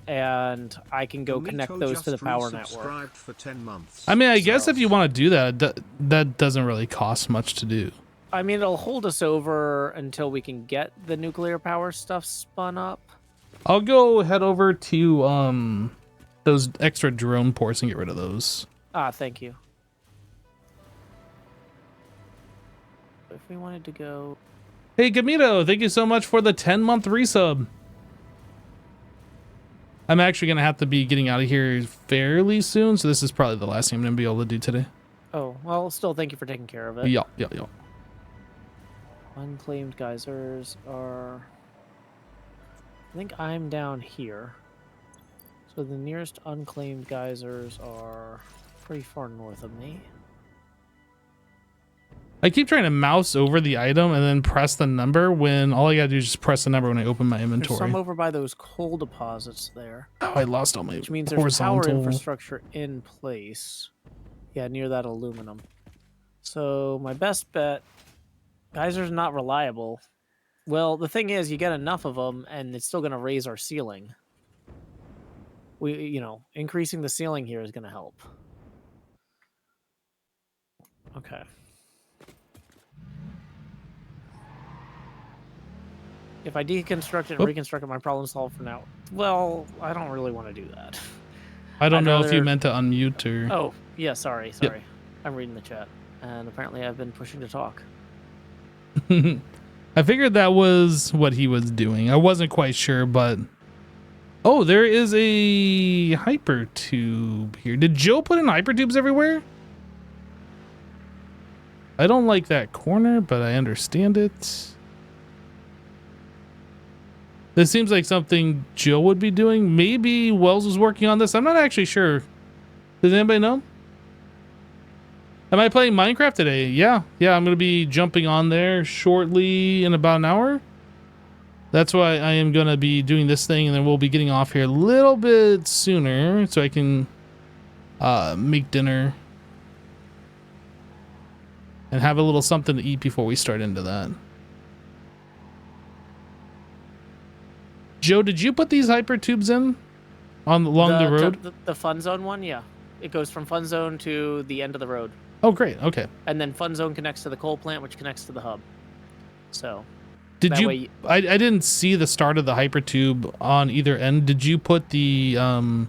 And I can go connect Nico those to the just power network. resubscribed for 10 months. I mean, I guess So- if you want to do that, that doesn't really cost much to do. I mean, it'll hold us over until we can get the nuclear power stuff spun up. I'll go head over to those extra drone ports and get rid of those. Ah, thank you. If we wanted to go... Hey, Gamito, thank you so much for the 10-month resub. I'm actually going to have to be getting out of here fairly soon, so this is probably the last thing I'm going to be able to do today. Oh, well, still thank you for taking care of it. Yeah. Unclaimed geysers are... I think I'm down here. So the nearest unclaimed geysers are pretty far north of me. I keep trying to mouse over the item and then press the number when all I gotta do is just press the number when I open my There's inventory. some over by those coal deposits there, Oh, I lost all my which means there's power horizontal. infrastructure in place. Yeah, near that aluminum. So my best bet, geysers not reliable. Well, the thing is, you get enough of them, and it's still going to raise our ceiling. Increasing the ceiling here is going to help. Okay. If I deconstruct it and reconstruct it, my problem's solved for now. Well, I don't really want to do that. I don't I'd know if you rather- meant to unmute or. Oh, yeah, sorry. I'm reading the chat. And apparently I've been pushing to talk. I figured that was what he was doing. I wasn't quite sure, but oh, there is a hyper tube here. Did Joe put in hyper tubes everywhere? I don't like that corner, but I understand it. This seems like something Joe would be doing. Maybe Wells was working on this. I'm not actually sure. Does anybody know? Am I playing Minecraft today? Yeah, I'm going to be jumping on there shortly in about an hour. That's why I am going to be doing this thing, and then we'll be getting off here a little bit sooner so I can make dinner and have a little something to eat before we start into that. Joe, did you put these hyper tubes in along the road? The fun zone one, yeah. It goes from fun zone to the end of the road. Oh, great. Okay. And then fun zone connects to the coal plant, which connects to the hub. So did that you? way I didn't see the start of the hyper tube on either end. Did you put the? I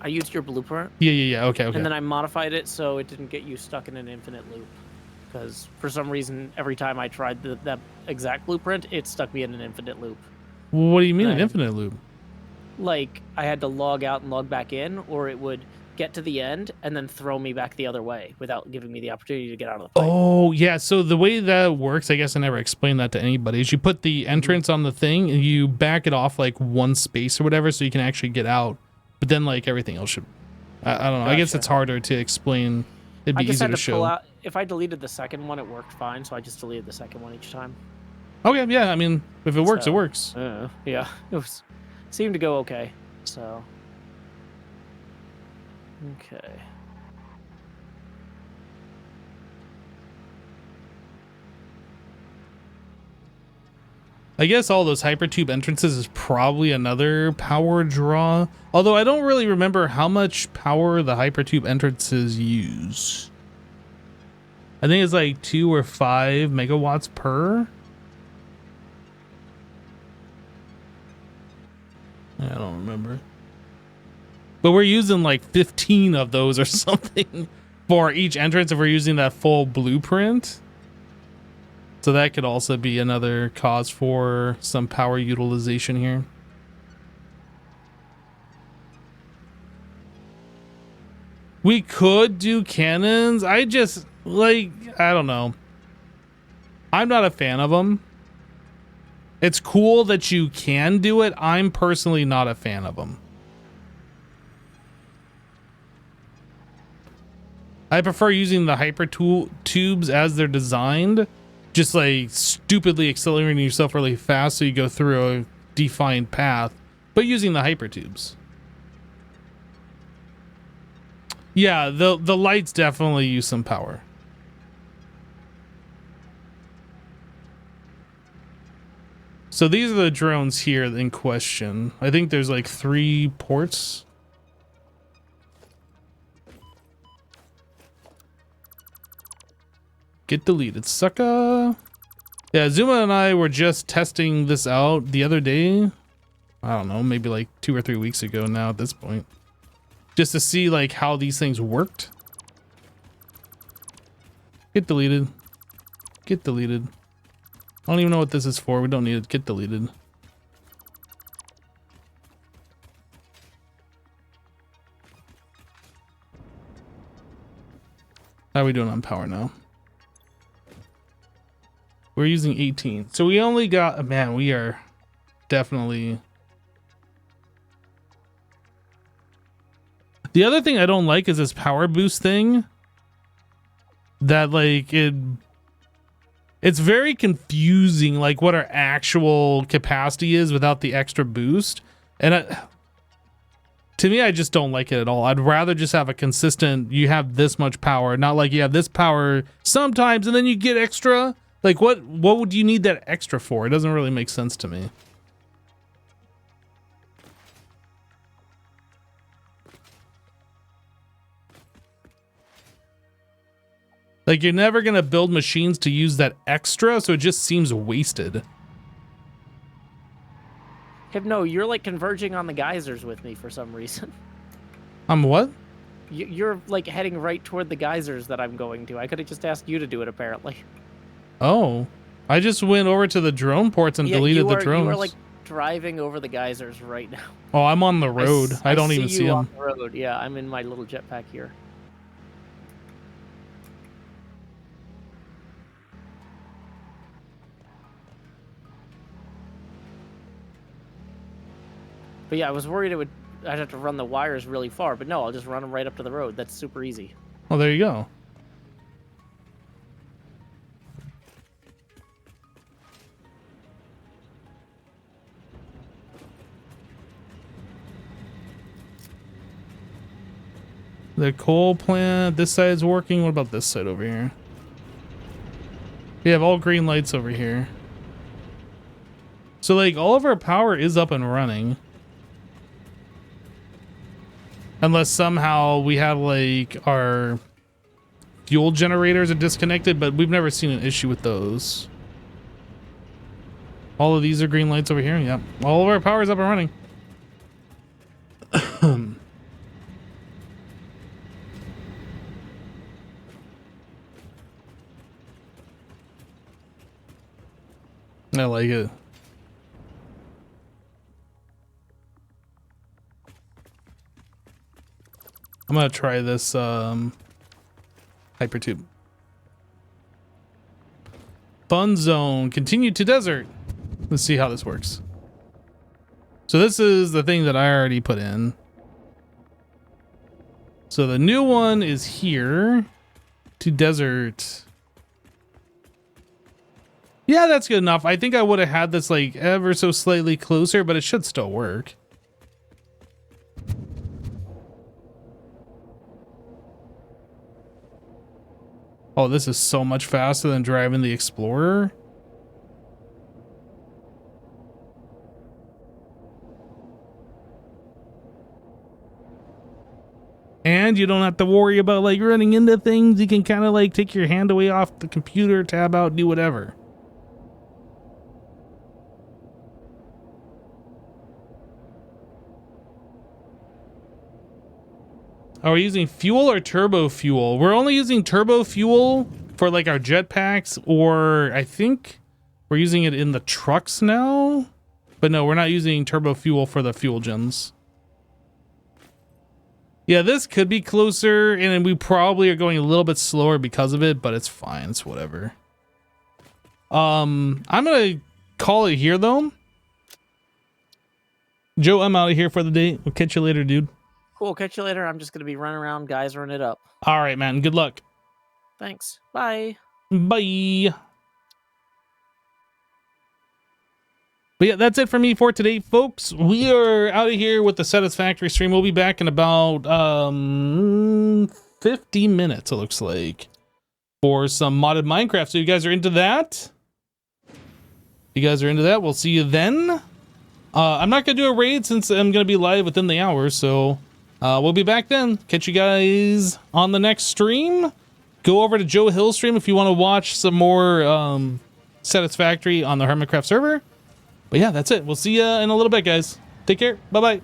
used your blueprint. Yeah. Okay. And then I modified it so it didn't get you stuck in an infinite loop. Because for some reason, every time I tried that exact blueprint, it stuck me in an infinite loop. What do you mean an infinite loop? Like I had to log out and log back in, or it would get to the end and then throw me back the other way without giving me the opportunity to get out of the pipe. Oh, yeah. So the way that works, I guess I never explained that to anybody, is you put the entrance on the thing and you back it off like one space or whatever so you can actually get out. But then like everything else should... I don't know. Gotcha. I guess it's harder to explain. It'd be I just easier had to to show. pull out. If I deleted the second one, it worked fine, so I just deleted the second one each time. Okay, yeah. I mean, if it works, So, it works. Yeah, it seemed to go okay. So, okay. I guess all those hypertube entrances is probably another power draw. Although I don't really remember how much power the hypertube entrances use. I think it's like 2 or 5 megawatts per. I don't remember. But we're using like 15 of those or something for each entrance if we're using that full blueprint. So that could also be another cause for some power utilization here. We could do cannons. I don't know. I'm not a fan of them. It's cool that you can do it. I'm personally not a fan of them. I prefer using the hyper tubes as they're designed. Just like stupidly accelerating yourself really fast so you go through a defined path, but using the hyper tubes. Yeah, the lights definitely use some power. So these are the drones here in question. I think there's like 3 ports. Get deleted, sucker. Yeah, Zuma and I were just testing this out the other day. I don't know, maybe like 2 or 3 weeks ago now at this point. Just to see like how these things worked. Get deleted. Get deleted. I don't even know what this is for. We don't need it. Get deleted. How are we doing on power now? We're using 18. So we only got, man, we are definitely. The other thing I don't like is this power boost thing. that like it's very confusing, like what our actual capacity is without the extra boost. And to me, I just don't like it at all. I'd rather just have a consistent, you have this much power, not like you have this power sometimes and then you get extra. Like what would you need that extra for? It doesn't really make sense to me. Like you're never going to build machines to use that extra, so it just seems wasted. Hypno, you're like converging on the geysers with me for some reason. What? You're like heading right toward the geysers that I'm going to. I could have just asked you to do it, apparently. Oh, I just went over to the drone ports and deleted the drones. You are like driving over the geysers right now. Oh, I'm on the road. I don't even see them. On the road. Yeah, I'm in my little jetpack here. But yeah, I was worried I'd have to run the wires really far, but no, I'll just run them right up to the road. That's super easy. Oh, there you go. The coal plant, this side is working. What about this side over here? We have all green lights over here. So like all of our power is up and running. Unless somehow we have like our fuel generators are disconnected, but we've never seen an issue with those. All of these are green lights over here. Yep. All of our power is up and running. I like it. I'm gonna try this hypertube. Fun zone, continue to desert. Let's see how this works. So this is the thing that I already put in. So the new one is here to desert. Yeah, that's good enough. I think I would have had this like ever so slightly closer, but it should still work. Oh, this is so much faster than driving the Explorer. And you don't have to worry about like running into things. You can kind of like take your hand away off the computer, tab out, do whatever. Are we using fuel or turbo fuel? We're only using turbo fuel for like our jetpacks, or I think we're using it in the trucks now. But no, we're not using turbo fuel for the fuel gens. Yeah, this could be closer, and we probably are going a little bit slower because of it, but it's fine. It's whatever. I'm gonna call it here though. Joe, I'm out of here for the day. We'll catch you later, dude. Cool, catch you later. I'm just going to be running around, geysering it up. All right, man. Good luck. Thanks. Bye. Bye. But yeah, that's it for me for today, folks. We are out of here with the Satisfactory stream. We'll be back in about 50 minutes, it looks like, for some modded Minecraft. So you guys are into that? You guys are into that? We'll see you then. I'm not going to do a raid since I'm going to be live within the hour, so... we'll be back then. Catch you guys on the next stream. Go over to Joe Hill's stream if you want to watch some more Satisfactory on the HermitCraft server. But yeah, that's it. We'll see you in a little bit, guys. Take care. Bye-bye.